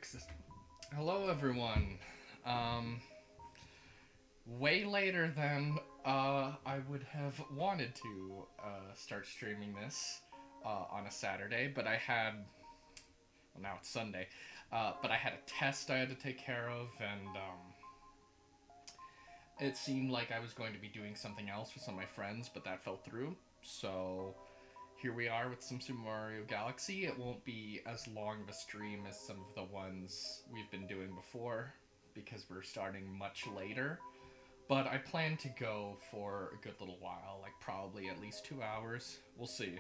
fix this. Hello, everyone. Way later than I would have wanted to start streaming this on a Saturday, but I had. Well, now it's Sunday, but I had a test I had to take care of, and it seemed like I was going to be doing something else with some of my friends, but that fell through. So here we are with some Super Mario Galaxy. It won't be as long of a stream as some of the ones we've been doing before, because we're starting much later. But I plan to go for a good little while, like probably at least 2 hours. We'll see.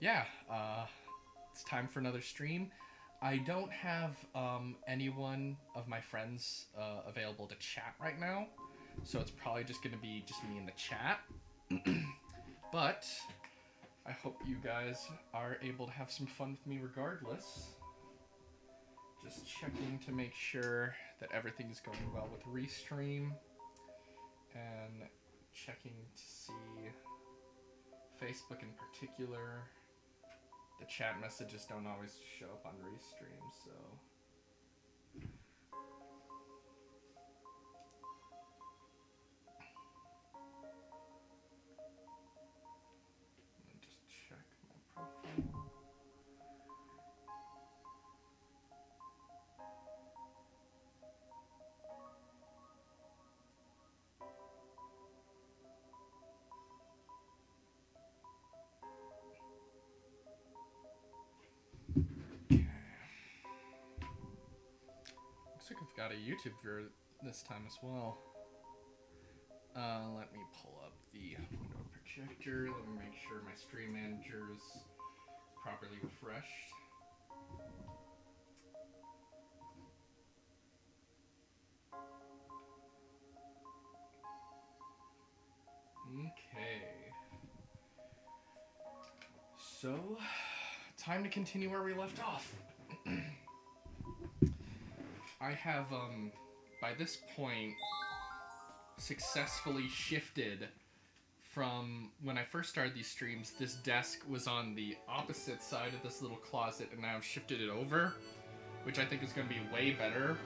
Yeah, it's time for another stream. I don't have anyone of my friends available to chat right now, so it's probably just going to be just me in the chat. But I hope you guys are able to have some fun with me regardless. Just checking to make sure that everything's going well with Restream, and checking to see Facebook in particular. The chat messages don't always show up on Restream, so let me just check my profile. Looks like I've got a YouTube viewer this time as well. Let me pull up the window projector. Let me make sure my stream manager is properly refreshed. Okay. So, time to continue where we left off. I have, by this point, successfully shifted from when I first started these streams. This desk was on the opposite side of this little closet, and now I've shifted it over, which I think is going to be way better.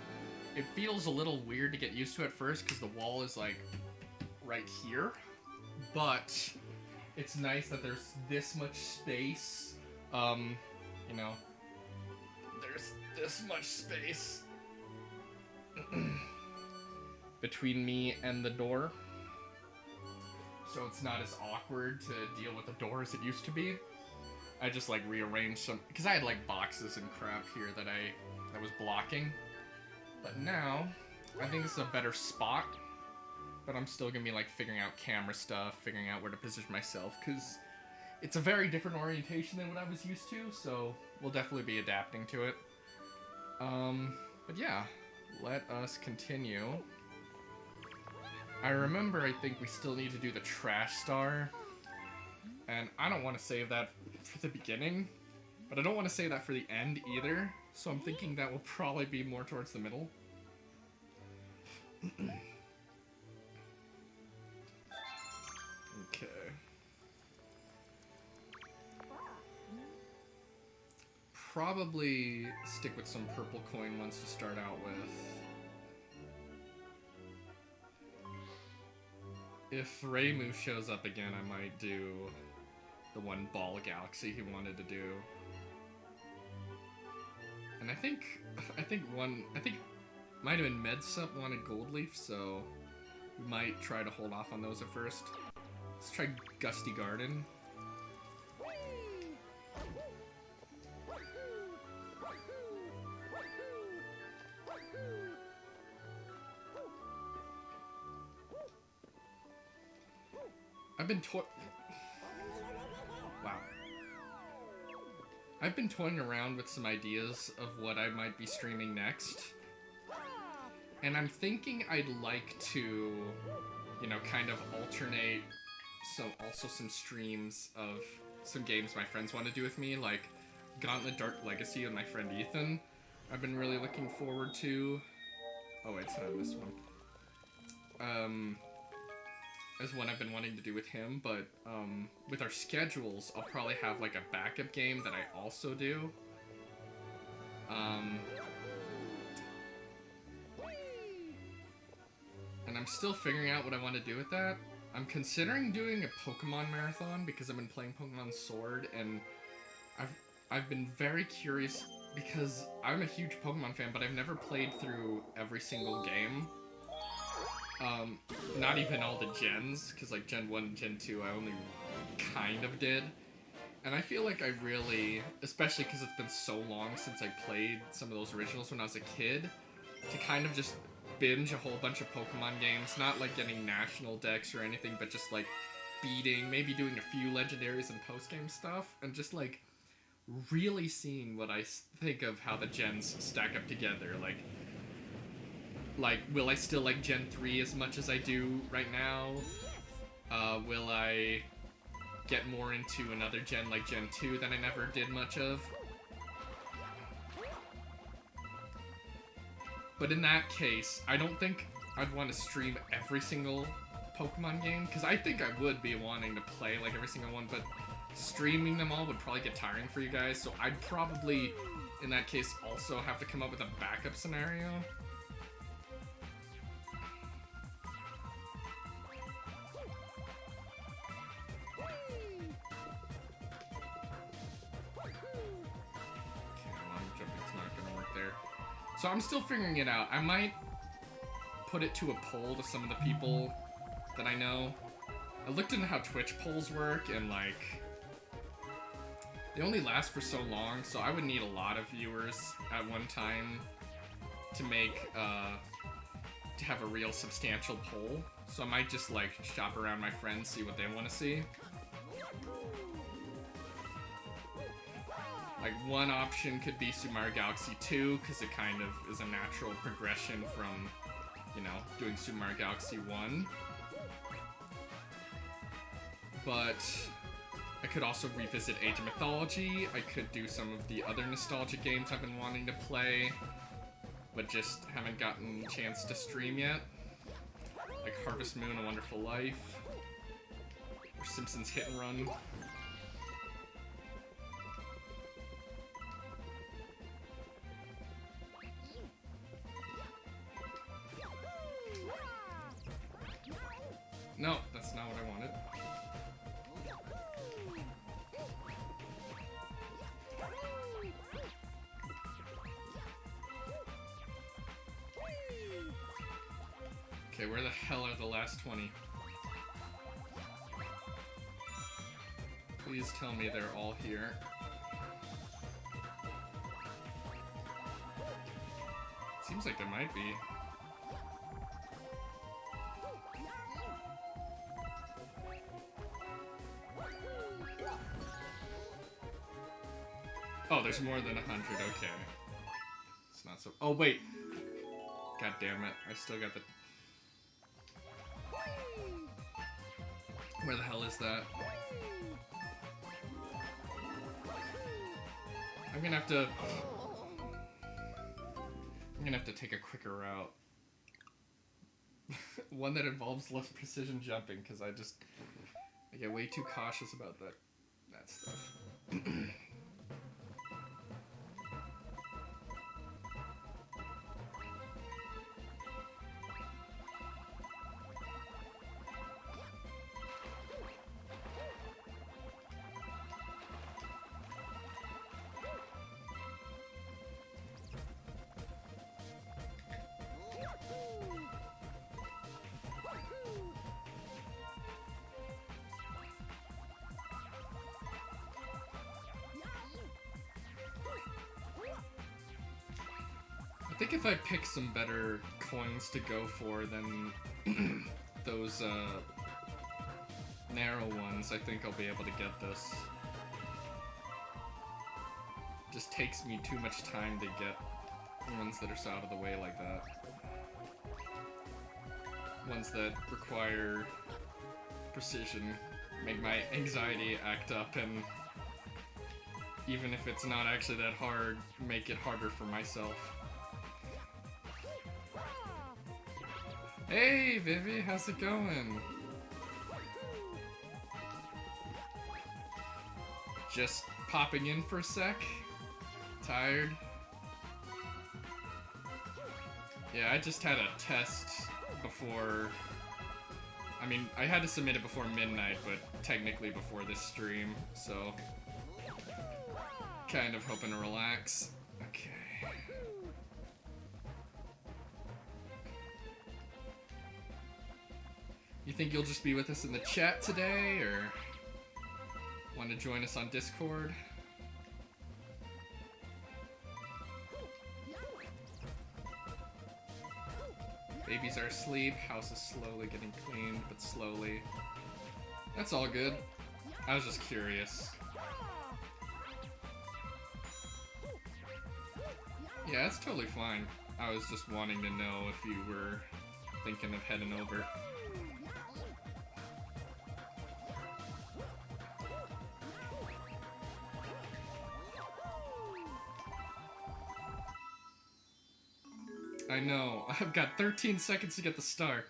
It feels a little weird to get used to at first because the wall is like right here, but it's nice that there's this much space. You know, there's this much space between me and the door, so it's not as awkward to deal with the door as it used to be. I just like rearranged some, because I had like boxes and crap here that was blocking, but now I think this is a better spot. But I'm still gonna be like figuring out camera stuff, figuring out where to position myself, because it's a very different orientation than what I was used to, so we'll definitely be adapting to it. But yeah, let us continue. I remember I think we still need to do the trash star, and I don't want to save that for the beginning, but I don't want to save that for the end either, so I'm thinking that will probably be more towards the middle. Okay. Probably stick with some purple coin ones to start out with. If Reimu shows up again, I might do the one ball galaxy he wanted to do. And I think might have been Medsup wanted Gold Leaf, so we might try to hold off on those at first. Let's try Gusty Garden. I've been toying around with some ideas of what I might be streaming next. And I'm thinking I'd like to, you know, kind of alternate also some streams of some games my friends want to do with me, like Gauntlet Dark Legacy with my friend Ethan. I've been really looking forward to. Oh wait, it's not this one. as one I've been wanting to do with him, but with our schedules, I'll probably have like a backup game that I also do. And I'm still figuring out what I want to do with that. I'm considering doing a Pokemon marathon because I've been playing Pokemon Sword, and I've been very curious because I'm a huge Pokemon fan, but I've never played through every single game. Not even all the gens, because like Gen 1 and Gen 2 I only kind of did. And I feel like I really, especially because it's been so long since I played some of those originals when I was a kid, to kind of just binge a whole bunch of Pokemon games, not like getting national decks or anything, but just like beating, maybe doing a few legendaries and post-game stuff, and just like really seeing what I think of how the gens stack up together. Like, will I still like Gen 3 as much as I do right now? Will I get more into another gen like Gen 2 that I never did much of? But in that case, I don't think I'd want to stream every single Pokemon game, because I think I would be wanting to play like every single one, but streaming them all would probably get tiring for you guys, so I'd probably, in that case, also have to come up with a backup scenario. So I'm still figuring it out. I might put it to a poll to some of the people that I know. I looked into how Twitch polls work, and like, they only last for so long, so I would need a lot of viewers at one time to make, to have a real substantial poll. So I might just like shop around my friends, see what they want to see. Like, one option could be Super Mario Galaxy 2, because it kind of is a natural progression from, you know, doing Super Mario Galaxy 1. But I could also revisit Age of Mythology. I could do some of the other nostalgic games I've been wanting to play, but just haven't gotten a chance to stream yet. Like Harvest Moon, A Wonderful Life, or Simpsons Hit and Run. No, that's not what I wanted. Okay, where the hell are the last 20? Please tell me they're all here. Seems like there might be. Oh, there's more than 100, okay. It's not so... Oh, wait! God damn it, I still got the... Where the hell is that? I'm gonna have to... I'm gonna have to take a quicker route. One that involves less precision jumping, because I get way too cautious about that stuff. I think if I pick some better coins to go for than those narrow ones, I think I'll be able to get this. Just takes me too much time to get ones that are so out of the way like that. Ones that require precision make my anxiety act up, and even if it's not actually that hard, make it harder for myself. Hey, Vivi, how's it going? Just popping in for a sec. Tired. Yeah, I just had a test before... I mean, I had to submit it before midnight, but technically before this stream, so... Kind of hoping to relax. Okay. You think you'll just be with us in the chat today, or want to join us on Discord? Babies are asleep, house is slowly getting cleaned, but slowly. That's all good. I was just curious. Yeah, it's totally fine. I was just wanting to know if you were thinking of heading over. I know. I've got 13 seconds to get the star.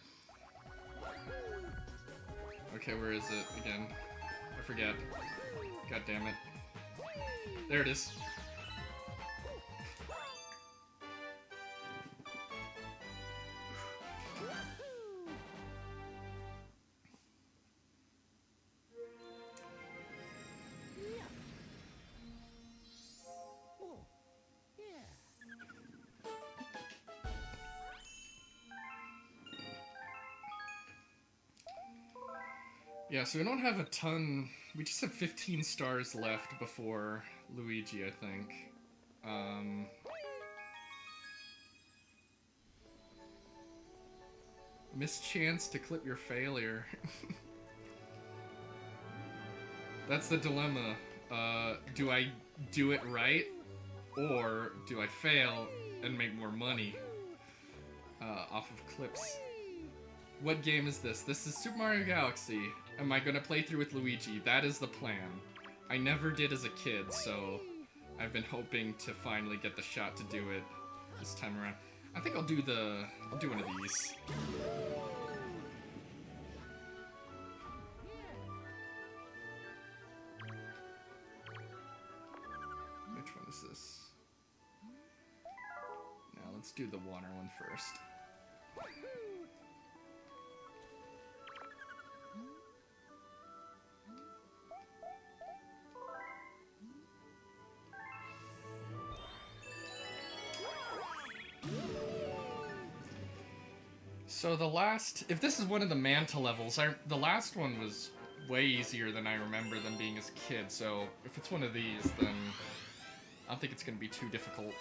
Okay, where is it again? I forget. God damn it. There it is. Yeah, so we don't have a ton. We just have 15 stars left before Luigi, I think. Missed chance to clip your failure. That's the dilemma. Do I do it right? Or do I fail and make more money off of clips? What game is this? This is Super Mario Galaxy. Am I gonna play through with Luigi? That is the plan. I never did as a kid, so I've been hoping to finally get the shot to do it this time around. I think I'll do one of these. Which one is this? Now let's do the water one first. So the last, if this is one of the Manta levels, the last one was way easier than I remember them being as a kid, so if it's one of these, then I don't think it's gonna be too difficult.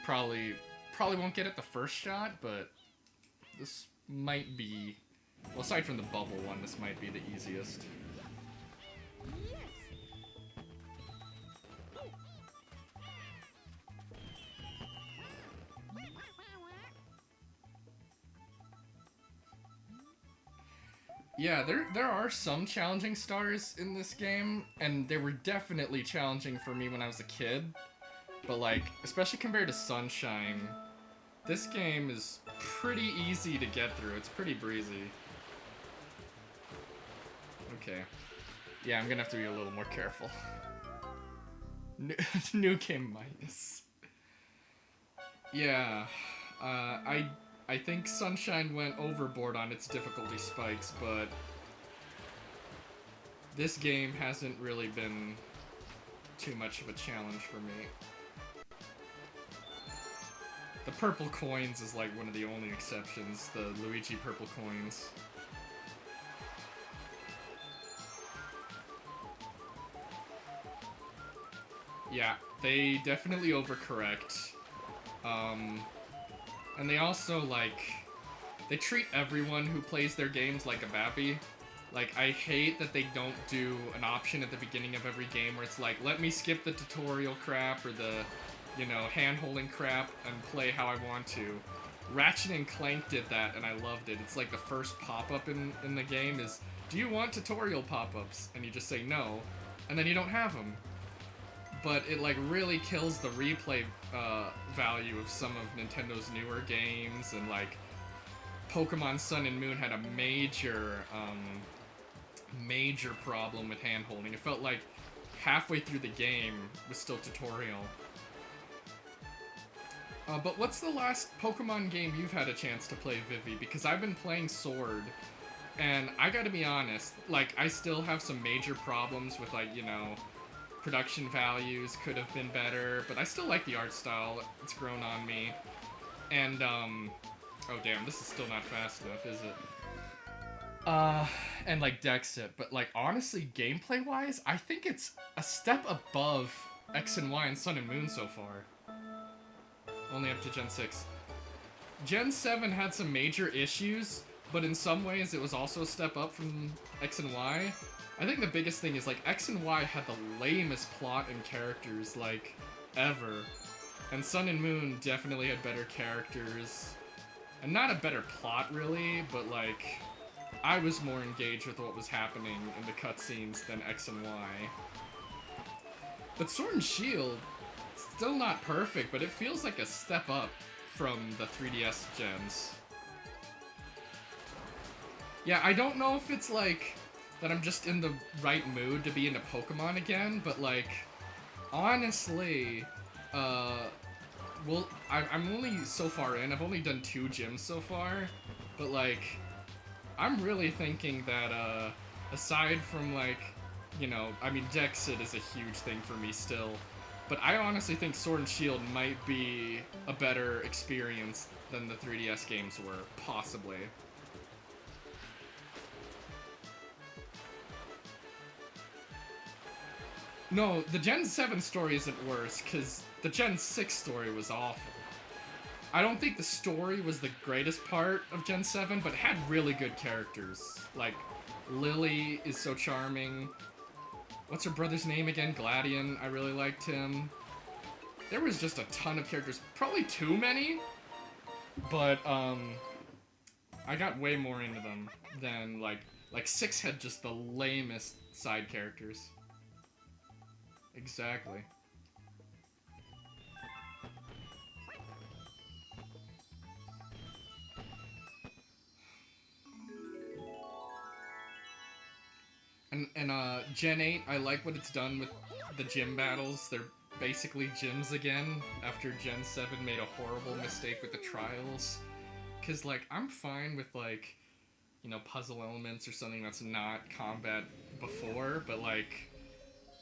Probably won't get it the first shot, but this might be, well, aside from the bubble one, this might be the easiest. Yeah, there are some challenging stars in this game, and they were definitely challenging for me when I was a kid. But like, especially compared to Sunshine, this game is pretty easy to get through. It's pretty breezy. Okay. Yeah, I'm gonna have to be a little more careful. New game minus. Yeah, I think Sunshine went overboard on its difficulty spikes, but this game hasn't really been too much of a challenge for me. The purple coins is like one of the only exceptions, the Luigi purple coins. Yeah, they definitely overcorrect. And they also, like, they treat everyone who plays their games like a bappy. Like, I hate that they don't do an option at the beginning of every game where it's like, let me skip the tutorial crap or the, you know, hand-holding crap and play how I want to. Ratchet and Clank did that, and I loved it. It's like the first pop-up in the game is, do you want tutorial pop-ups? And you just say no, and then you don't have them. But it, like, really kills the replay value of some of Nintendo's newer games, and, like, Pokemon Sun and Moon had a major major problem with hand holding. It felt like halfway through the game was still tutorial. But what's the last Pokemon game you've had a chance to play, Vivi? Because I've been playing Sword, and I gotta be honest, like, I still have some major problems with, like, you know, production values could have been better, but I still like the art style. It's grown on me. And, oh damn, this is still not fast enough, is it? And like Dexit, but like honestly, gameplay-wise, I think it's a step above X and Y and Sun and Moon so far. Only up to Gen 6. Gen 7 had some major issues, but in some ways it was also a step up from X and Y. I think the biggest thing is like X and Y had the lamest plot and characters like ever. And Sun and Moon definitely had better characters. And not a better plot really, but like I was more engaged with what was happening in the cutscenes than X and Y. But Sword and Shield, still not perfect, but it feels like a step up from the 3DS gens. Yeah, I don't know if it's like that I'm just in the right mood to be into Pokemon again, but like, honestly, well, I'm only so far in. I've only done 2 gyms so far, but like, I'm really thinking that, aside from like, you know, I mean, Dexit is a huge thing for me still, but I honestly think Sword and Shield might be a better experience than the 3DS games were, possibly. No, the Gen 7 story isn't worse, because the Gen 6 story was awful. I don't think the story was the greatest part of Gen 7, but it had really good characters. Like, Lily is so charming. What's her brother's name again? Gladion. I really liked him. There was just a ton of characters. Probably too many, but, I got way more into them than, like 6 had just the lamest side characters. Exactly. And Gen 8, I like what it's done with the gym battles. They're basically gyms again, after Gen 7 made a horrible mistake with the trials. Cause, like, I'm fine with, like, you know, puzzle elements or something that's not combat before, but, like,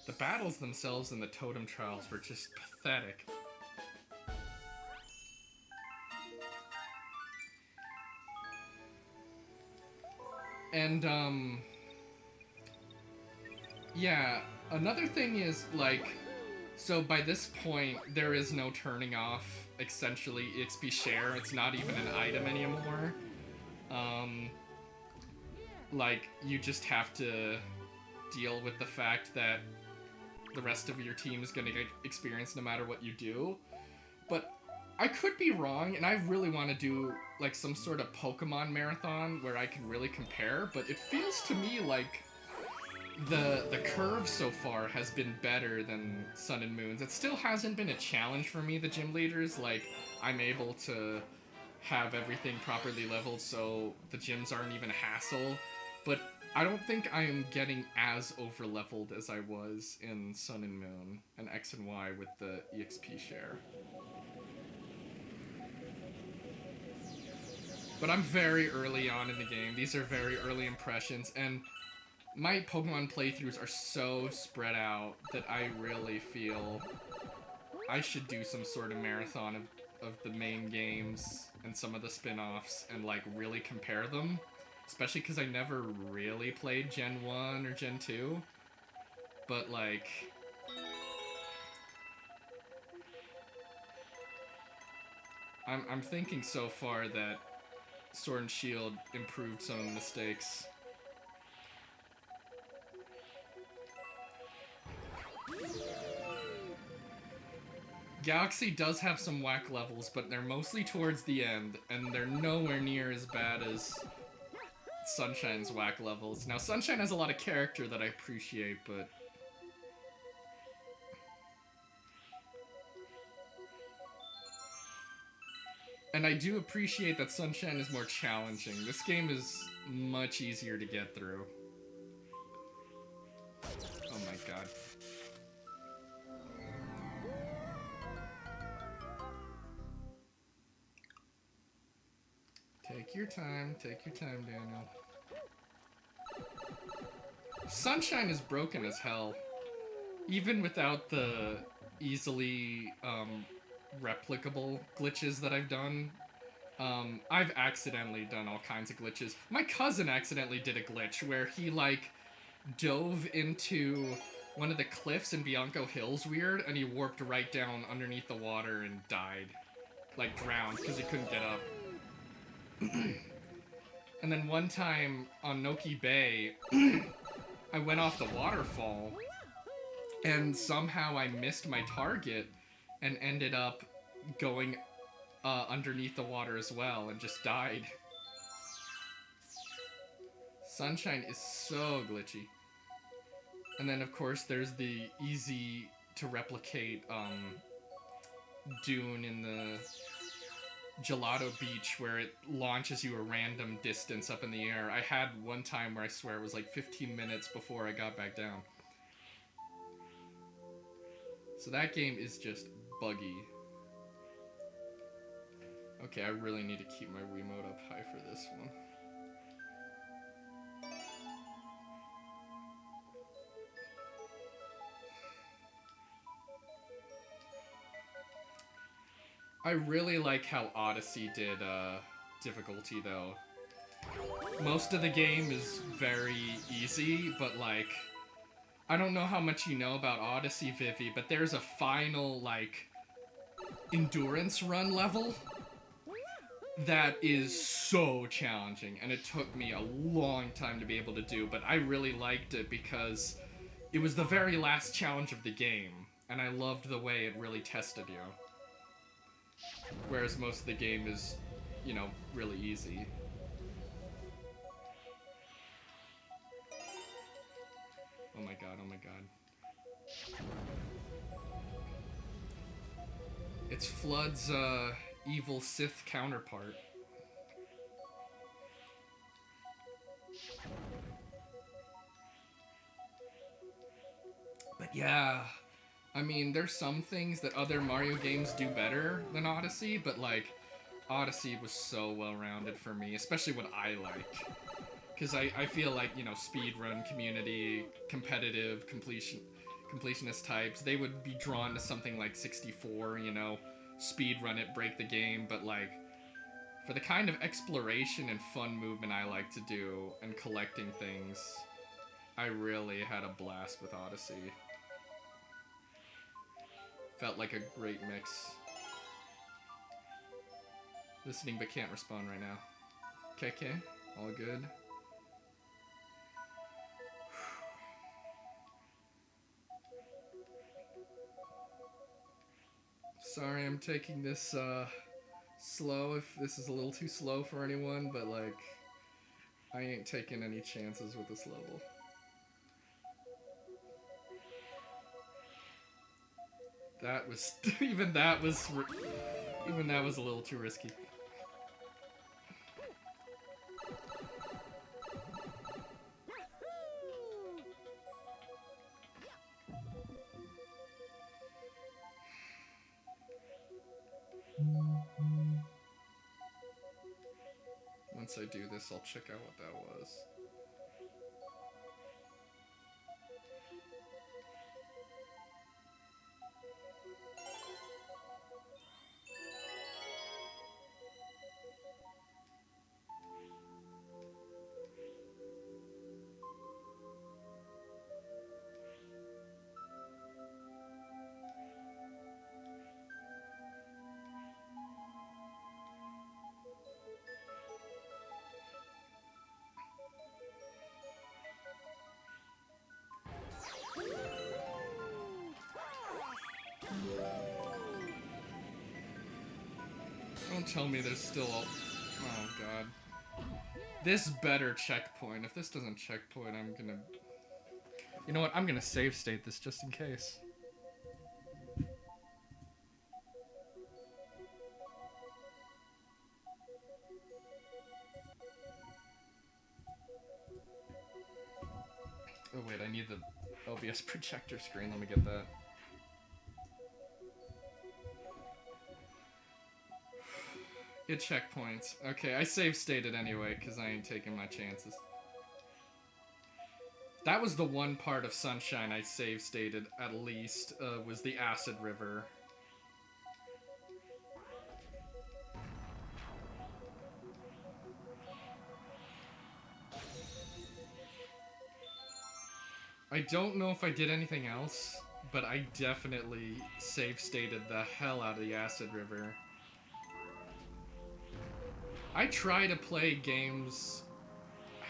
the battles themselves in the Totem Trials were just pathetic. And, yeah, another thing is, like, so by this point, there is no turning off, essentially, XP share. It's not even an item anymore. Like, you just have to deal with the fact that the rest of your team is going to get experience no matter what you do. But I could be wrong, and I really want to do, like, some sort of Pokemon marathon where I can really compare, but it feels to me like the curve so far has been better than Sun and Moon's. It still hasn't been a challenge for me, the gym leaders. Like, I'm able to have everything properly leveled so the gyms aren't even a hassle, but I don't think I am getting as over-leveled as I was in Sun and Moon and X and Y with the EXP share. But I'm very early on in the game. These are very early impressions, and my Pokemon playthroughs are so spread out that I really feel I should do some sort of marathon of the main games and some of the spin-offs and, like, really compare them. Especially because I never really played Gen 1 or Gen 2. But, like, I'm thinking so far that Sword and Shield improved some of the mistakes. Galaxy does have some whack levels, but they're mostly towards the end, and they're nowhere near as bad as Sunshine's whack levels. Now, Sunshine has a lot of character that I appreciate, but and I do appreciate that Sunshine is more challenging. This game is much easier to get through. Take your time, Daniel. Sunshine is broken as hell. Even without the easily replicable glitches that I've done. I've accidentally done all kinds of glitches. My cousin accidentally did a glitch where he, like, dove into one of the cliffs in Bianco Hills weird, and he warped right down underneath the water and died. Like, drowned, because he couldn't get up. And then one time on Noki Bay, I went off the waterfall, and somehow I missed my target and ended up going underneath the water as well and just died. Sunshine is so glitchy. And then, of course, there's the easy to replicate dune in the Gelato Beach where it launches you a random distance up in the air. I had one time where I swear it was like 15 minutes before I got back down. So that game is just buggy. Okay, I really need to keep my Wiimote up high for this one. I really like how Odyssey did difficulty, though. Most of the game is very easy, but, like, I don't know how much you know about Odyssey, Vivi, but there's a final, like, endurance run level that is so challenging, and it took me a long time to be able to do, but I really liked it because it was the very last challenge of the game, and I loved the way it really tested you. Whereas most of the game is, you know, really easy. Oh my god, oh my god. It's Flood's, evil Sith counterpart. But yeah, I mean, there's some things that other Mario games do better than Odyssey, but, like, Odyssey was so well-rounded for me, especially what I like. Because I feel like, you know, speedrun community, competitive, completionist types, they would be drawn to something like 64, you know, speedrun it, break the game, but, like, for the kind of exploration and fun movement I like to do, and collecting things, I really had a blast with Odyssey. Felt like a great mix. Listening but can't respond right now. KK, all good. Sorry I'm taking this slow if this is a little too slow for anyone, but, like, I ain't taking any chances with this level. That was even that was a little too risky. Once I do this, I'll check out what that was. Don't tell me there's still a... Oh, God. This better checkpoint. If this doesn't checkpoint, I'm gonna... You know what? I'm gonna save state this just in case. Oh, wait. I need the OBS projector screen. Let me get that. Hit checkpoints. Okay, I save stated anyway, because I ain't taking my chances. That was the one part of Sunshine I save stated, at least, was the Acid River. I don't know if I did anything else, but I definitely save stated the hell out of the Acid River. I try to play games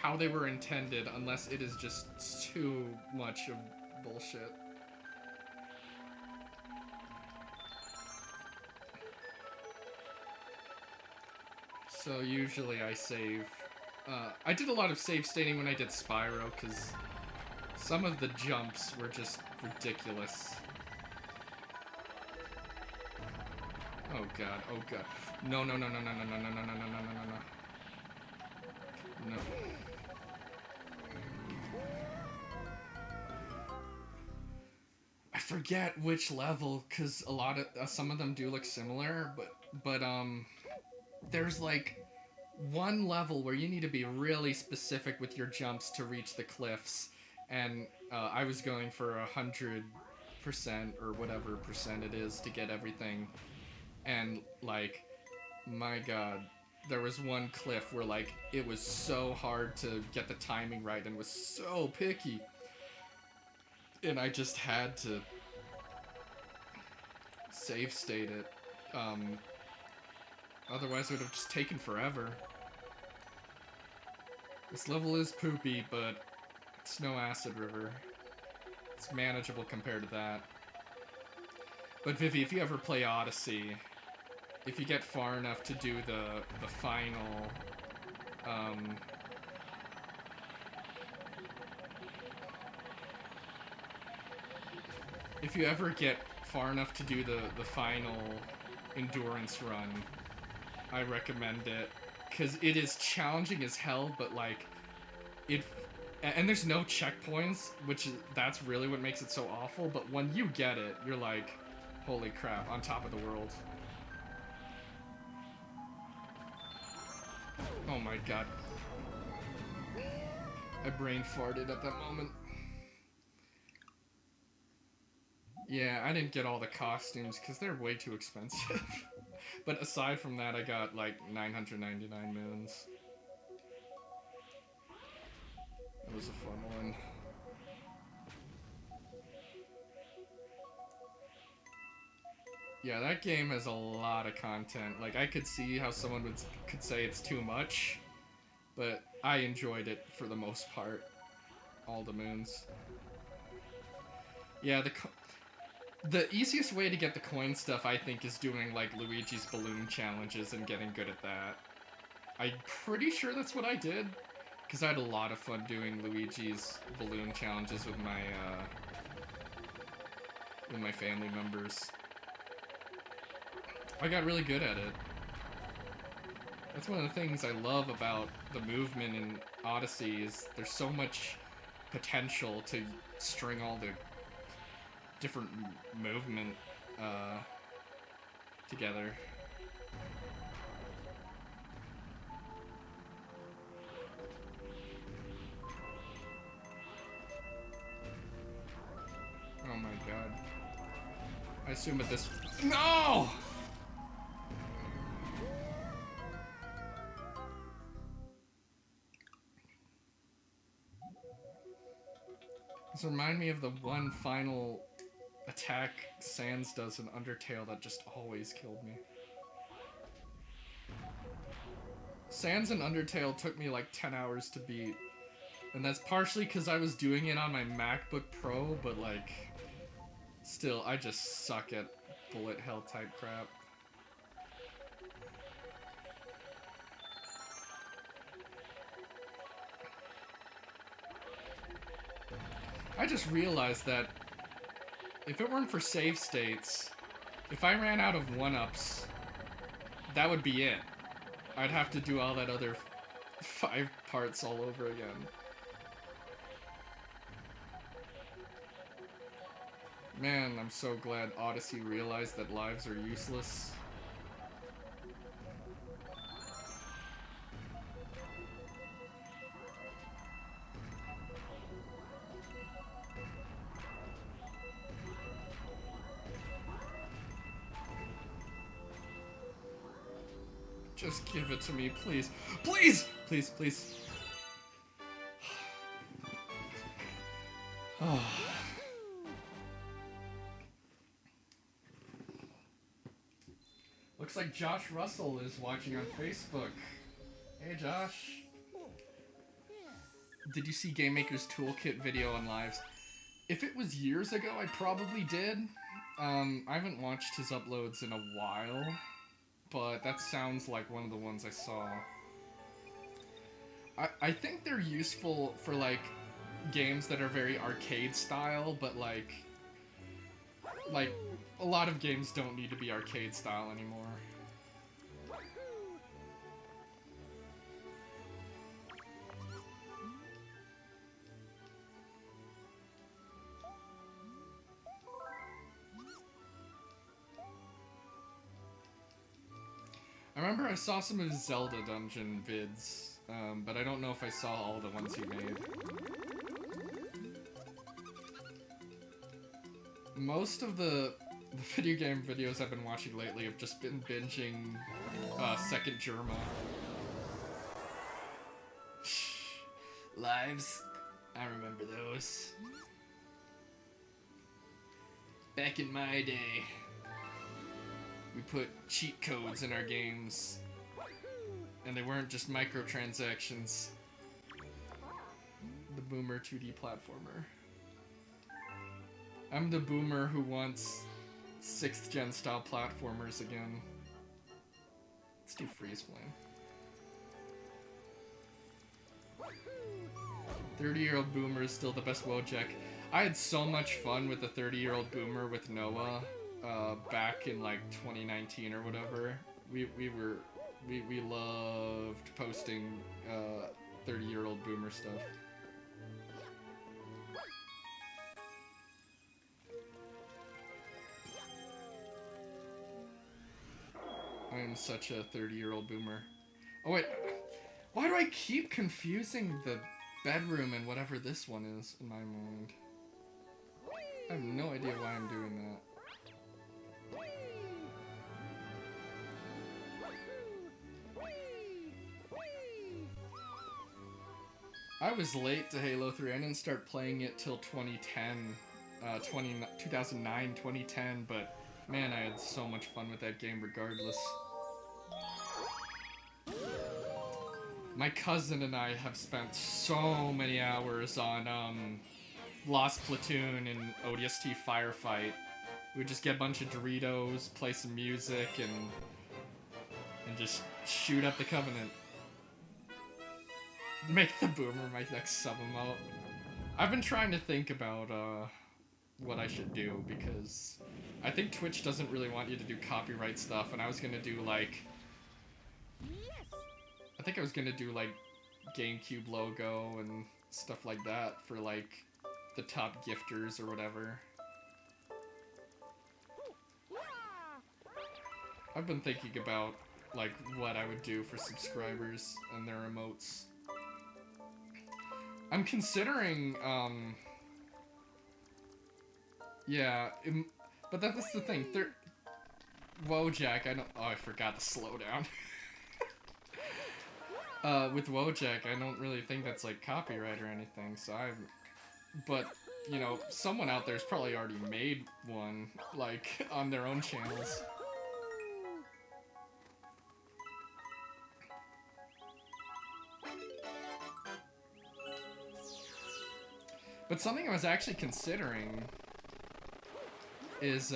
how they were intended, unless it is just too much of bullshit. So usually I save. I did a lot of save stating when I did Spyro, because some of the jumps were just ridiculous. Oh god, oh god. No, no, no, no, no, no, no, no, no, no, no, no, no, no, no. No. I forget which level, because a lot of some of them do look similar, but there's like one level where you need to be really specific with your jumps to reach the cliffs, and I was going for 100% or whatever percent it is to get everything, and like, my god, there was one cliff where like it was so hard to get the timing right and was so picky, and I just had to save state it. Otherwise it would have just taken forever. This level is poopy, but it's no Acid River. It's manageable compared to that. But Vivi, if you ever play Odyssey, if you get far enough to do the final, if you ever get far enough to do the final endurance run, I recommend it, because it is challenging as hell, but like, and there's no checkpoints, that's really what makes it so awful, but when you get it, you're like, holy crap, on top of the world. Oh my god. I brain farted at that moment. Yeah, I didn't get all the costumes because they're way too expensive. But aside from that, I got like 999 moons. That was a fun one. Yeah, that game has a lot of content. Like, I could see how someone could say it's too much, but I enjoyed it for the most part. All the moons. Yeah, the easiest way to get the coin stuff, I think, is doing like Luigi's balloon challenges and getting good at that. I'm pretty sure that's what I did, because I had a lot of fun doing Luigi's balloon challenges with my family members. I got really good at it. That's one of the things I love about the movement in Odyssey, is there's so much potential to string all the different movement together. Oh my god. I assume at this... No! This reminds me of the one final attack Sans does in Undertale that just always killed me. Sans in Undertale took me like 10 hours to beat. And that's partially because I was doing it on my MacBook Pro, but like, still, I just suck at bullet hell type crap. I just realized that if it weren't for save states, if I ran out of 1-ups, that would be it. I'd have to do all that other 5 parts all over again. Man, I'm so glad Odyssey realized that lives are useless. Just give it to me, please. Please! Please, please. Oh. Looks like Josh Russell is watching on Facebook. Hey, Josh. Did you see Game Maker's Toolkit video on lives? If it was years ago, I probably did. I haven't watched his uploads in a while, but that sounds like one of the ones I saw. I think they're useful for, like, games that are very arcade style, but, like, a lot of games don't need to be arcade style anymore. I remember I saw some of his Zelda dungeon vids, but I don't know if I saw all the ones he made. Most of the video game videos I've been watching lately have just been binging Second Germa. Lives. I remember those. Back in my day, we put cheat codes in our games, and they weren't just microtransactions. The boomer 2D platformer. I'm the boomer who wants 6th gen style platformers again. Let's do Freeze Flame. 30-year-old boomer is still the best Wojak. I had so much fun with the 30-year-old boomer with Noah back in like 2019 or whatever. We loved posting 30-year-old boomer stuff. I am such a 30-year-old boomer. Oh wait, why do I keep confusing the bedroom and whatever this one is in my mind? I have no idea why I'm doing that. I was late to Halo 3. I didn't start playing it till 2010, 2009, 2010, but man, I had so much fun with that game regardless. My cousin and I have spent so many hours on Lost Platoon and ODST Firefight. We would just get a bunch of Doritos, play some music, and just shoot up the Covenant. Make the boomer my next sub emote. I've been trying to think about what I should do, because I think Twitch doesn't really want you to do copyright stuff, and I was gonna do like... I think I was gonna do like GameCube logo and stuff like that for like the top gifters or whatever. I've been thinking about like what I would do for subscribers and their emotes. I'm considering yeah, but that's the thing. Wojak, I don't... Oh, I forgot to slow down. With Wojak, I don't really think that's like copyright or anything, so but, you know, someone out there's probably already made one, like, on their own channels. But something I was actually considering is,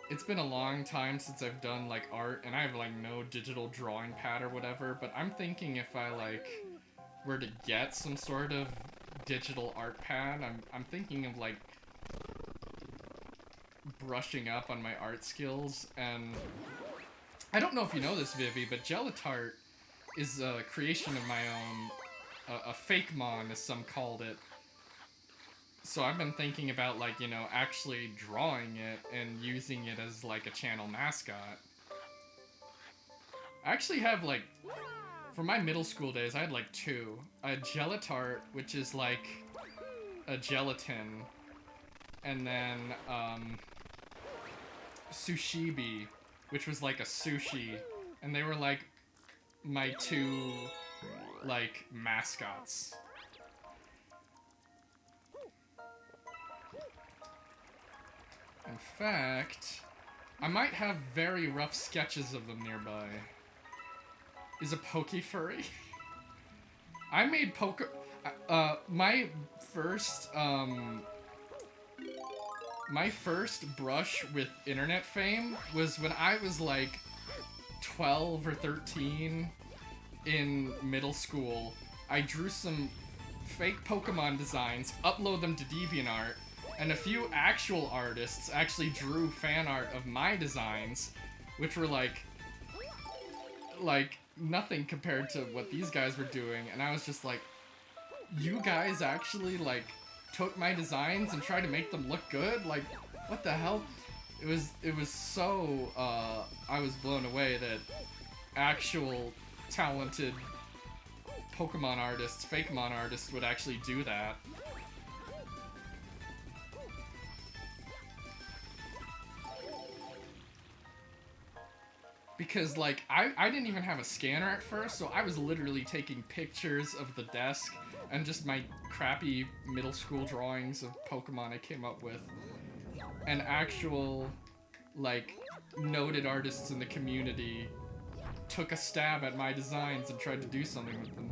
it's been a long time since I've done, like, art, and I have, like, no digital drawing pad or whatever, but I'm thinking if I, like, were to get some sort of digital art pad, I'm thinking of, like, brushing up on my art skills, and I don't know if you know this, Vivi, but Gelatart is a creation of my own, a fake mon, as some called it. So I've been thinking about, like, you know, actually drawing it and using it as, like, a channel mascot. I actually have, like, for my middle school days, I had, like, two. A Gelatart, which is, like, a gelatin, and then, Sushibi, which was, like, a sushi And they were like my two like mascots. In fact, I might have very rough sketches of them nearby. Is a Poke Furry? I made my first brush with internet fame was when I was like 12 or 13 in middle school. I drew some fake Pokemon designs, upload them to DeviantArt, and a few actual artists actually drew fan art of my designs, which were like nothing compared to what these guys were doing. And I was just like, you guys actually like took my designs and tried to make them look good? Like, what the hell? It was so I was blown away that actual talented Pokemon artists, Fakemon artists would actually do that. Because, like, I didn't even have a scanner at first, so I was literally taking pictures of the desk and just my crappy middle school drawings of Pokemon I came up with. And actual, like, noted artists in the community took a stab at my designs and tried to do something with them.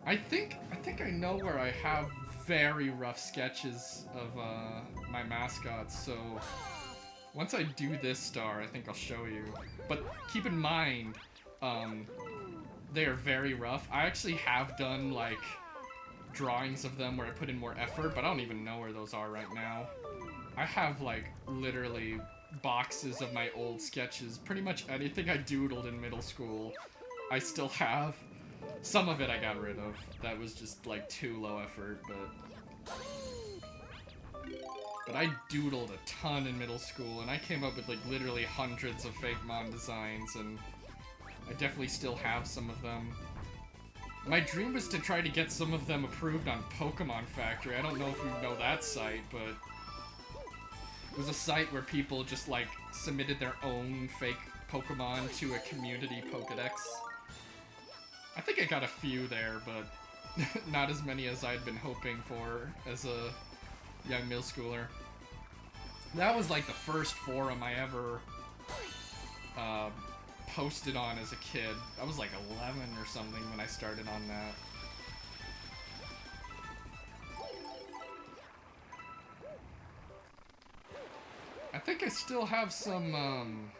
I think I know where I have very rough sketches of my mascots, so once I do this star, I think I'll show you. But keep in mind, they are very rough. I actually have done, like, drawings of them where I put in more effort, but I don't even know where those are right now. I have, like, literally boxes of my old sketches. Pretty much anything I doodled in middle school, I still have. Some of it I got rid of. That was just, like, too low effort, But I doodled a ton in middle school, and I came up with, like, literally hundreds of Fakemon designs, and I definitely still have some of them. My dream was to try to get some of them approved on Pokemon Factory. I don't know if you know that site, but it was a site where people just, like, submitted their own fake Pokemon to a community Pokedex. I think I got a few there, but not as many as I'd been hoping for as a young middle schooler. That was like the first forum I ever posted on as a kid. I was like 11 or something when I started on that. I think I still have some,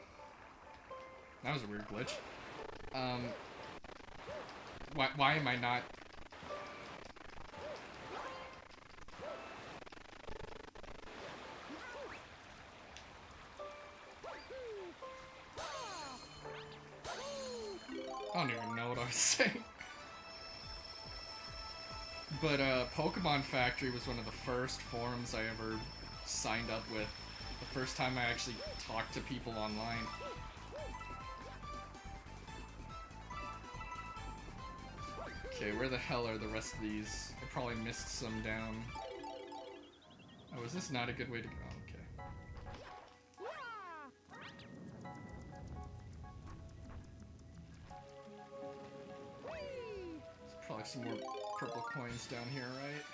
that was a weird glitch. Why am I not... I don't even know what I was saying. But, Pokemon Factory was one of the first forums I ever signed up with. The first time I actually talked to people online. Okay, where the hell are the rest of these? I probably missed some down. Oh, is this not a good way to go? Okay. There's probably some more purple coins down here, right?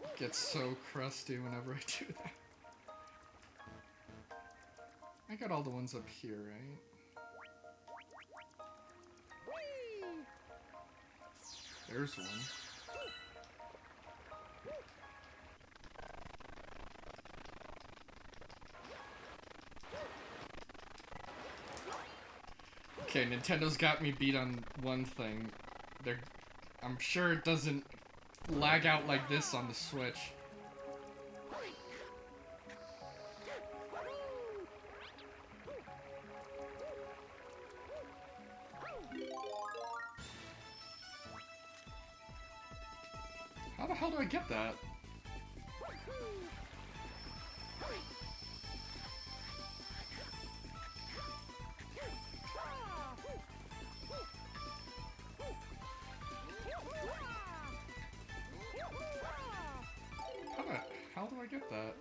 It gets so crusty whenever I do that. I got all the ones up here, right? There's one. Okay, Nintendo's got me beat on one thing. I'm sure it doesn't lag out like this on the Switch. How the hell do I get that? How do I get that?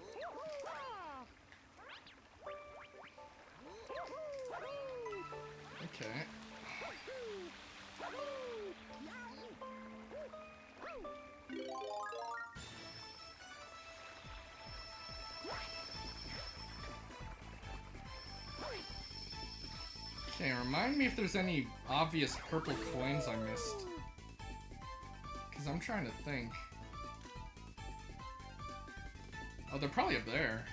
Okay. Okay, remind me if there's any obvious purple coins I missed. Because I'm trying to think. Oh, they're probably up there.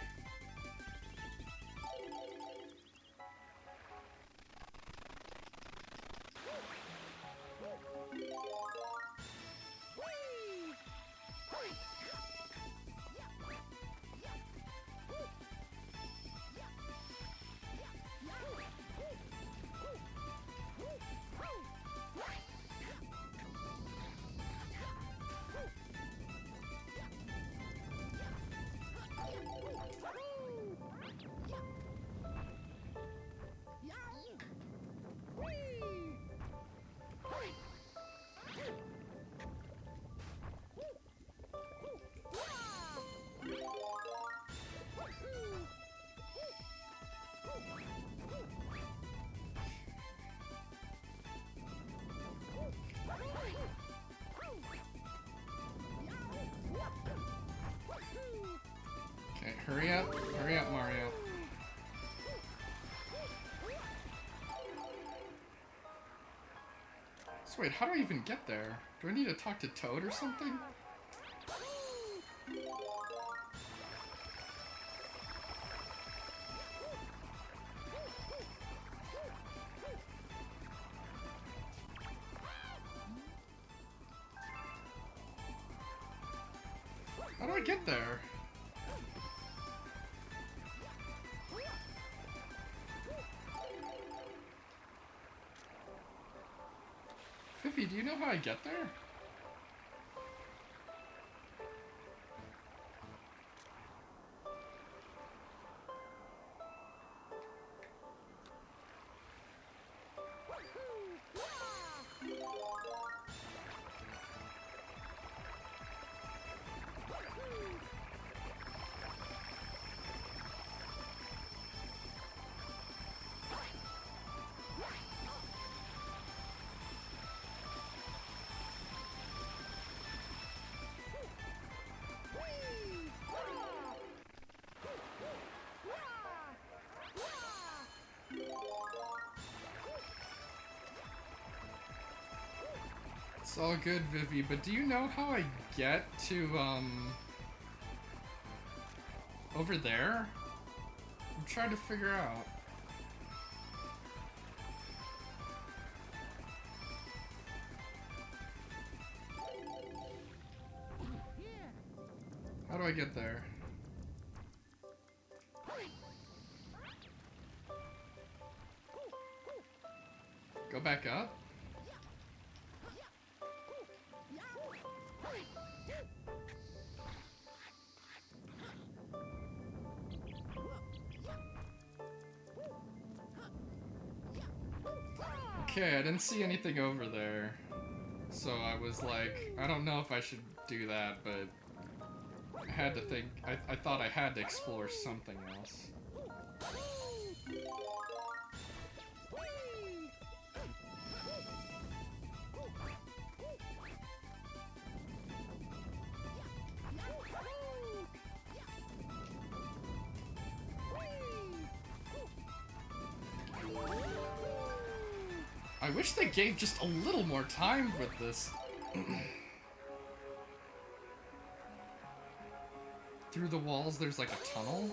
Okay, hurry up, Mario. So wait, how do I even get there? Do I need to talk to Toad or something? How do I get there? Fifi, do you know how I get there? It's all good, Vivi, but do you know how I get to, over there? I'm trying to figure out. How do I get there? Go back up? Okay, I didn't see anything over there. So I was like, I don't know if I should do that, but I had to think, I thought I had to explore something else. I wish they gave just a little more time with this. Through the walls, there's like a tunnel.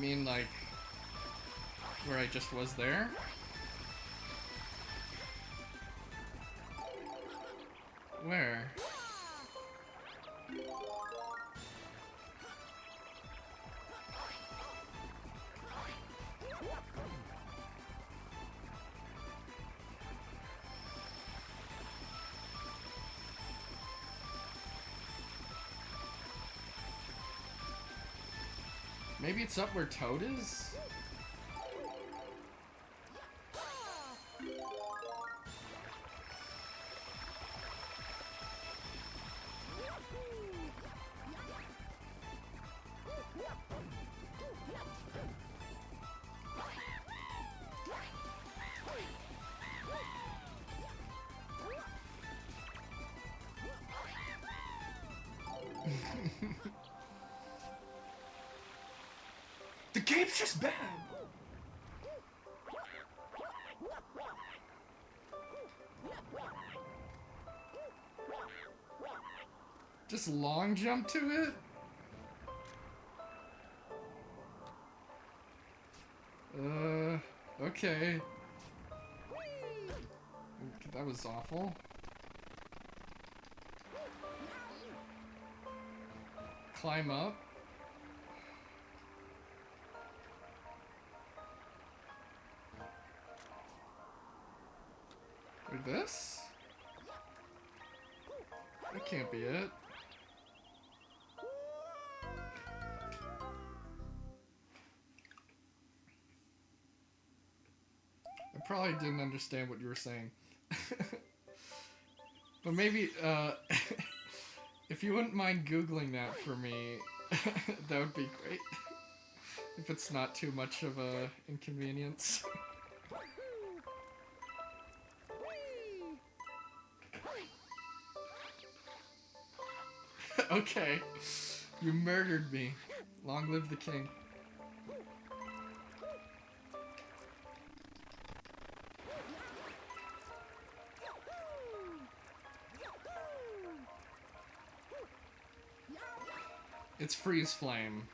mean like where I just was there? Where? Maybe it's up where Toad is? The game's just bad! Just long jump to it? Okay. That was awful. Climb up. Or this? That can't be it. I probably didn't understand what you were saying. But maybe, if you wouldn't mind Googling that for me, that would be great. If it's not too much of a inconvenience. Okay. You murdered me. Long live the king. It's freeze flame.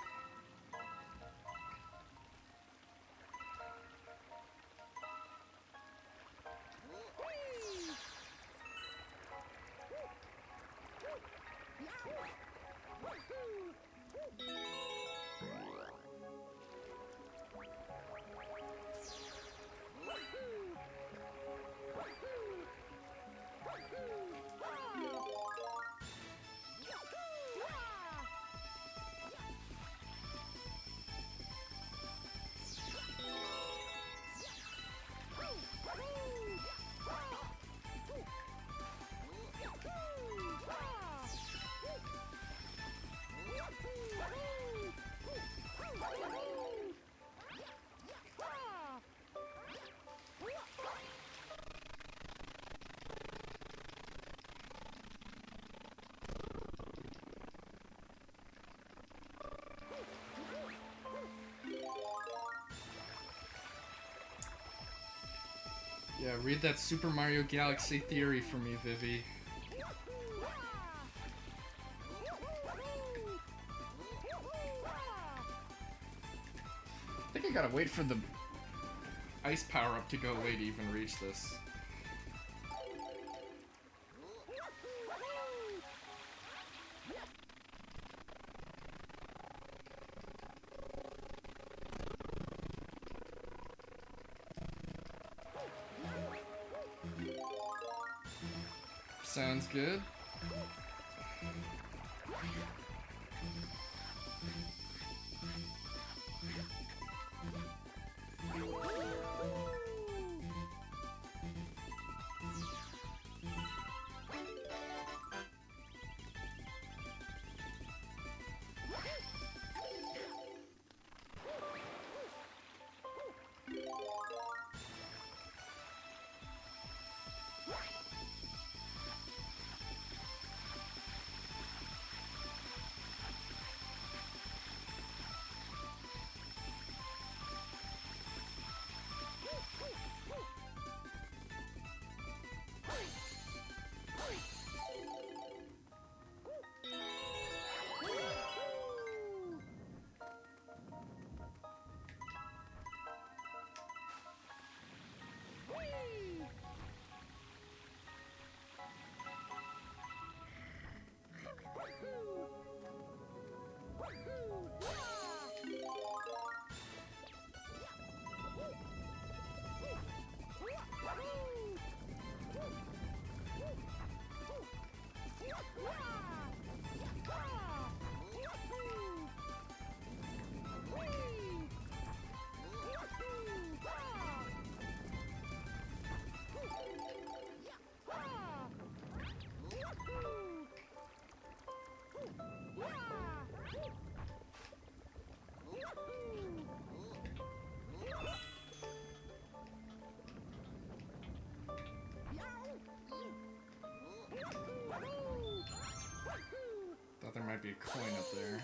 Yeah, read that Super Mario Galaxy theory for me, Vivi. I think I gotta wait for the ice power-up to go away to even reach this. Sounds good. coin up there.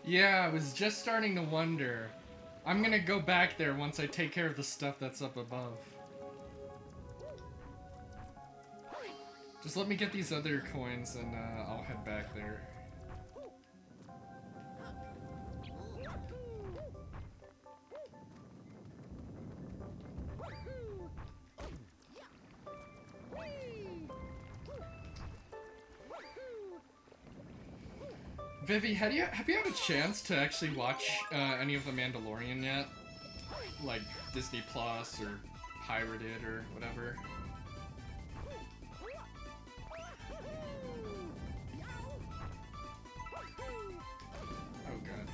Yeah, I was just starting to wonder. I'm gonna go back there once I take care of the stuff that's up above. Just let me get these other coins and I'll head back there. Vivi, have you had a chance to actually watch any of The Mandalorian yet? Like Disney Plus or pirated or whatever? Oh god.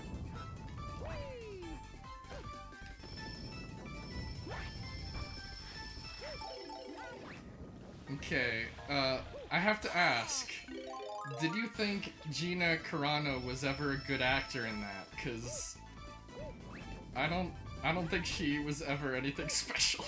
Okay, I have to ask. Did you think Gina Carano was ever a good actor in that? 'Cause I don't think she was ever anything special.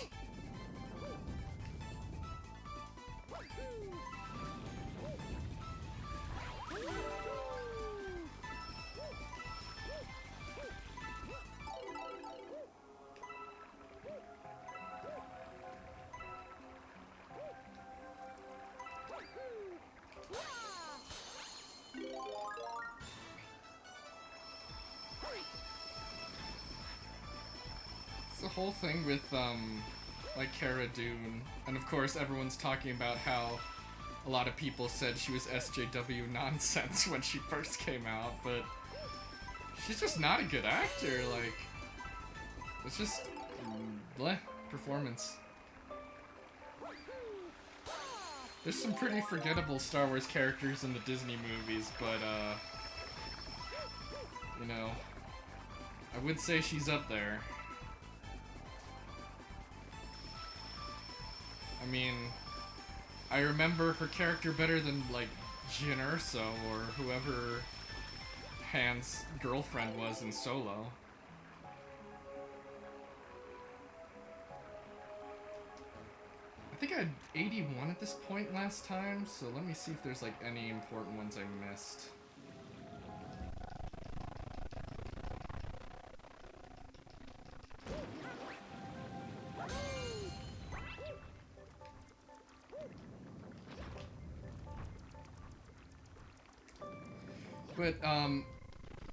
The whole thing with like Cara Dune, and of course everyone's talking about how a lot of people said she was SJW nonsense when she first came out, but she's just not a good actor. Like, it's just bleh performance. There's some pretty forgettable Star Wars characters in the Disney movies, but you know, I would say she's up there. I mean, I remember her character better than, like, Jyn Erso or whoever Han's girlfriend was in Solo. I think I had 81 at this point last time, so let me see if there's, like, any important ones I missed. But,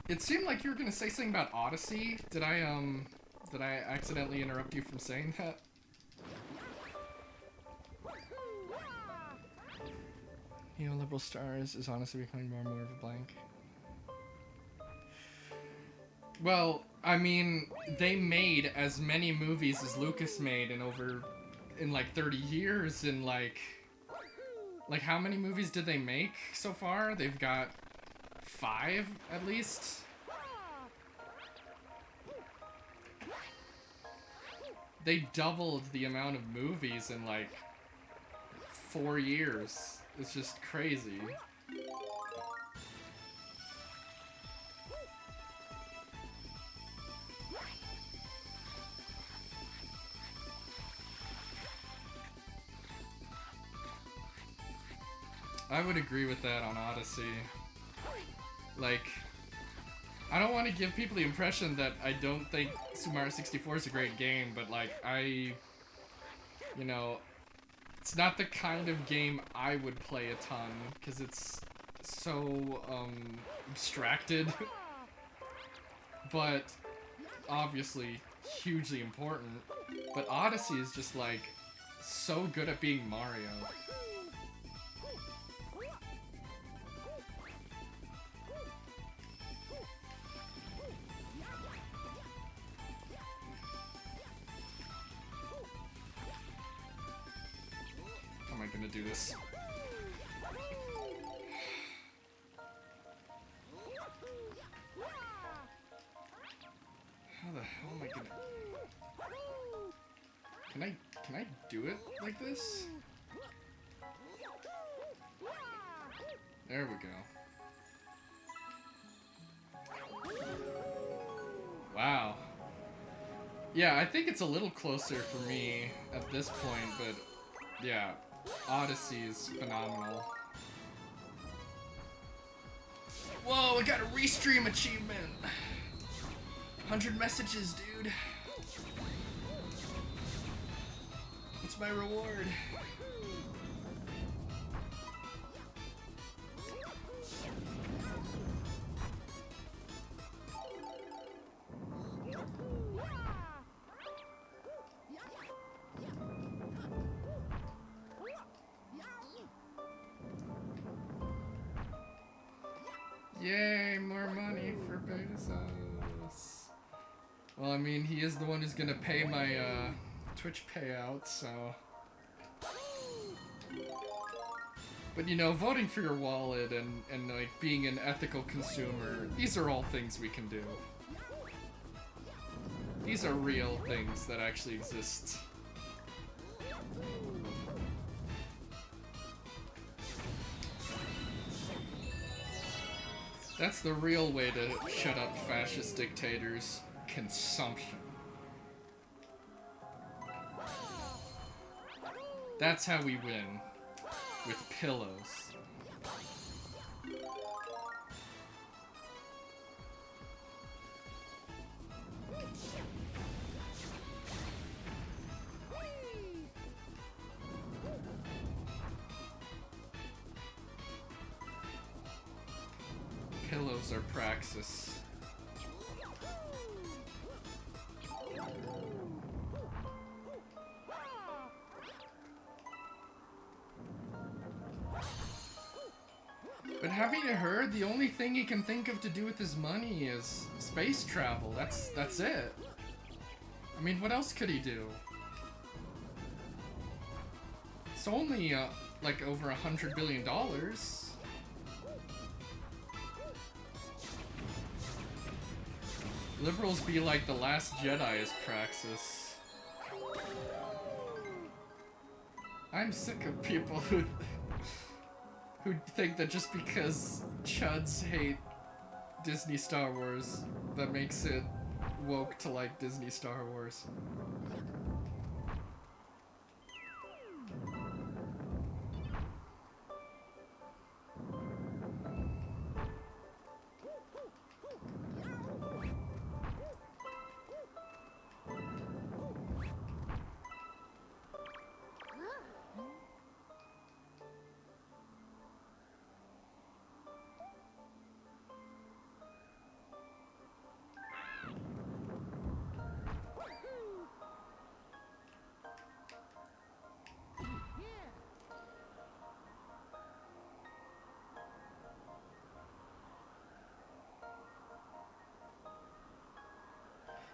it seemed like you were gonna say something about Odyssey. Did I accidentally interrupt you from saying that? Neoliberal stars is honestly becoming more and more of a blank. Well, I mean, they made as many movies as Lucas made in like 30 years, and like how many movies did they make so far? They've got 5 at least. They doubled the amount of movies in like 4 years. It's just crazy. I would agree with that on Odyssey. Like, I don't want to give people the impression that I don't think Super Mario 64 is a great game, but like, you know, it's not the kind of game I would play a ton, because it's so, abstracted, but obviously hugely important. But Odyssey is just like, so good at being Mario. How am I gonna do this? How the hell am I gonna... Can I do it like this? There we go. Wow. Yeah, I think it's a little closer for me at this point, but yeah, Odyssey is phenomenal. Whoa, I got a restream achievement! 100 messages, dude. What's my reward? Yay, more money for Bezos. Well, I mean, he is the one who's gonna pay my Twitch payout, so... But you know, voting for your wallet and like being an ethical consumer, these are all things we can do. These are real things that actually exist. That's the real way to shut up fascist dictators. Consumption. That's how we win. With pillows. Pillows are praxis. But haven't you heard? The only thing he can think of to do with his money is space travel. That's it. I mean, what else could he do? It's only, like, over $100 billion. Liberals be like the Last Jedi is praxis. I'm sick of people who think that just because chuds hate Disney Star Wars, that makes it woke to like Disney Star Wars.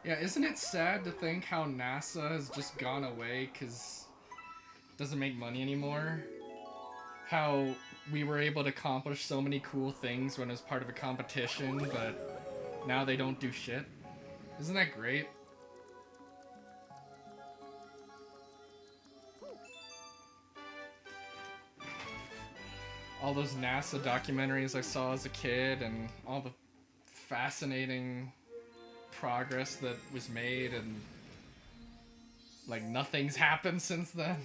Yeah, isn't it sad to think how NASA has just gone away because it doesn't make money anymore? How we were able to accomplish so many cool things when it was part of a competition, but now they don't do shit? Isn't that great? All those NASA documentaries I saw as a kid and all the fascinating progress that was made, and like nothing's happened since then.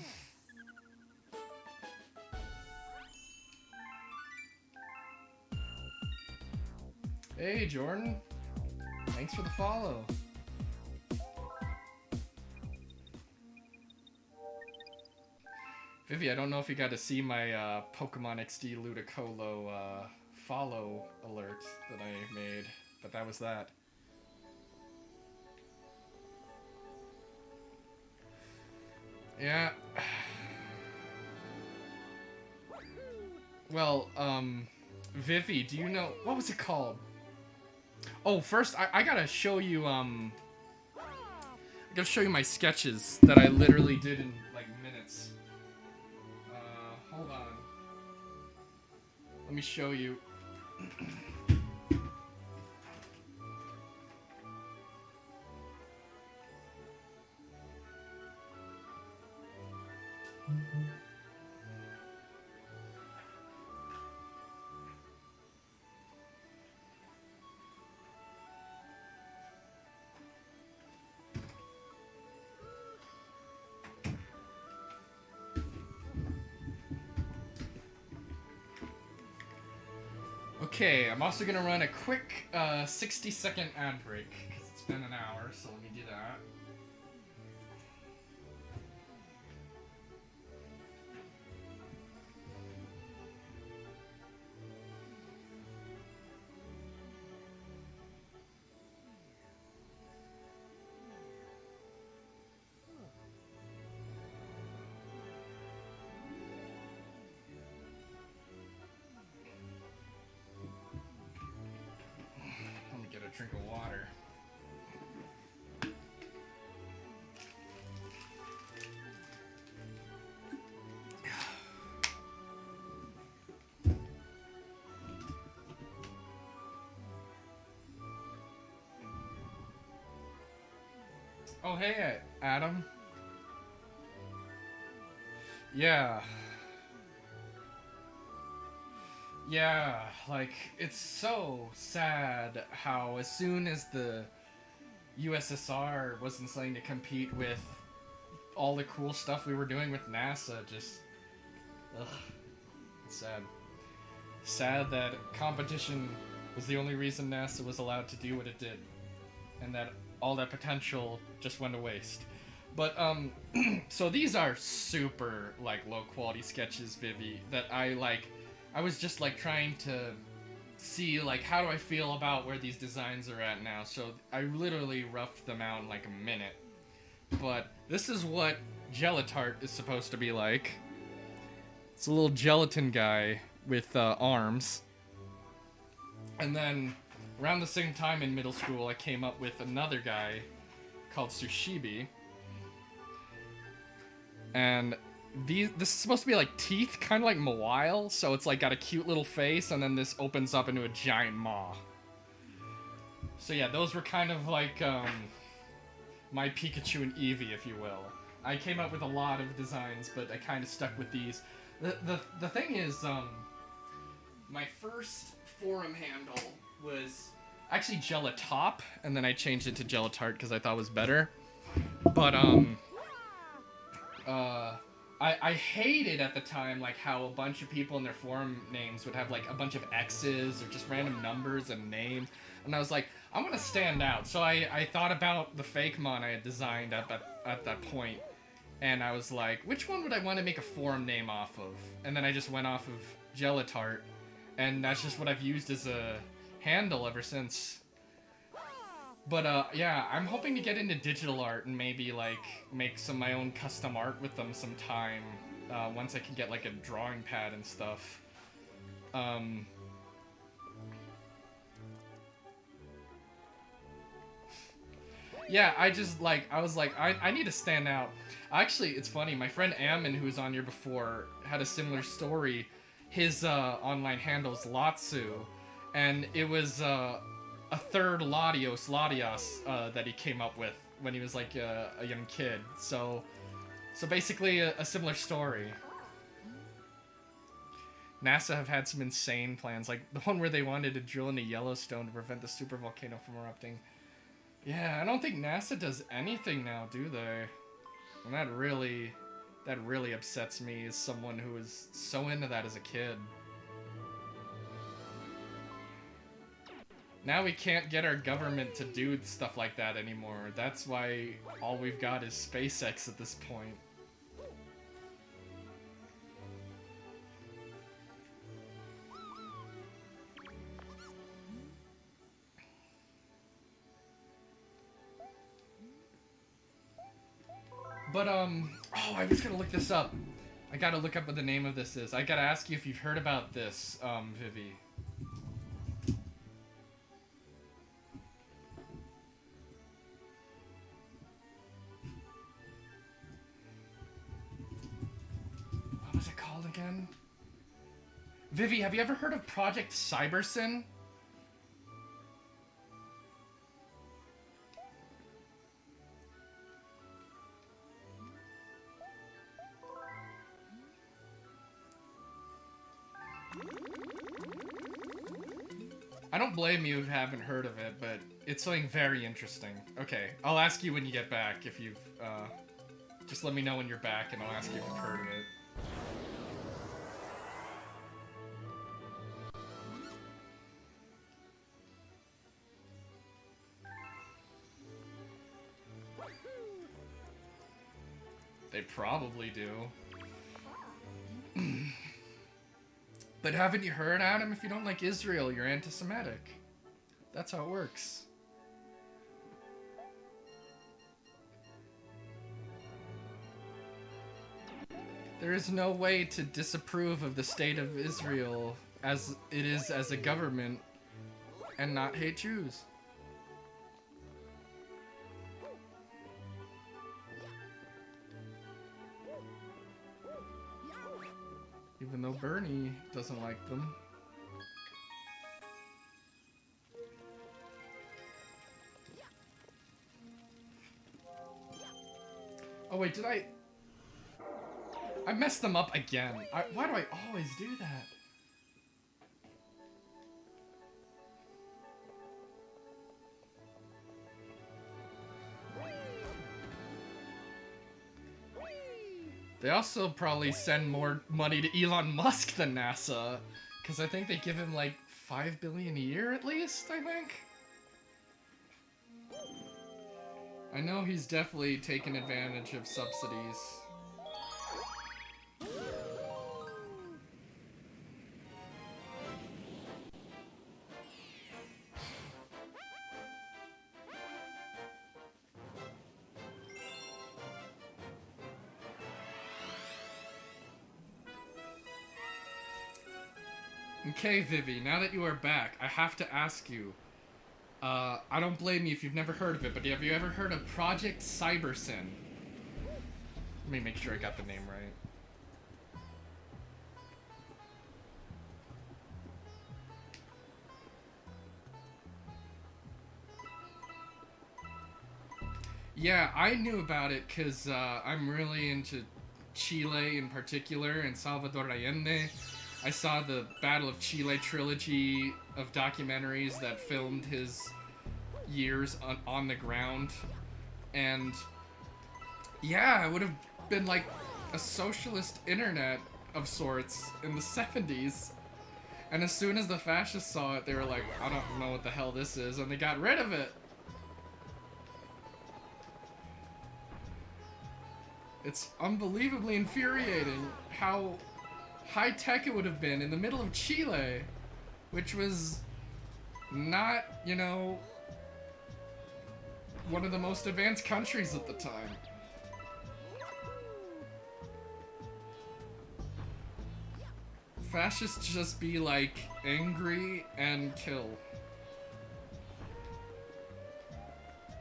Hey, Jordan. Thanks for the follow. Vivi, I don't know if you got to see my Pokemon XD Ludicolo follow alert that I made, but that was that. Yeah. Well, Vivi, do you know... What was it called? Oh, first, I gotta show you, I gotta show you my sketches that I literally did in, like, minutes. Hold on. Let me show you. Okay, I'm also gonna run a quick 60-second ad break because it's been an hour, so let me do that. Let me get a drink of water. Oh, hey, Adam. Yeah. Yeah, like, it's so sad how as soon as the USSR wasn't starting to compete with all the cool stuff we were doing with NASA, just... Ugh. It's sad. Sad that competition was the only reason NASA was allowed to do what it did. And that all that potential just went to waste. But, so these are super, like, low-quality sketches, Vivi, that I was just, like, trying to see, like, how do I feel about where these designs are at now. So I literally roughed them out in, like, a minute. But this is what Gelatart is supposed to be like. It's a little gelatin guy with arms. And then, around the same time in middle school, I came up with another guy called Sushibi. And this is supposed to be like teeth, kind of like Mawile, so it's like got a cute little face, and then this opens up into a giant maw. So yeah, those were kind of like my Pikachu and Eevee, if you will. I came up with a lot of designs, but I kind of stuck with these. The thing is, my first forum handle was actually Gelatop, and then I changed it to Gelatart because I thought it was better. But I hated at the time, like, how a bunch of people in their forum names would have, like, a bunch of X's or just random numbers and names. And I was like, I'm gonna stand out. So I thought about the fake mon I had designed at that point. And I was like, which one would I want to make a forum name off of? And then I just went off of Gelatart. And that's just what I've used as a handle ever since. But, yeah, I'm hoping to get into digital art and maybe, like, make some of my own custom art with them sometime, once I can get, like, a drawing pad and stuff. Yeah, I was like, I need to stand out. Actually, it's funny, my friend Ammon, who was on here before, had a similar story. His, online handle's Latsu, and it was, a third Latios that he came up with when he was like a young kid. So basically a similar story. NASA have had some insane plans, like the one where they wanted to drill into Yellowstone to prevent the supervolcano from erupting. Yeah, I don't think NASA does anything now, do they? And that really upsets me as someone who was so into that as a kid. Now we can't get our government to do stuff like that anymore. That's why all we've got is SpaceX at this point. But, oh, I was gonna look this up. I gotta look up what the name of this is. I gotta ask you if you've heard about this, Vivi. What was it called again? Vivi, have you ever heard of Project Cybersyn? I don't blame you if you haven't heard of it, but it's something very interesting. Okay, I'll ask you when you get back if you've, just let me know when you're back and I'll ask you if you've heard of it. They probably do. But haven't you heard, Adam? If you don't like Israel, you're anti-Semitic. That's how it works. There is no way to disapprove of the state of Israel as it is as a government and not hate Jews. Even though Bernie doesn't like them. Oh wait, did I messed them up again. Why do I always do that? They also probably send more money to Elon Musk than NASA, because I think they give him like $5 billion a year at least, I think. I know he's definitely taken advantage of subsidies. Okay, Vivi, now that you are back, I have to ask you. I don't blame you if you've never heard of it, but have you ever heard of Project Cybersyn? Let me make sure I got the name right. Yeah, I knew about it because I'm really into Chile in particular and Salvador Allende. I saw the Battle of Chile trilogy of documentaries that filmed his years on the ground. And yeah, it would have been like a socialist internet of sorts in the 70s. And as soon as the fascists saw it, they were like, I don't know what the hell this is, and they got rid of it. It's unbelievably infuriating how high-tech it would have been in the middle of Chile, which was not, you know, one of the most advanced countries at the time. Fascists just be like angry and kill.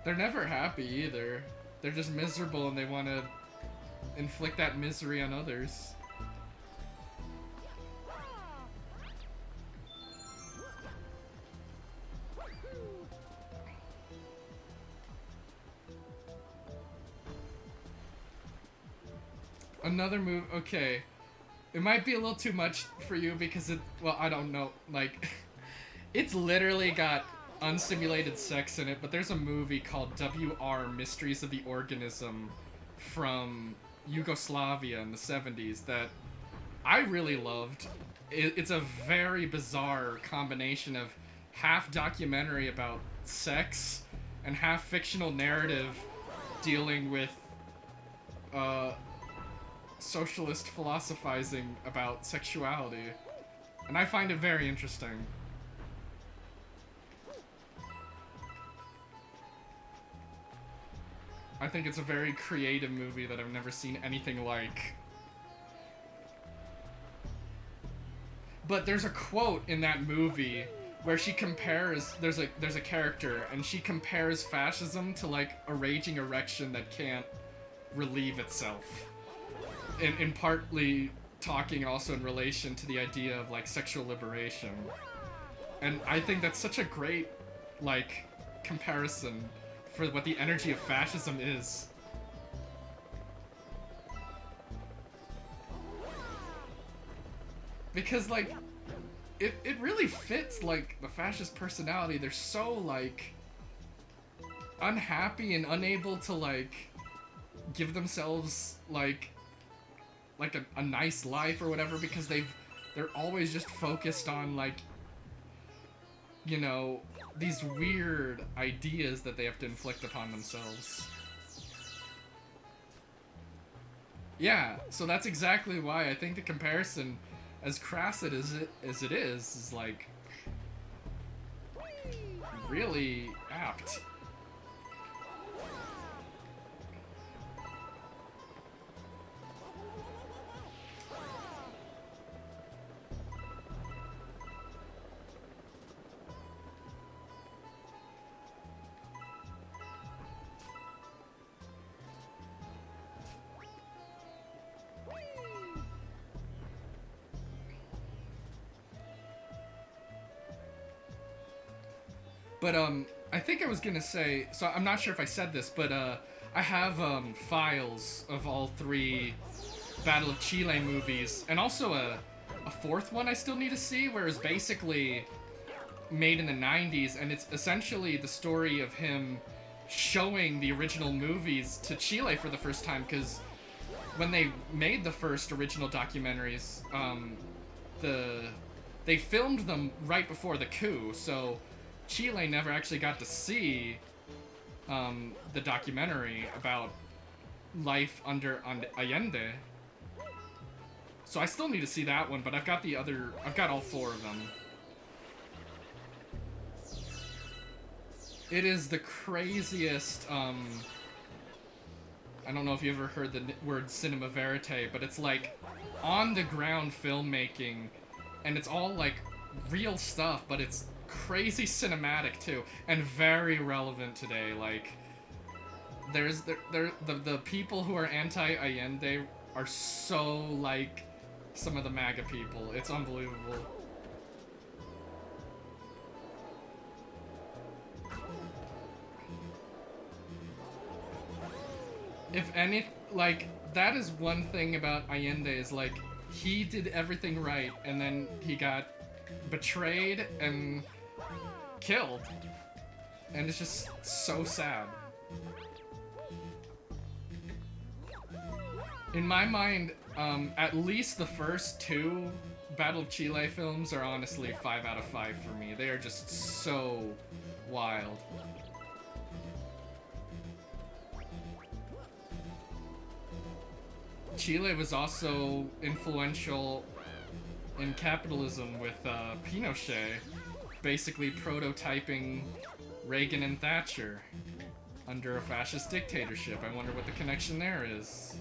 They're never happy either. They're just miserable and they want to inflict that misery on others. Another move, okay. It might be a little too much for you because it, well, I don't know, like, it's literally got unsimulated sex in it, but there's a movie called WR Mysteries of the Organism from Yugoslavia in the 70s that I really loved. It's a very bizarre combination of half documentary about sex and half fictional narrative dealing with socialist philosophizing about sexuality. And I find it very interesting. I think it's a very creative movie that I've never seen anything like. But there's a quote in that movie where she compares, there's a character, and she compares fascism to like a raging erection that can't relieve itself. In partly talking also in relation to the idea of like sexual liberation. And I think that's such a great like comparison for what the energy of fascism is. Because like it really fits like the fascist personality. They're so like unhappy and unable to like give themselves like a nice life or whatever, because they're always just focused on like, you know, these weird ideas that they have to inflict upon themselves. Yeah, so that's exactly why I think the comparison, as crass as it is like really apt. But I think I was gonna say, so I'm not sure if I said this, but I have files of all 3 Battle of Chile movies, and also a 4th one I still need to see, where it's basically made in the 90s, and it's essentially the story of him showing the original movies to Chile for the first time, because when they made the first original documentaries, they filmed them right before the coup, so Chile never actually got to see the documentary about life under Allende. So I still need to see that one, but I've got all 4 of them. It is the craziest, I don't know if you ever heard the word cinema verite, but it's like on the ground filmmaking, and it's all like real stuff, but it's crazy cinematic too, and very relevant today. Like there's the people who are anti-Allende are so like some of the MAGA people. It's unbelievable. If any, like, that is one thing about Allende, is like he did everything right, and then he got betrayed and killed, and it's just so sad. In my mind, at least the first 2 Battle of Chile films are honestly 5 out of 5 for me. They are just so wild. Chile was also influential in capitalism with Pinochet, basically prototyping Reagan and Thatcher under a fascist dictatorship. I wonder what the connection there is.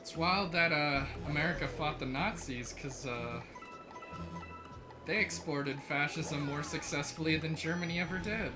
It's wild that America fought the Nazis, because they exported fascism more successfully than Germany ever did.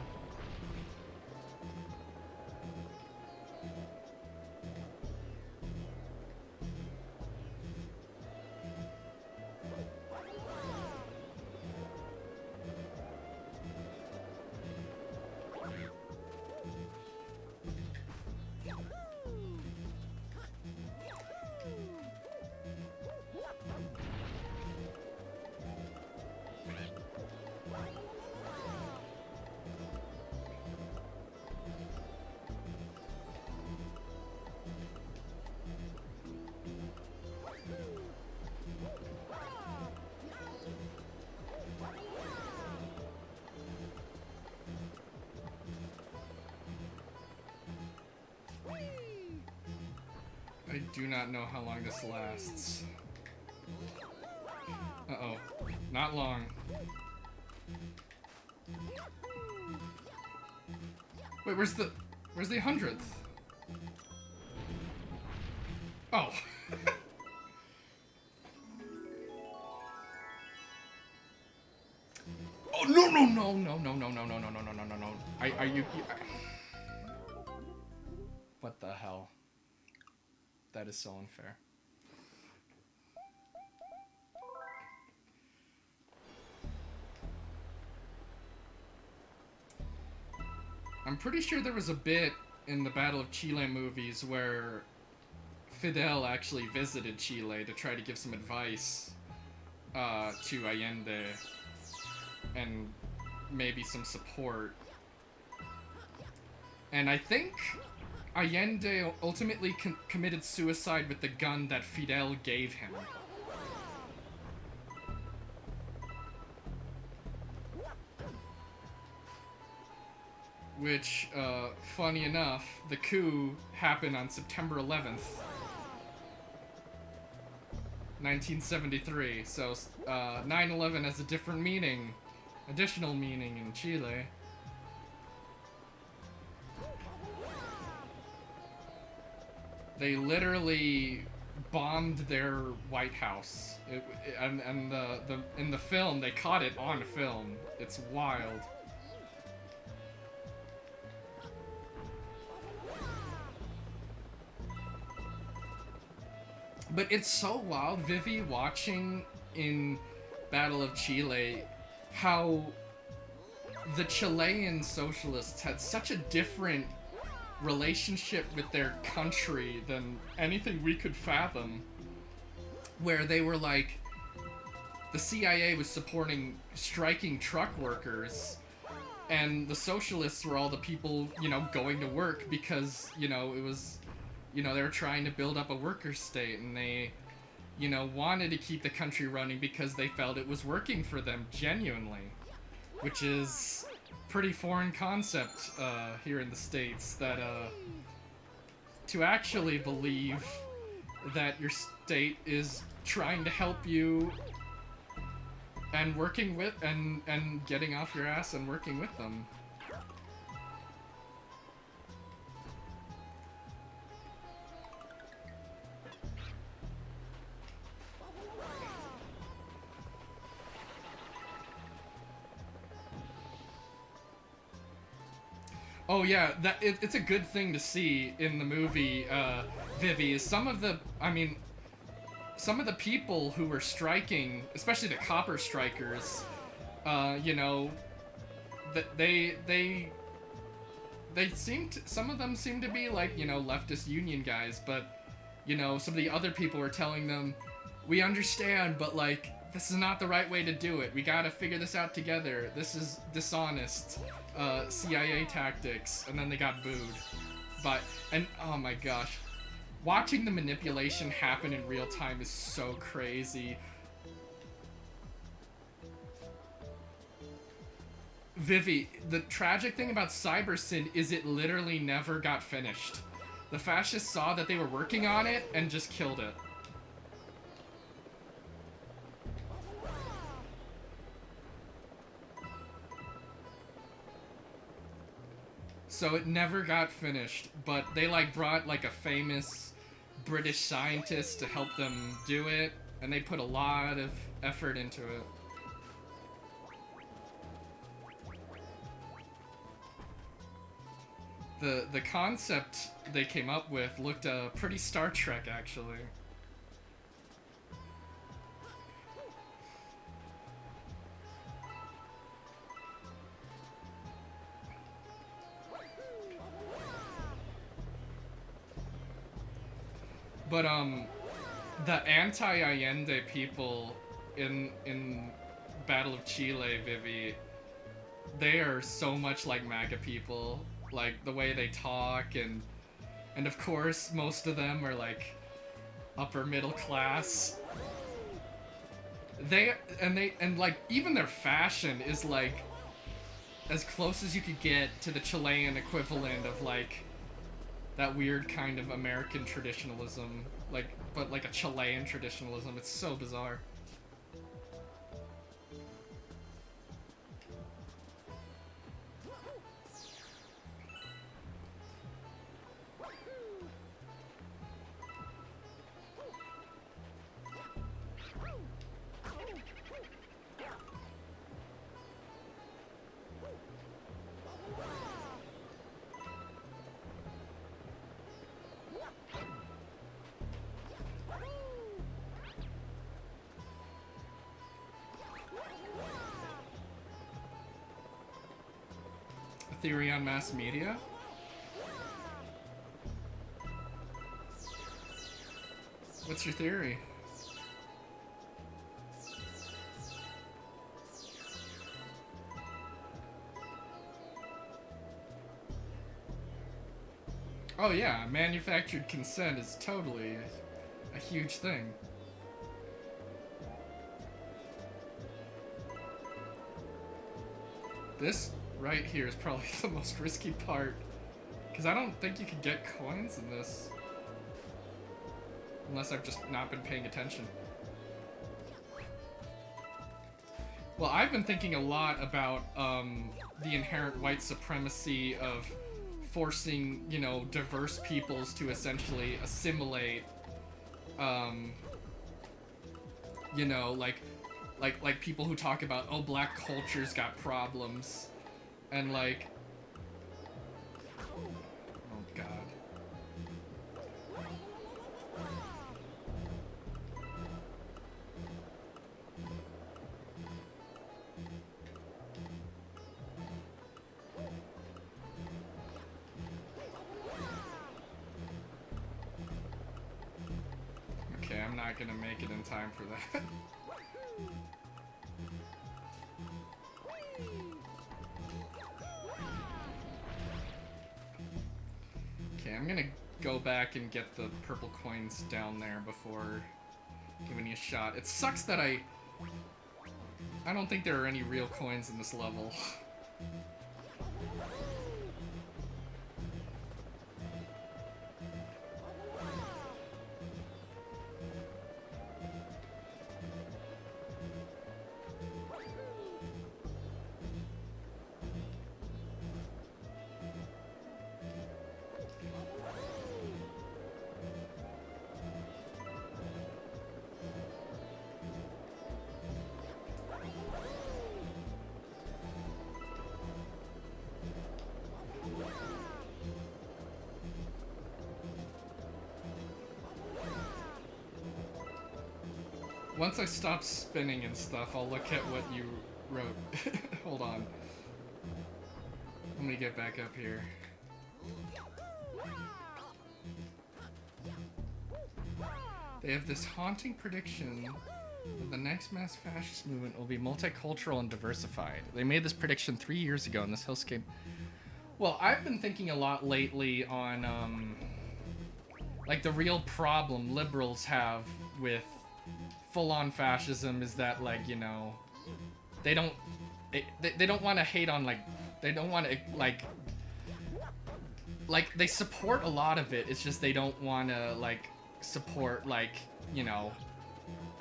I do not know how long this lasts. Uh-oh. Not long. Wait, where's the 100th? Oh. Oh, no. Are you... What the hell? That is so unfair. I'm pretty sure there was a bit in the Battle of Chile movies where Fidel actually visited Chile to try to give some advice to Allende and maybe some support. And I think Allende ultimately committed suicide with the gun that Fidel gave him. Which, funny enough, the coup happened on September 11th, 1973. So, 9/11 has a different meaning, additional meaning in Chile. They literally bombed their White House, and in the film they caught it on film. It's wild. But it's so wild, Vivi, watching in Battle of Chile, how the Chilean socialists had such a different relationship with their country than anything we could fathom. Where they were like, the CIA was supporting striking truck workers, and the socialists were all the people, you know, going to work because, you know, it was... You know, they were trying to build up a worker state, and they, you know, wanted to keep the country running because they felt it was working for them genuinely. Which is pretty foreign concept here in the States, that to actually believe that your state is trying to help you and working with, and getting off your ass and working with them. Oh yeah, it's a good thing to see in the movie, Vivi, is some of the people who were striking, especially the copper strikers, you know, that they seem to, some of them seem to be like, you know, leftist union guys, but, you know, some of the other people were telling them, we understand, but like, this is not the right way to do it. We gotta figure this out together. This is dishonest. CIA tactics, and then they got booed. But, and oh my gosh, watching the manipulation happen in real time is so crazy. Vivi, the tragic thing about CyberSyn is it literally never got finished. The fascists saw that they were working on it and just killed it. So it never got finished, but they like brought like a famous British scientist to help them do it, and they put a lot of effort into it. The concept they came up with looked pretty Star Trek, actually. But, the anti-Allende people in Battle of Chile, Vivi, they are so much like MAGA people. Like, the way they talk, and of course, most of them are, like, upper middle class. And like, even their fashion is, like, as close as you could get to the Chilean equivalent of, like, that weird kind of American traditionalism, like, but like a Chilean traditionalism. It's so bizarre. Theory on mass media? What's your theory? Oh yeah, manufactured consent is totally a huge thing. This right here is probably the most risky part, because I don't think you could get coins in this. Unless I've just not been paying attention. Well, I've been thinking a lot about the inherent white supremacy of forcing, you know, diverse peoples to essentially assimilate, you know, like people who talk about, oh, black culture's got problems, and like, oh god. Okay, I'm not gonna make it in time for that. Okay, I'm gonna go back and get the purple coins down there before giving you a shot. It sucks that I don't think there are any real coins in this level. Once I stop spinning and stuff, I'll look at what you wrote. Hold on. Let me get back up here. They have this haunting prediction that the next mass fascist movement will be multicultural and diversified. They made this prediction 3 years ago in this hellscape. Well, I've been thinking a lot lately on, like, the real problem liberals have with full-on fascism is that, like, you know, they don't want to hate on, like, they don't want to, like, they support a lot of it, it's just they don't want to, like, support, like, you know,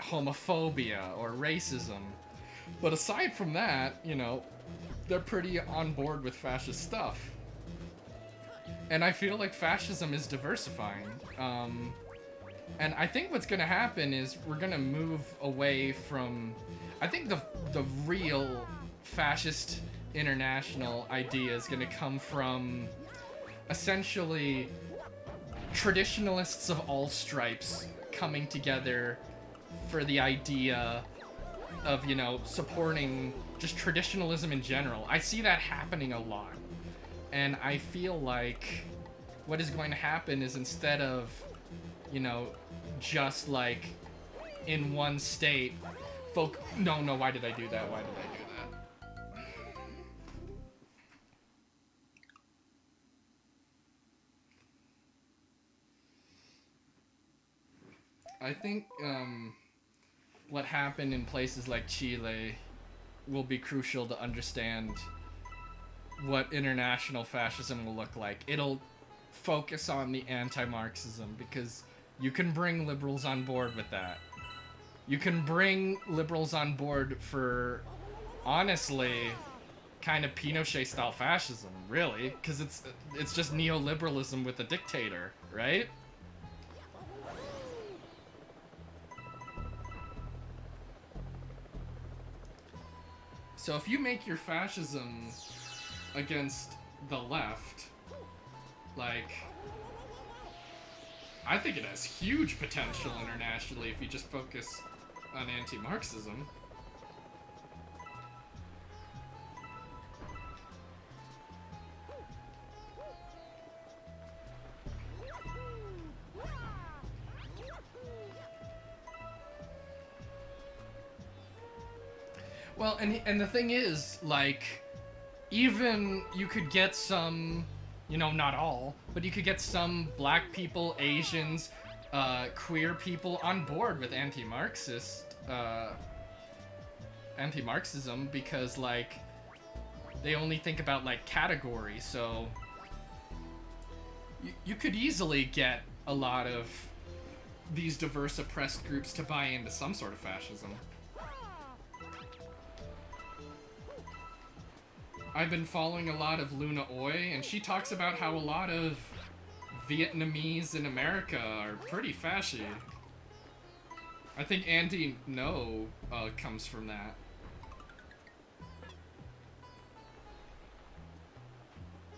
homophobia or racism. But aside from that, you know, they're pretty on board with fascist stuff. And I feel like fascism is diversifying. And I think what's gonna happen is we're gonna move away from... I think the real fascist international idea is gonna come from essentially traditionalists of all stripes coming together for the idea of, you know, supporting just traditionalism in general. I see that happening a lot. And I feel like what is going to happen is instead of, you know, just like in one state, no, why did I do that? Why did I do that? I think what happened in places like Chile will be crucial to understand what international fascism will look like. It'll focus on the anti-Marxism, because you can bring liberals on board with that. You can bring liberals on board for, honestly, kind of Pinochet-style fascism, really, because it's just neoliberalism with a dictator, right? So if you make your fascism against the left, like, I think it has huge potential internationally if you just focus on anti-Marxism. Well, and the thing is, like, even you could get some, you know, not all, but you could get some black people, Asians, queer people on board with anti-Marxism, because, like, they only think about, like, categories, so you could easily get a lot of these diverse oppressed groups to buy into some sort of fascism. I've been following a lot of Luna Oi, and she talks about how a lot of Vietnamese in America are pretty fashy. I think Andy No comes from that.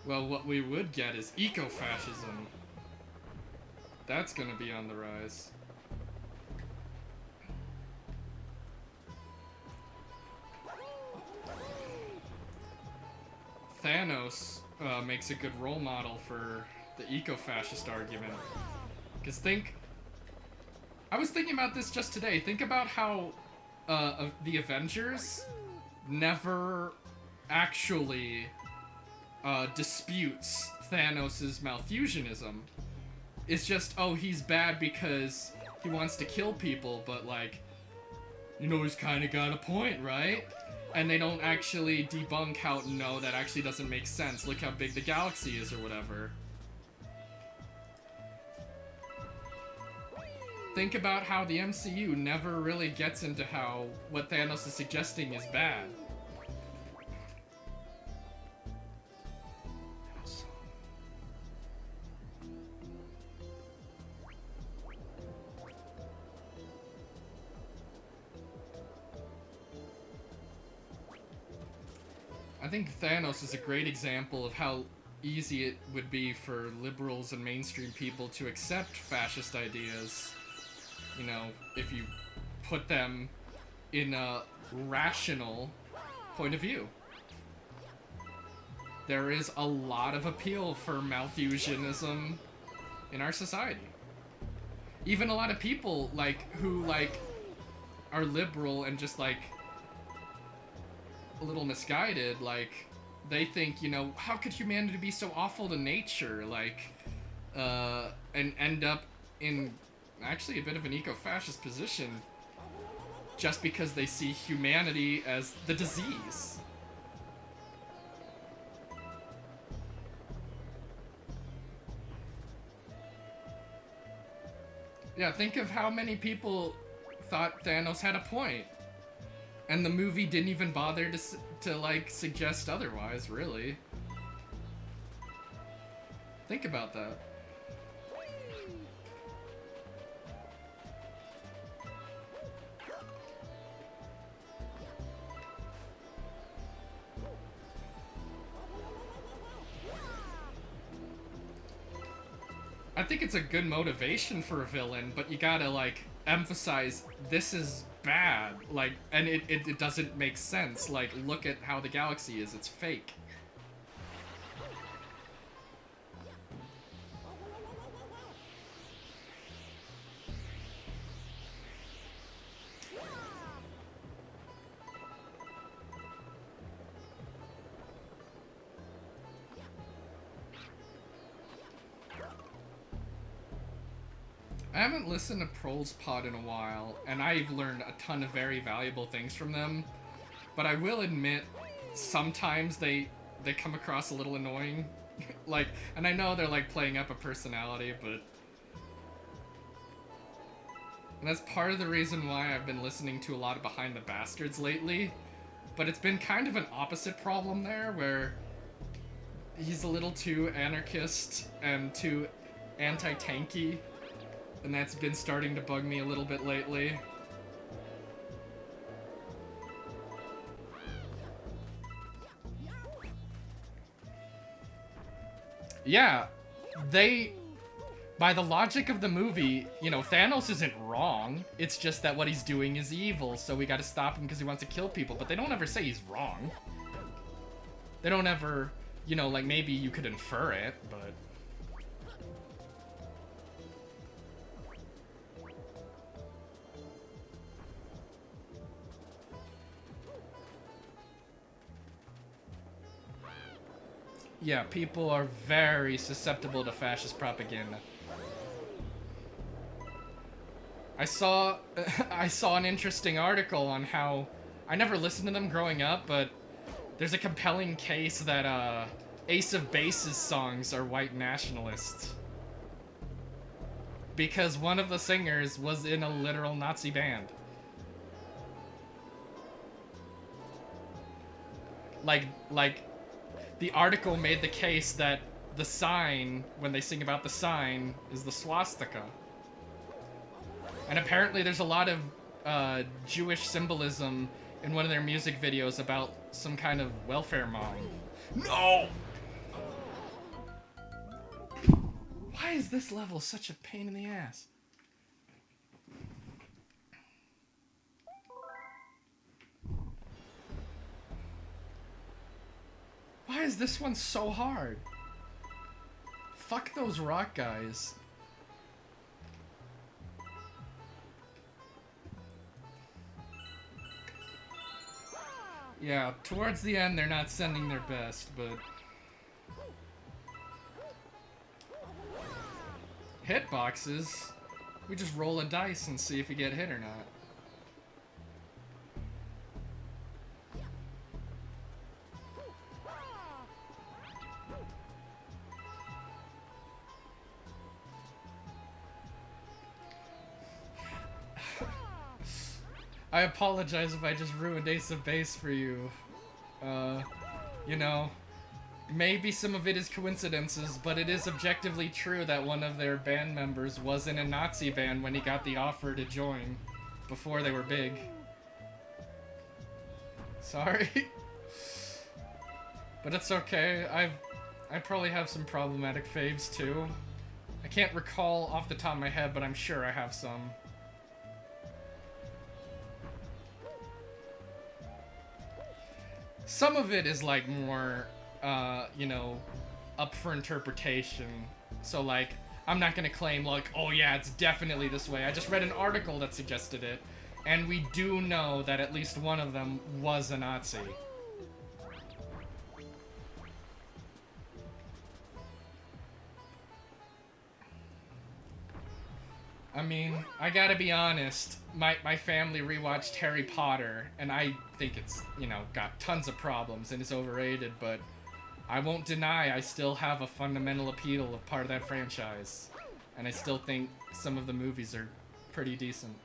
Well, what we would get is eco-fascism. That's gonna be on the rise. Thanos makes a good role model for the eco-fascist argument. Because I was thinking about this just today. Think about how the Avengers never actually disputes Thanos' Malthusianism. It's just, oh, he's bad because he wants to kill people, but, like, you know, he's kind of got a point, right? And they don't actually debunk how, no, that actually doesn't make sense. Look how big the galaxy is or whatever. Think about how the MCU never really gets into how what Thanos is suggesting is bad. I think Thanos is a great example of how easy it would be for liberals and mainstream people to accept fascist ideas, you know, if you put them in a rational point of view. There is a lot of appeal for Malthusianism in our society. Even a lot of people, like, who, like, are liberal and just, like, a little misguided, like, they think, you know, how could humanity be so awful to nature, like, and end up in actually a bit of an eco-fascist position just because they see humanity as the disease. Yeah, think of how many people thought Thanos had a point. And the movie didn't even bother to like, suggest otherwise, really. Think about that. I think it's a good motivation for a villain, but you gotta, like, emphasize this is bad, like, and it doesn't make sense. Like, look at how the galaxy is, it's fake. I haven't listened to Proles Pod in a while, and I've learned a ton of very valuable things from them, but I will admit, sometimes they come across a little annoying. Like, and I know they're like playing up a personality, but... And that's part of the reason why I've been listening to a lot of Behind the Bastards lately. But it's been kind of an opposite problem there, where he's a little too anarchist and too anti-tanky. And that's been starting to bug me a little bit lately. Yeah, by the logic of the movie, you know, Thanos isn't wrong. It's just that what he's doing is evil, so we gotta stop him because he wants to kill people. But they don't ever say he's wrong. They don't ever, you know, like, maybe you could infer it, but... Yeah, people are very susceptible to fascist propaganda. I saw an interesting article on how, I never listened to them growing up, but there's a compelling case that Ace of Base's songs are white nationalists. Because one of the singers was in a literal Nazi band. Like, the article made the case that the sign, when they sing about the sign, is the swastika. And apparently there's a lot of Jewish symbolism in one of their music videos about some kind of welfare mom. No! Why is this level such a pain in the ass? Why is this one so hard? Fuck those rock guys. Yeah, towards the end they're not sending their best, but... Hitboxes? We just roll a dice and see if we get hit or not. I apologize if I just ruined Ace of Base for you. You know, maybe some of it is coincidences, but it is objectively true that one of their band members was in a Nazi band when he got the offer to join, before they were big. Sorry. But it's okay, I probably have some problematic faves too. I can't recall off the top of my head, but I'm sure I have some. Some of it is like more, you know, up for interpretation. So like, I'm not gonna claim like, oh yeah, it's definitely this way. I just read an article that suggested it, and we do know that at least one of them was a Nazi. I mean, I gotta be honest, my family rewatched Harry Potter, and I think it's, you know, got tons of problems and is overrated, but I won't deny I still have a fundamental appeal of part of that franchise. And I still think some of the movies are pretty decent.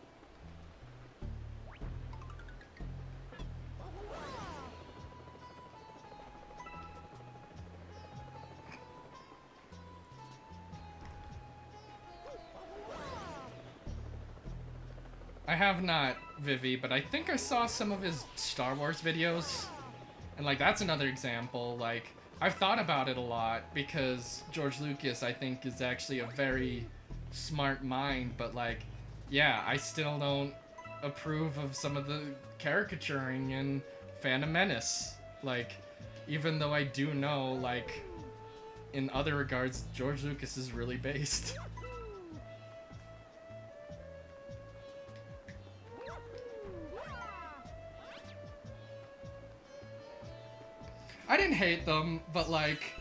I have not, Vivi, but I think I saw some of his Star Wars videos. And, like, that's another example. Like, I've thought about it a lot because George Lucas, I think, is actually a very smart mind. But, like, yeah, I still don't approve of some of the caricaturing in Phantom Menace. Like, even though I do know, like, in other regards, George Lucas is really based. I didn't hate them, but like,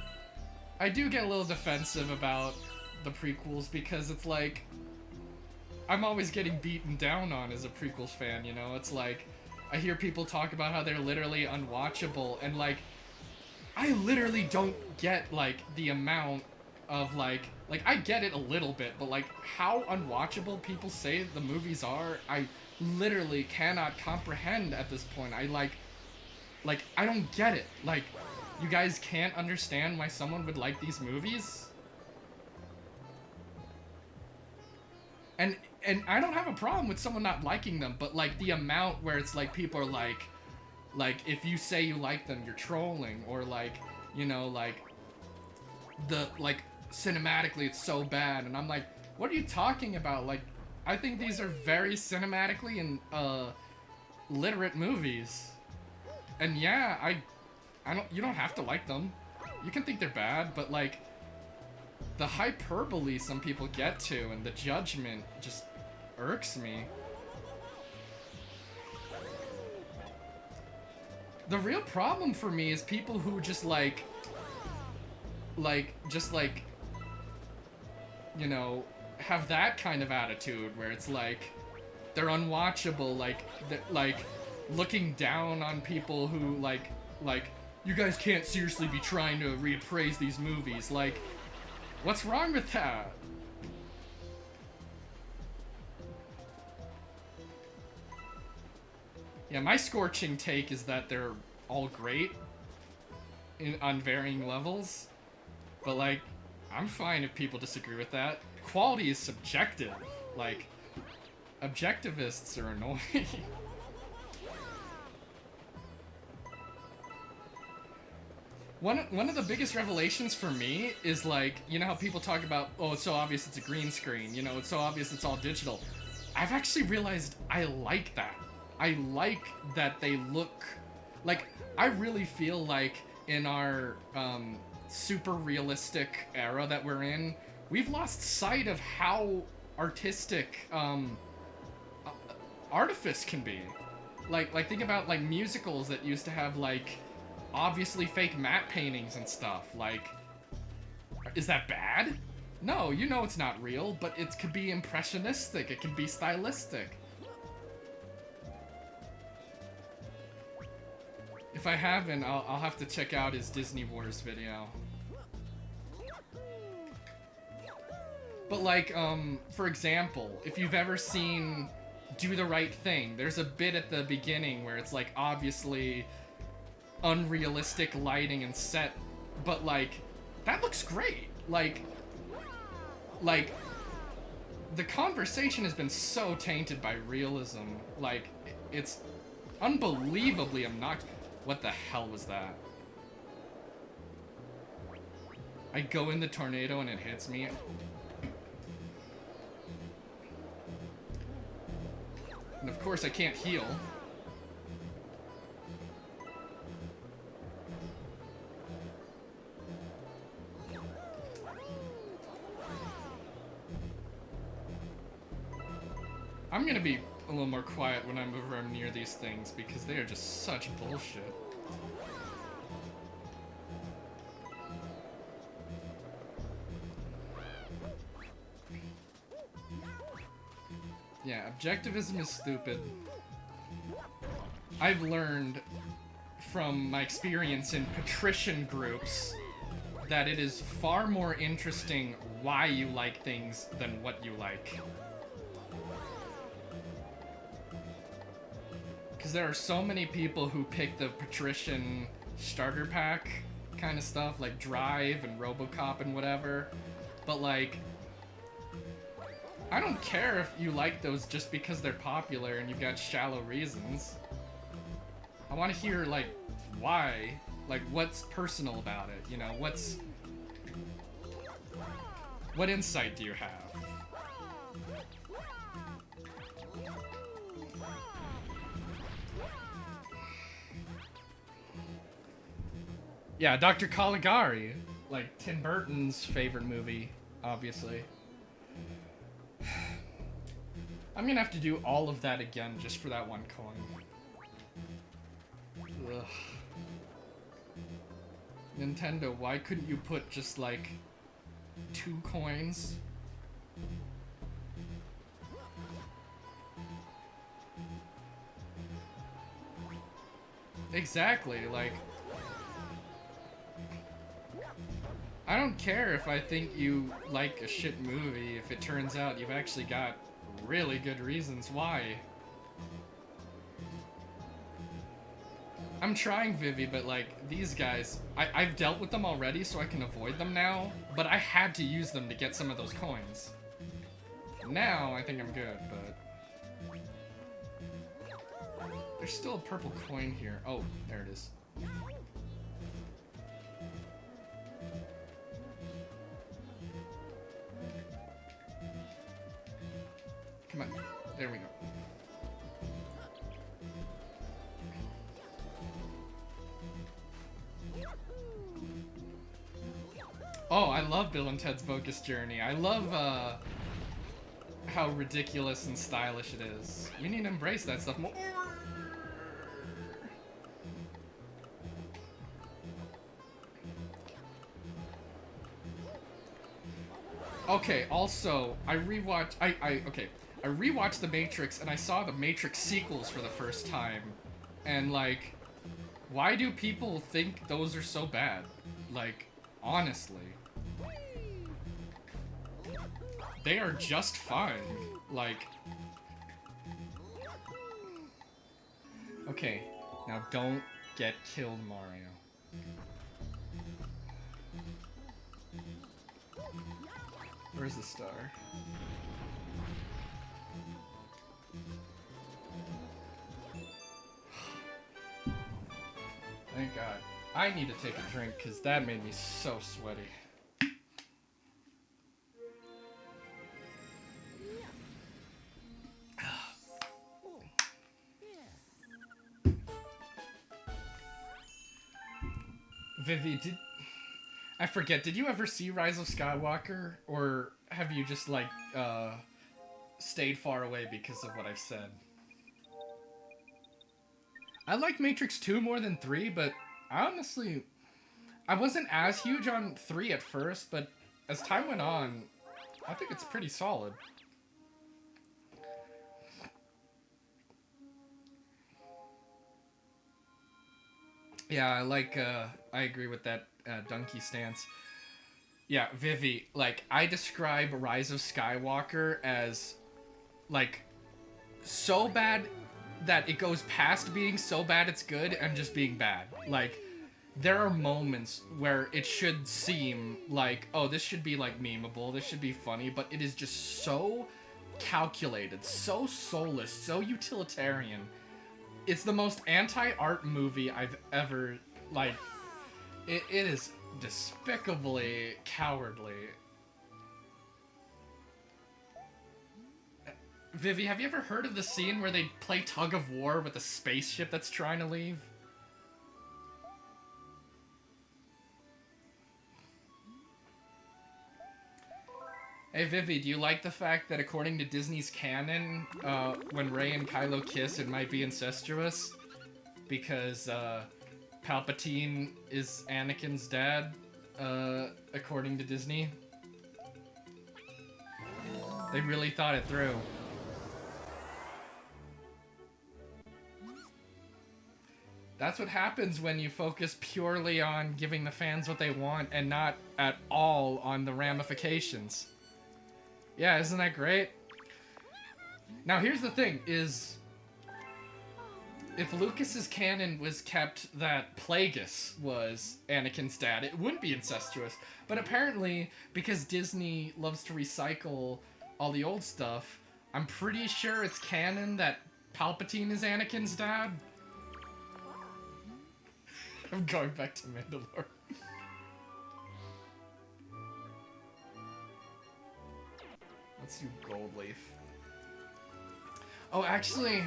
I do get a little defensive about the prequels because it's like, I'm always getting beaten down on as a prequels fan, you know? It's like, I hear people talk about how they're literally unwatchable, and like, I literally don't get, like, the amount of, like, I get it a little bit, but, like, how unwatchable people say the movies are, I literally cannot comprehend at this point. I don't get it. Like, you guys can't understand why someone would like these movies? And I don't have a problem with someone not liking them, but, like, the amount where it's, like, people are, like, if you say you like them, you're trolling, or, like, you know, like, cinematically it's so bad, and I'm like, what are you talking about? Like, I think these are very cinematically and, literate movies. And yeah, you don't have to like them. You can think they're bad, but, like, the hyperbole some people get to and the judgment just irks me. The real problem for me is people who just you know, have that kind of attitude where it's like they're unwatchable, like looking down on people who like you guys can't seriously be trying to reappraise these movies. Like, what's wrong with that? Yeah, my scorching take is that they're all great on varying levels, but, like, I'm fine if people disagree with that. Quality is subjective. Like, objectivists are annoying. One of the biggest revelations for me is, like, you know how people talk about, oh, it's so obvious it's a green screen, you know, it's so obvious it's all digital. I've actually realized I like that. I like that they look like, I really feel like in our super realistic era that we're in, we've lost sight of how artistic artifice can be. Like think about, like, musicals that used to have, like, obviously fake matte paintings and stuff. Like, is that bad? No, you know it's not real, but it could be impressionistic, it can be stylistic. If I haven't, I'll have to check out his Disney Wars video. But, like, for example, if you've ever seen Do the Right Thing, there's a bit at the beginning where it's, like, obviously unrealistic lighting and set, but, like, that looks great. Like, the conversation has been so tainted by realism. Like, it's unbelievably obnoxious. What the hell was that? I go in the tornado and it hits me. And of course I can't heal. I'm gonna be a little more quiet when I'm near these things because they are just such bullshit. Yeah, objectivism is stupid. I've learned from my experience in patrician groups that it is far more interesting why you like things than what you like. Because there are so many people who pick the patrician starter pack kind of stuff, like Drive and RoboCop and whatever, but, like, I don't care if you like those just because they're popular and you've got shallow reasons. I want to hear, like, why. Like, what's personal about it, you know? What insight do you have? Yeah, Dr. Caligari. Like, Tim Burton's favorite movie, obviously. I'm gonna have to do all of that again just for that one coin. Ugh. Nintendo, why couldn't you put just, like, 2 coins? Exactly, like, I don't care if I think you like a shit movie if it turns out you've actually got really good reasons why. I'm trying, Vivi, but like, these guys, I've dealt with them already so I can avoid them now, but I had to use them to get some of those coins. Now, I think I'm good, but... There's still a purple coin here. Oh, there it is. Come on. There we go. Oh, I love Bill and Ted's Bogus Journey. I love, how ridiculous and stylish it is. We need to embrace that stuff more. Okay, also, I rewatched The Matrix and I saw the Matrix sequels for the first time. And like, why do people think those are so bad? Like, honestly. They are just fine. Like... Okay, now don't get killed, Mario. Where's the star? Thank God. I need to take a drink because that made me so sweaty. Vivi, I forget, did you ever see Rise of Skywalker? Or have you just, like, stayed far away because of what I've said? I like Matrix 2 more than 3, but honestly, I wasn't as huge on 3 at first, but as time went on, I think it's pretty solid. Yeah, I agree with that donkey stance. Yeah, Vivi, like, I describe Rise of Skywalker as, like, so bad that it goes past being so bad it's good and just being bad. Like, there are moments where it should seem like, oh, this should be, like, memeable, this should be funny, but it is just so calculated, so soulless, so utilitarian. It's the most anti-art movie I've ever, like, it is despicably cowardly. Vivi, have you ever heard of the scene where they play tug of war with a spaceship that's trying to leave? Hey Vivi, do you like the fact that according to Disney's canon, when Rey and Kylo kiss, it might be incestuous? Because, Palpatine is Anakin's dad, according to Disney? They really thought it through. That's what happens when you focus purely on giving the fans what they want and not at all on the ramifications. Yeah, isn't that great? Now, here's the thing, is... if Lucas's canon was kept that Plagueis was Anakin's dad, it wouldn't be incestuous. But apparently, because Disney loves to recycle all the old stuff, I'm pretty sure it's canon that Palpatine is Anakin's dad. I'm going back to Mandalore. Let's do Gold Leaf. Oh, actually...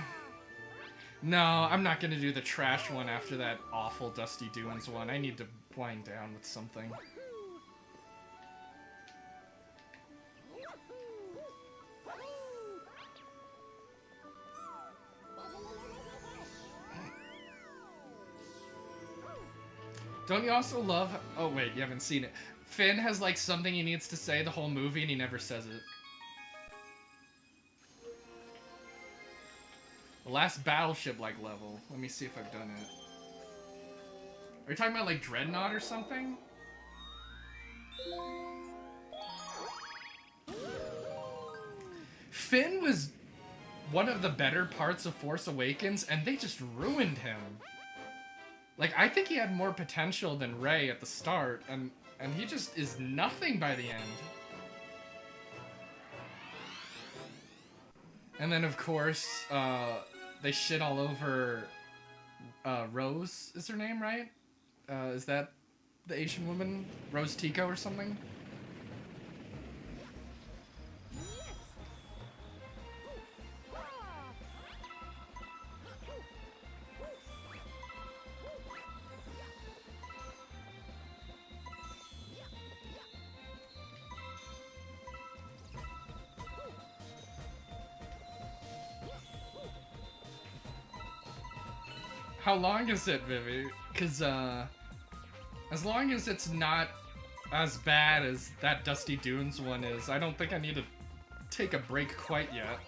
no, I'm not gonna do the trash one after that awful Dusty Dunes one. I need to wind down with something. Don't you also love... oh wait, you haven't seen it. Finn has like something he needs to say the whole movie and he never says it. The last battleship-like level. Let me see if I've done it. Are you talking about, like, Dreadnought or something? Finn was one of the better parts of Force Awakens, and they just ruined him. Like, I think he had more potential than Rey at the start, and he just is nothing by the end. And then, of course, they shit all over Rose, is her name, right? Is that the Asian woman? Rose Tico or something? How long is it, Vivi? Because, as long as it's not as bad as that Dusty Dunes one is, I don't think I need to take a break quite yet.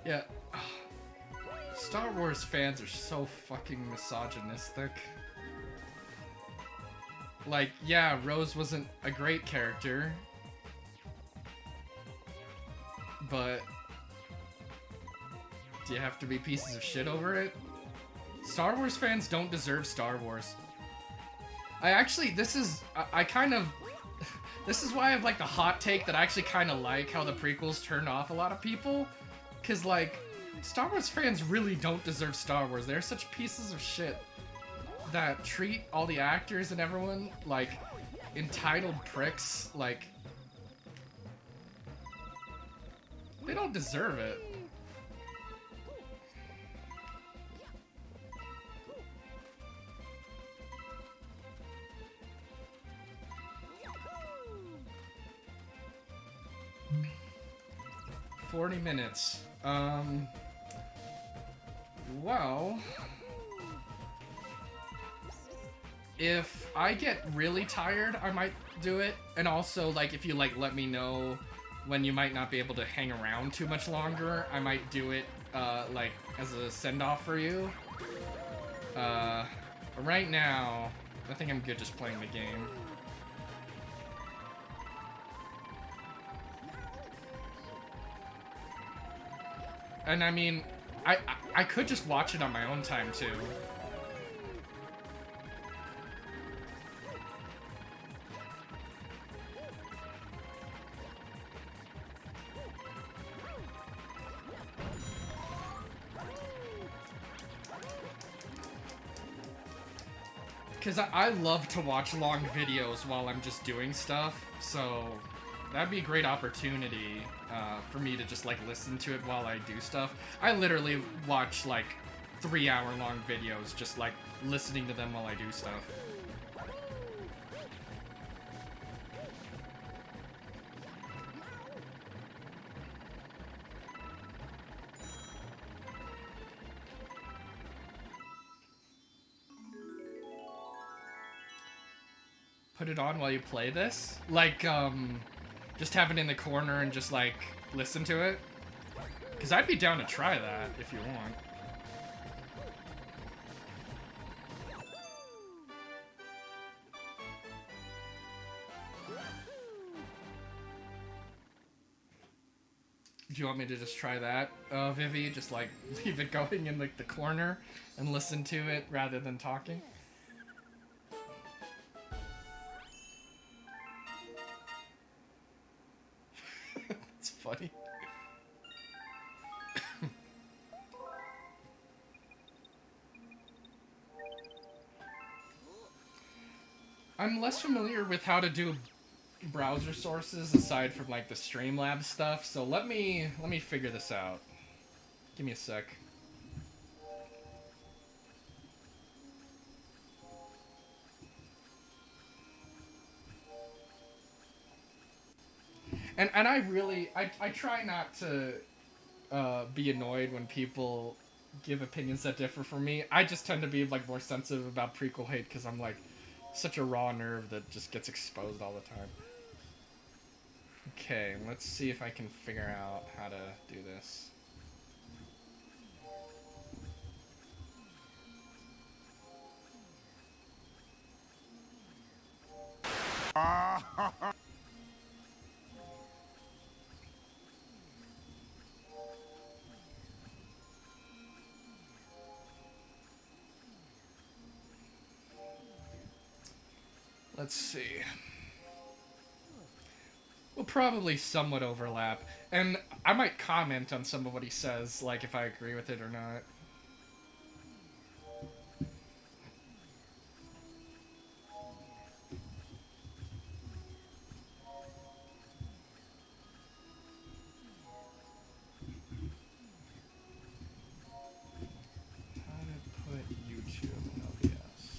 Yeah. Star Wars fans are so fucking misogynistic. Like, yeah, Rose wasn't a great character, but do you have to be pieces of shit over it? Star Wars fans don't deserve Star Wars. This is why I have, like, the hot take that I actually kind of like how the prequels turned off a lot of people. Because, like, Star Wars fans really don't deserve Star Wars. They're such pieces of shit that treat all the actors and everyone like entitled pricks. Like, they don't deserve it. $40 minutes. Well, if I get really tired, I might do it. And also, like, if you, like, let me know when you might not be able to hang around too much longer, I might do it, like, as a send-off for you. But right now, I think I'm good just playing the game. And I mean, I could just watch it on my own time too. Because I love to watch long videos while I'm just doing stuff, so that'd be a great opportunity for me to just, like, listen to it while I do stuff. I literally watch, like, 3-hour-long videos, just, like, listening to them while I do stuff. Put it on while you play this? Like, just have it in the corner and just, like, listen to it? Because I'd be down to try that, if you want. Do you want me to just try that, Vivi? Just, like, leave it going in, like, the corner and listen to it rather than talking? It's funny. I'm less familiar with how to do browser sources aside from, like, the Streamlabs stuff, so let me figure this out. Give me a sec. And I really, I try not to be annoyed when people give opinions that differ from me. I just tend to be, like, more sensitive about prequel hate because I'm, like, such a raw nerve that just gets exposed all the time. Okay, let's see if I can figure out how to do this. Let's see. We'll probably somewhat overlap. And I might comment on some of what he says, like if I agree with it or not. How to put YouTube in OBS.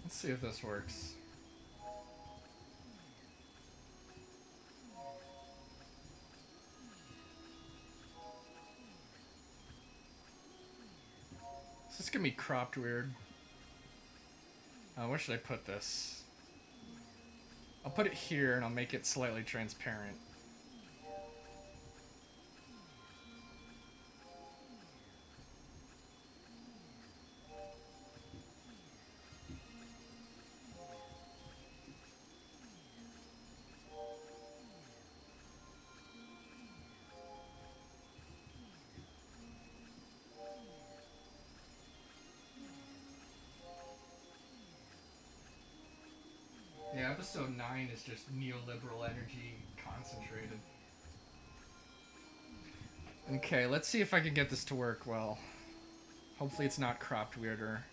Let's see if this works. Is this gonna be cropped weird? Where should I put this? I'll put it here and I'll make it slightly transparent. Yeah, episode 9 is just neoliberal energy concentrated. Okay, let's see if I can get this to work well. Hopefully it's not cropped weirder.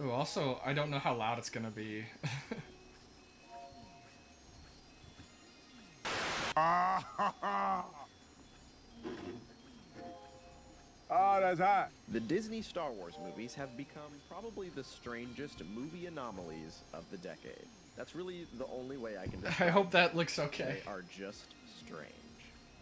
Ooh, also, I don't know how loud it's gonna be. Oh, that's hot. The Disney Star Wars movies have become probably the strangest movie anomalies of the decade. That's really the only way I can describe I hope that looks okay. They are just strange.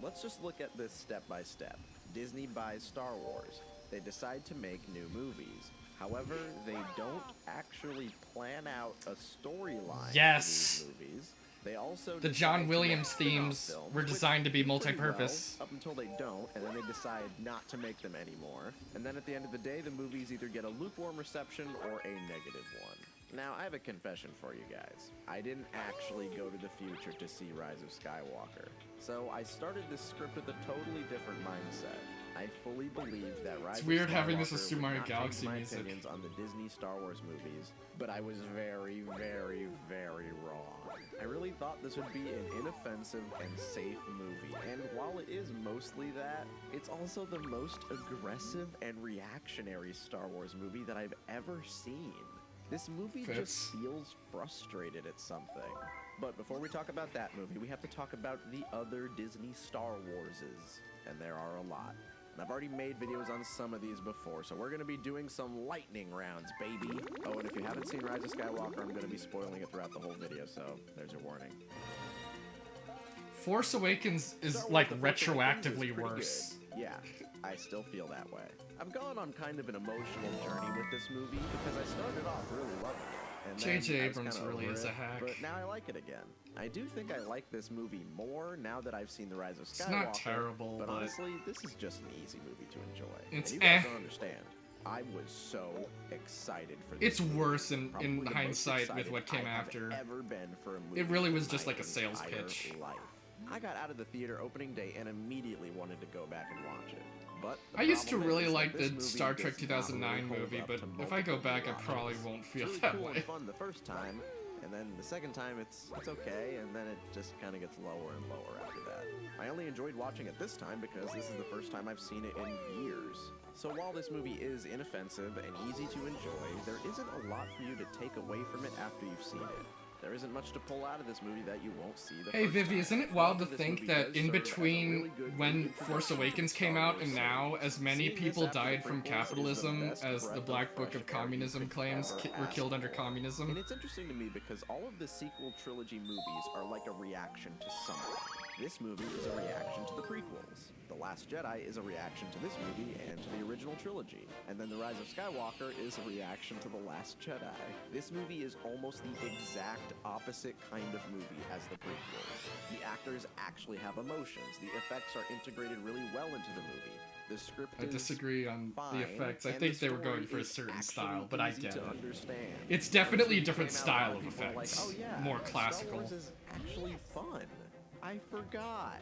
Let's just look at this step by step. Disney buys Star Wars. They decide to make new movies. However, they don't actually plan out a storyline Yes. for these movies. They also The decide John to Williams make spin-off themes films, were which designed to be do pretty multi-purpose. well, up until they don't, and then they decide not to make them anymore. And then at the end of the day, the movies either get a lukewarm reception or a negative one. Now, I have a confession for you guys. I didn't actually go to the future to see Rise of Skywalker. So I started this script with a totally different mindset. I fully believe that Rise of weird having this as Skywalker Super would Mario not change Galaxy my music. opinions on the Disney Star Wars movies, but I was very, very, very wrong. I really thought this would be an inoffensive and safe movie, and while it is mostly that, it's also the most aggressive and reactionary Star Wars movie that I've ever seen. This movie just feels frustrated at something. But before we talk about that movie, we have to talk about the other Disney Star Warses, and there are a lot. And I've already made videos on some of these before, so we're going to be doing some lightning rounds, baby. Oh, and if you haven't seen Rise of Skywalker, I'm going to be spoiling it throughout the whole video, so there's your warning. Force Awakens is Star like Wars: The Force Awakens is retroactively pretty worse. good. Yeah, I still feel that way. I've gone on kind of an emotional journey with this movie because I started off really loving it. And then J.J. I was Abrams kinda really over is it, a hack. But now I like it again. I do think I like this movie more now that I've seen The Rise of Skywalker. It's not terrible, but but honestly, this is just an easy movie to enjoy. It's and you guys eh. don't understand. I was so excited for this It's movie. worse in Probably the most hindsight with excited what came I have after. ever been for a movie It really was in just my like a sales entire pitch. life. I got out of the theater opening day and immediately wanted to go back and watch it. But the I used to problem really is that like this the movie Star Trek does not 2009 really hold movie, up but to if I go multiple back, I rewatches. probably won't feel It's really that cool way. and fun the first time, And then the second time, it's okay, and then it just kind of gets lower and lower after that. I only enjoyed watching it this time because this is the first time I've seen it in years. So while this movie is inoffensive and easy to enjoy, there isn't a lot for you to take away from it after you've seen it. There isn't much to pull out of this movie that you won't see the Hey first Vivi, time. isn't it wild to Although this think movie that does in serve as a between really good when introduction Force to the Awakens Star came out Wars and now, as many series, people seeing this after died the from prequels is the capitalism best as breath the of Black Book fresh of air you Communism could claims ever were ask killed under for. communism? And it's interesting to me because all of the sequel trilogy movies are like a reaction to something. This movie is a reaction to the prequels. The Last Jedi is a reaction to this movie and to the original trilogy. And then The Rise of Skywalker is a reaction to The Last Jedi. This movie is almost the exact opposite kind of movie as the prequels. The actors actually have emotions. The effects are integrated really well into the movie. The script I is disagree on fine, the effects. I and think the they were going story for a is certain actually style, but I easy get to it. understand. It's When definitely a this movie different came out, style lot of people were like, effects. oh yeah, More Star classical. Wars is actually fun. I forgot.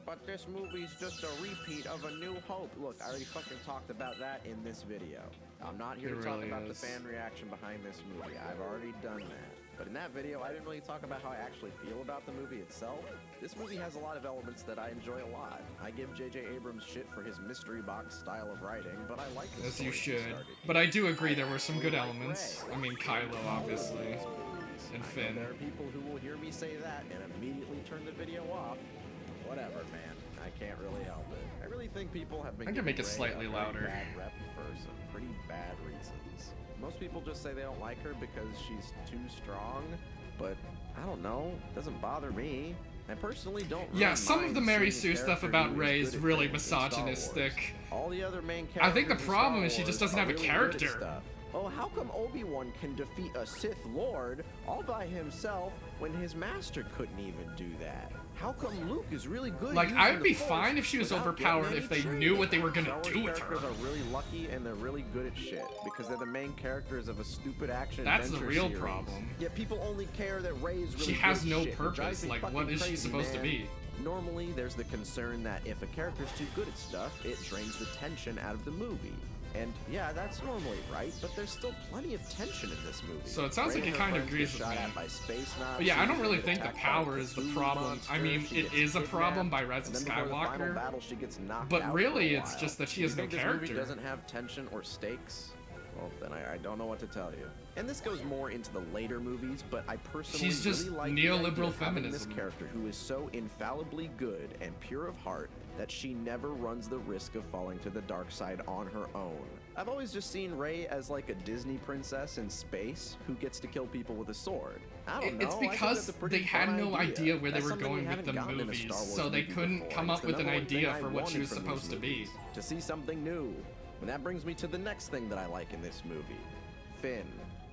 But this movie's just a repeat of A New Hope. Look, I already fucking talked about that in this video. I'm not here It to talk really about is. the fan reaction behind this movie. I've already done that. But in that video, I didn't really talk about how I actually feel about the movie itself. This movie has a lot of elements that I enjoy a lot. I give J.J. Abrams shit for his mystery box style of writing, but I like the As you story he should. started. But I do agree there were some good Like elements. Rey. I mean, Kylo, obviously. And I know Finn. there are people who will hear me say that and immediately turn the video off. Whatever, man. I can't really help it. I really think people have been I can make it giving Rey slightly a very louder. bad rep for some pretty bad reasons. Most people just say they don't like her because she's too strong, but I don't know. It doesn't bother me. I personally don't really Yeah, some of mind the Mary seeing a Sue stuff character about who Rey is is good at really things in Star Wars. misogynistic. All the other main I think the characters in problem Star is she just Wars doesn't are have a really good at character. stuff. Oh, how come Obi-Wan can defeat a Sith Lord all by himself when his master couldn't even do that? How come Luke is really good? Like, using I'd the be Force fine if she was without overpowered getting if any they knew training? what they were gonna Star Wars do with her. characters are really lucky and they're really good at shit because they're the main characters of a stupid action That's the adventure real series. problem. Yet people only care that Rey is really She has good no shit, which drives purpose. me Like, fucking what is she crazy, supposed to man. be? Normally, there's the concern that if a character's too good at stuff, it drains the tension out of the movie. And yeah, that's normally right, but there's still plenty of tension in this movie. So it sounds Rey like and it her kind of friends agrees get with shot me. at by space Nazis, But yeah, I don't really get think the attacked by a power is the Cthulhu problem. monster, I mean, she it gets is a problem by kidnapped, Rise of and then before the final Skywalker. battle, she gets knocked But out for really, a it's while. just that she You has no think this character. movie doesn't have tension or stakes? Well, then I don't know what to tell you. And this goes more into the later movies, but I personally She's just really like neoliberal the idea of having this feminism. character who is so infallibly good and pure of heart that she never runs the risk of falling to the dark side on her own. I've always just seen Rey as like a Disney princess in space who gets to kill people with a sword. I don't know. It's I think because that's a pretty they had fun no idea where they That's were something we going with haven't the gotten in a movies, Star Wars so they movie couldn't before. come It's up the with an number one thing idea I for what she wanted was from these supposed to be. movies, to see something new. And that brings me to the next thing that I like in this movie. Finn.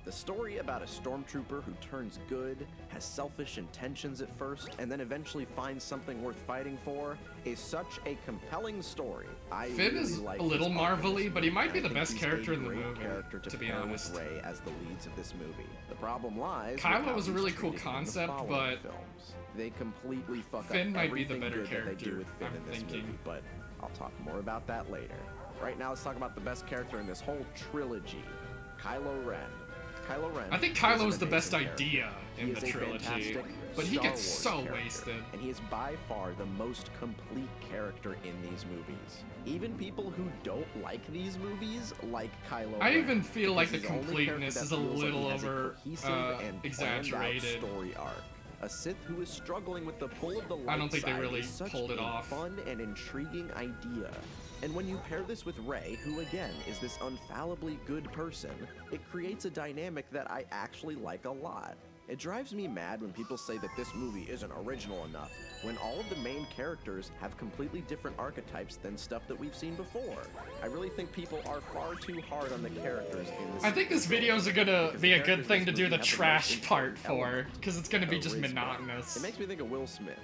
The story about a stormtrooper who turns good, has selfish intentions at first, and then eventually finds something worth fighting for is such a compelling story. I Finn really is like a little his arc in this Marvel-y, but he movie, might and be I the think best he's character a in the great movie, character to be pair with honest. Rey as the leads of this movie. The problem lies with Kylo how was a he's really cool treated in the concept, following but films. They completely fuck Finn up might be the everything better good that they do character, with Finn I'm in this thinking. movie, but I'll talk more about that later. Right now, let's talk about the best character in this whole trilogy, Kylo Ren. Kylo Ren. I think is Kylo's an the best amazing character. idea He in is the a trilogy, fantastic but he Star gets Wars so character, wasted. and he is by far the most complete character in these movies. Even people who don't like these movies like Kylo I Ren, even feel like the because he's only character completeness that is a feels like he little has a over cohesive and planned out exaggerated. story arc. A Sith who is struggling with the pull of the light I don't think they side really is such pulled it a off. fun and intriguing idea. And when you pair this with Rey, who again is this infallibly good person, it creates a dynamic that I actually like a lot. It drives me mad when people say that this movie isn't original enough, when all of the main characters have completely different archetypes than stuff that we've seen before. I really think people are far too hard on the characters in this. I think this video's gonna because be the a good characters in thing to this do movie the have most trash part important for, element. because it's gonna be just Charisma. monotonous. It makes me think of Will Smith.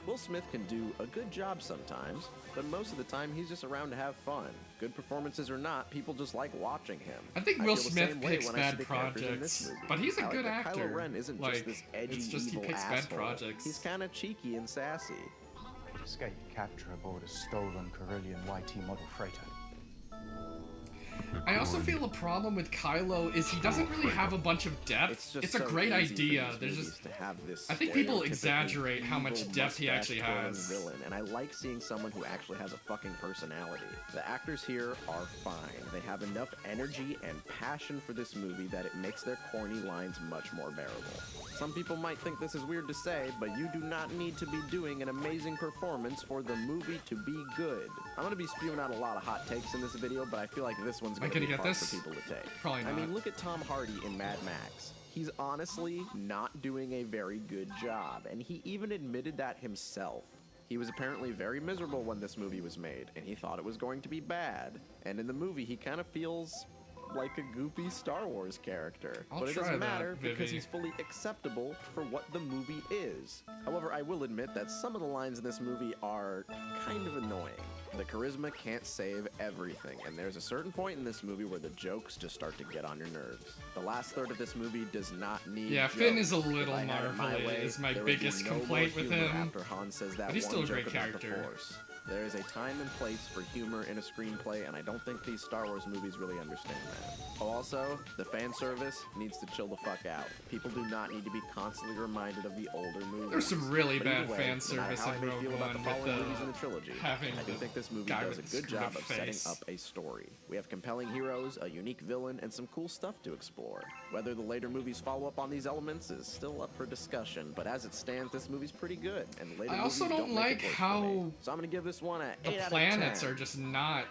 Will Smith can do a good job sometimes, but most of the time he's just around to have fun. Good performances or not, people just like watching him. I think I Will feel the Smith same way picks when I see bad the characters in this projects, movie. but he's a I like good that actor. Kylo Ren isn't Like, just this edgy, it's just he evil picks bad asshole. projects. He's kind of cheeky and sassy. Escape capture aboard a stolen Carillion YT model freighter. I also feel a problem with Kylo is he doesn't really have a bunch of depth. It's a so great easy for idea. these There's movies just to have this I think people stereotypically exaggerate how much evil depth he actually mustache-twirling has. Villain, and I like seeing someone who actually has a fucking personality. The actors here are fine. They have enough energy and passion for this movie that it makes their corny lines much more bearable. Some people might think this is weird to say, but you do not need to be doing an amazing performance for the movie to be good. I'm gonna be spewing out a lot of hot takes in this video, but I feel like this one's gonna be get hard this? for people to take. Probably not. I mean, look at Tom Hardy in Mad Max. He's honestly not doing a very good job, and he even admitted that himself. He was apparently very miserable when this movie was made, and he thought it was going to be bad. And in the movie, he kind of feels like a goofy Star Wars character. I'll but it try doesn't that, matter because Vivi. he's fully acceptable for what the movie is. However, I will admit that some of the lines in this movie are kind of annoying. The charisma can't save everything, and there's a certain point in this movie where the jokes just start to get on your nerves. The last third of this movie does not need Yeah, jokes. Finn is a If little I had it my marvelous, way, is my there would be biggest no more complaint with humor him. After Han says that But he's one still a joke great about the character. Force. There is a time and place for humor in a screenplay, and I don't think these Star Wars movies really understand that. Oh, also, the fan service needs to chill the fuck out. People do not need to be constantly reminded of the older movies. There's some really But either bad way, fan no matter service how I in may Rogue feel about the One with following movies in the trilogy, having I do the think this movie guy does a with the good job screwed of setting face. up a story. We have compelling heroes, a unique villain, and some cool stuff to explore. Whether the later movies follow up on these elements is still up for discussion, but as it stands, this movie's pretty good. And later I also movies don't make it like worse for how me. So I'm gonna give this one a The 8 out of planets 10. are just not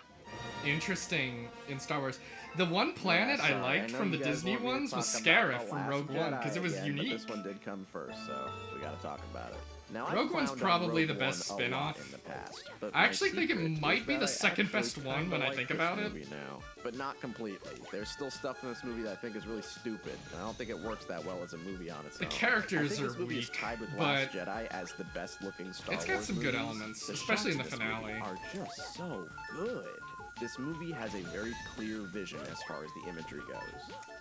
interesting in Star Wars. The one planet Yeah, sorry, I liked know from the you guys Disney want me to ones was talk about Scarif The from Last Rogue One because it Jedi was again, unique. But this one did come first, so we gotta talk about it. Now, Rogue I've One's clowned on probably Rogue the best One a lot spin-off. in the past, but I my actually think it secret might is be that the I second actually best one kinda when I like think this about it. movie now, but not completely. There's still stuff in this movie that I think is really stupid, and I don't think it works that well as a movie on its The own. characters I think this are movie is weak, tied with but Last Jedi as the best looking Star it's Wars got some good movies. elements, The especially in the shots this movie finale. are just so good. This movie has a very clear vision as far as the imagery goes.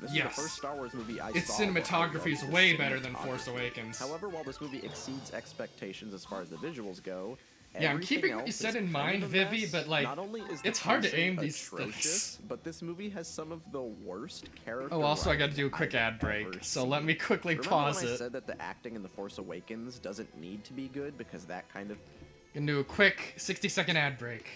This is Yes. the first Star Wars movie I Its saw where I cinematography is loved the way better than Force cinematography. Awakens. However, while this movie exceeds expectations as far as the visuals go, Yeah, I'm everything keeping what you else said is in kind mind, of a Vivi, mess. but, like, Not only is the it's hard to pacing aim these atrocious, things. but this movie has some of the worst character. Oh, also I gotta writing do a quick I've ad break, ever so let seen. me quickly Remember pause when I it. said that the acting in The Force Awakens doesn't need to be good because that kind of Gonna do a quick 60-second ad break.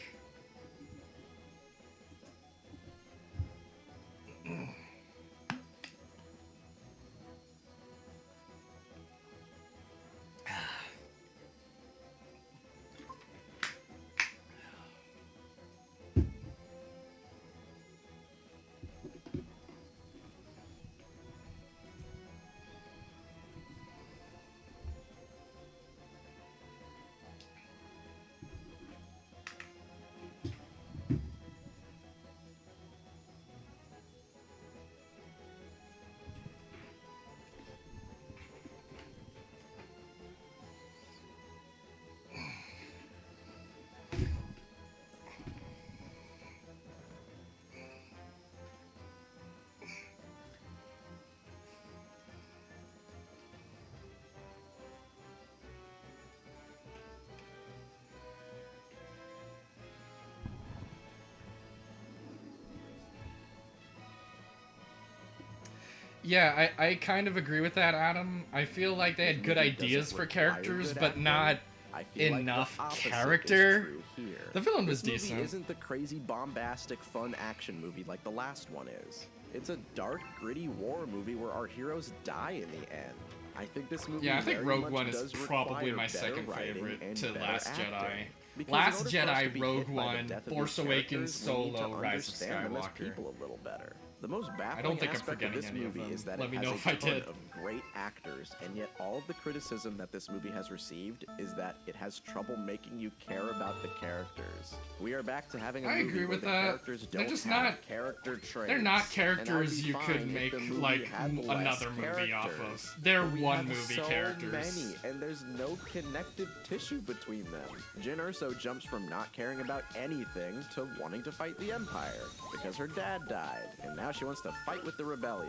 Yeah, I kind of agree with that, Adam. I feel like they had good movie doesn't ideas for require characters, good but acting. not I feel like the enough opposite is character. true here. The villain was This decent. movie isn't the crazy, bombastic, fun action movie like the last one is. It's a dark, gritty war movie where our heroes die in the end. I think this movie Yeah, I think very Rogue much One is does probably require my better second writing favorite and to better Last acting. Jedi. Because in Last order for us to Jedi, be Rogue hit by the One, death of Force these Awakens, characters, we need to Solo, Rise of understand them as Skywalker. people a little better. The most I baffling don't think I'm aspect of forgetting this any of movie them. is that Let it me has know a if I ton did. of great actors, and yet all of the criticism that this movie has received is that it has trouble making you care about the characters. We are back to having a I movie agree where with the that. characters They're don't just have not- character traits. They're not and characters I would be you fine could if make the movie like had less another movie off characters. of. They're We one have movie so characters. many, and there's no connective tissue between them. Jyn Erso jumps from not caring about anything to wanting to fight the Empire because her dad died, and now she wants to fight with the rebellion.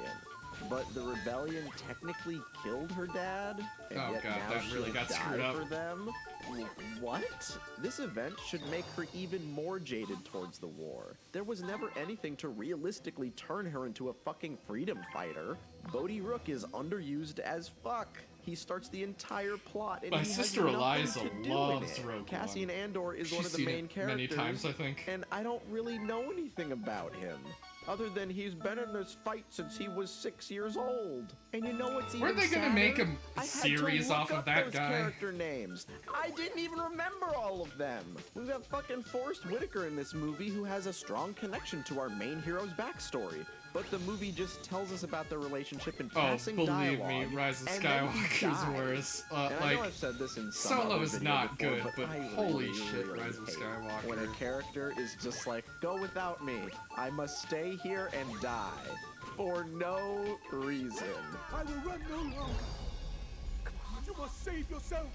but the rebellion technically killed her dad, and Oh yet god, now that really she'll got die screwed up. for them? What? This event should make her even more jaded towards the war. There was never anything to realistically turn her into a fucking freedom fighter. Bodhi Rook is underused as fuck. He starts the entire plot, and My he has sister nothing Eliza to do in loves it. Rogue Cassian One. Andor is She's one of the seen main it characters, many times, I think. and I don't really know anything about him. Other than he's been in this fight since he was 6 years old. And you know what's even Weren't they gonna sadder? make a I had to series look off of up that those guy? character names. I didn't even remember all of them. We've got fucking Forrest Whitaker in this movie who has a strong connection to our main hero's backstory. But the movie just tells us about their relationship in Oh, passing believe dialogue. me, Rise of and then he Skywalker's dies. worse. And I know Like, I've said this in some Solo other is video not before, good, but I holy really, shit, really Rise of hate Skywalker. when a character is just like, go without me. I must stay here and die. For no reason. I will run no longer. Come on, you must save yourself.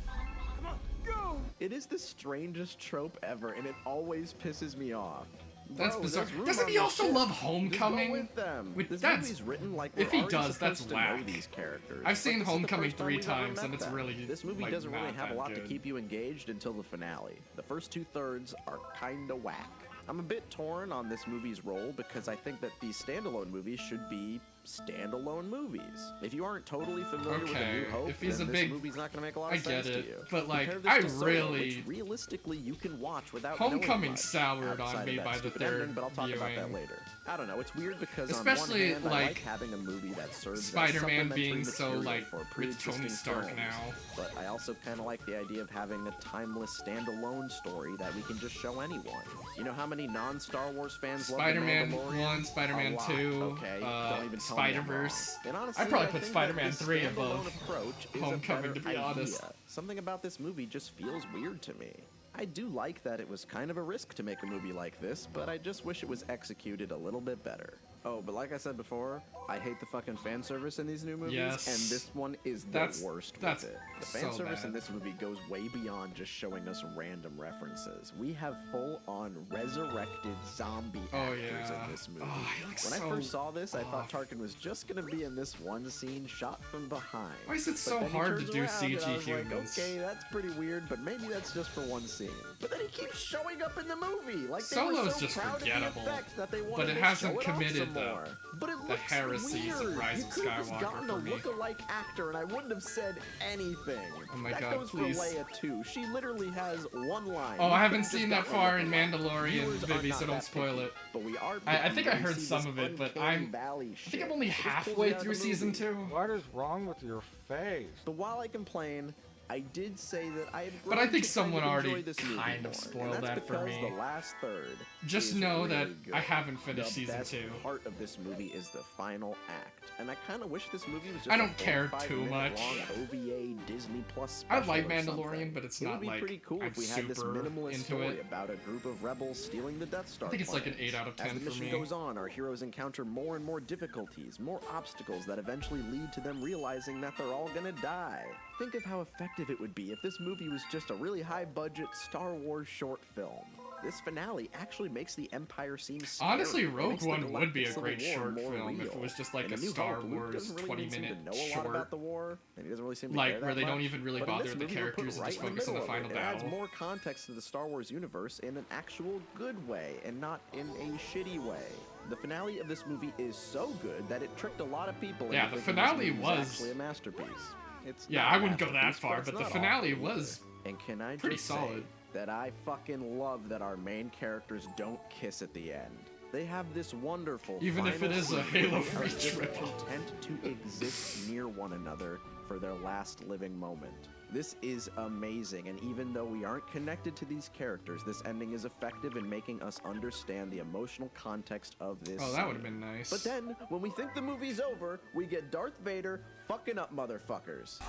Come on, go! It is the strangest trope ever, and it always pisses me off. That's Bro, bizarre. there's room Doesn't on he the also ship. love Just Homecoming? go with them. This That's, movie's written like if we're he already does, that's supposed to know whack. these characters. I've seen But this is the Homecoming first time 3 we've ever times, met and it's them. really, This movie like, doesn't really not have a that lot to good. keep you engaged until the finale. The first 2/3 are kinda whack. I'm a bit torn on this movie's role because I think that these standalone movies should be standalone movies. If you aren't totally familiar with A Okay, New Hope, if he's then a this big- movie's not gonna make a lot I of get sense it, to you. but, like, Compare this I to Solo, really- which realistically you can watch without knowing Homecoming much soured outside on of me that by the stupid third ending, but I'll talk about that viewing. later. I don't know, it's weird because Especially, on one hand, I like like, having a movie that serves as Spider-Man supplementary being so, material like, for with pre-existing Tony Stark films, now. but I also kind of like the idea of having a timeless standalone story that we can just show anyone. You know how many non-Star Wars fans love The Spider-Man Mandalorian? 1, Spider-Man A lot. 2, Okay, don't even tell me I'm Spider-Verse. wrong. And honestly, I'd probably I put think Spider-Man that this 3 standalone above approach is Homecoming, a to better be honest. idea. Something about this movie just feels weird to me. I do like that it was kind of a risk to make a movie like this, but I just wish it was executed a little bit better. Oh, but like I said before, I hate the fucking fan service in these new movies, Yes. and this one is the That's- worst that's with it. The fan so service bad. in this movie goes way beyond just showing us random references. We have full-on resurrected zombie Oh, actors yeah. in this movie. Oh, he looks When I so first saw this, I thought off. Tarkin was just gonna be in this one scene shot from behind. Why is it But so then he hard to turns do around and I CG was like, humans? okay, that's pretty weird, but maybe that's just for one scene. But then he keeps showing up in the movie. Like they were Solo's so just proud forgettable, of the effects that they wanted but it to hasn't show it off committed some the- more. But it the looks heresies of weird. Rise You of could have just Skywalker gotten for a me. look-alike actor, and I wouldn't have said anything. Oh my that God, goes please. for Leia too. She literally has one line. Oh, You I haven't could've just seen that gotten a far in look-alike. Mandalorian, Viewers are Vivi, not so don't that spoil picky, it. But we are. I picky think I when we heard see some this of it, but uncanny I'm- valley I shit. think I'm only It just pulls halfway you out of through the season movie. 2. What is wrong with your face? But while I complain, I did say that I had But I grown think to someone kind of already enjoy this movie kind of more, spoiled and that's that for because me. The last third Just is know really that good. I haven't finished The season best 2. part of this movie is the final act, and I kind of wish this movie was just I don't care 45 too minute much. long OVA Disney Plus I special like or Mandalorian, something. but it's It not would be like pretty cool I'm if we had this super minimalist into story it. about a group of rebels stealing the Death Star. I think it's like an plans. 8 out of 10 As the for mission me. goes on, our heroes encounter more and more difficulties, more obstacles that eventually lead to them realizing that they're all gonna die. Think of how effective it would be if this movie was just a really high-budget Star Wars short film. This finale actually makes the Empire seem scary. Honestly, It Rogue makes the One would be a Galactic great Civil War short more film if it real. was just like In a A New Star Hope, Luke Wars doesn't really even seem 20-minute to know a lot short. about the war, and he doesn't really seem to Like, care where that they don't much. even really But in bother this with the movie, we're put characters and just right in focus on the middle of final it. It adds battle. more context to the Star Wars universe in an actual good way, and not in a shitty way. The finale of this movie is so good that it tricked a lot of people Yeah, into the thinking this finale movie's was- actually a masterpiece. It's Yeah, not I a wouldn't go that masterpiece, far, it's but the not finale awful was either. And can I pretty just solid. say that I fucking love that our main characters don't kiss at the end. They have this wonderful Even if final it is a scene Halo where they are Reach just ripoff. content to exist near one another for their last living moment. This is amazing, and even though we aren't connected to these characters, this ending is effective in making us understand the emotional context of this Oh, that would have scene. been nice. But then, when we think the movie's over, we get Darth Vader fucking up motherfuckers.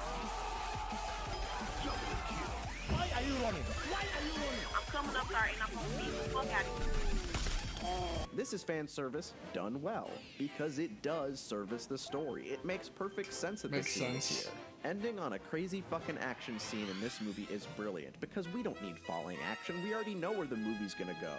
Why are you running? Why are you running? I'm coming up there and I'm gonna beat the fuck out of you. This is fan service done well, because it does service the story. It makes perfect sense that Makes this scene is sense. here. Ending on a crazy fucking action scene in this movie is brilliant, because we don't need falling action. We already know where the movie's gonna go.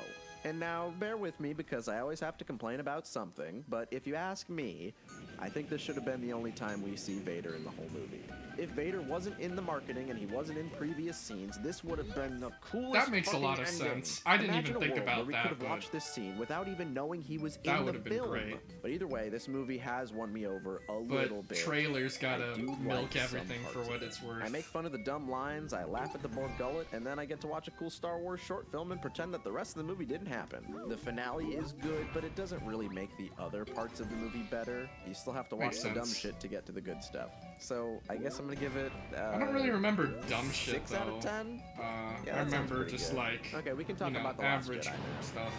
And now, bear with me because I always have to complain about something, but if you ask me, I think this should have been the only time we see Vader in the whole movie. If Vader wasn't in the marketing and he wasn't in previous scenes, this would have been the coolest That makes a fucking lot of ending. sense. I didn't Imagine even a think world about where we that, could have but watched this scene without even knowing he was that in would the have been film. great. But either way, this movie has won me over a But little bit. trailers gotta I do milk like everything some for parts what of it. it's worth. I make fun of the dumb lines, I laugh at the bored gullet, and then I get to watch a cool Star Wars short film and pretend that the rest of the movie didn't happen. The finale is good, but it doesn't really make the other parts of the movie better. You still have to watch Makes the dumb sense. shit to get to the good stuff. So I guess I'm gonna give it. I don't really remember dumb shit 6 though. out of 10. I that sounds remember pretty just good. like Okay, we can talk you know, about the Last average Jedi now. stuff.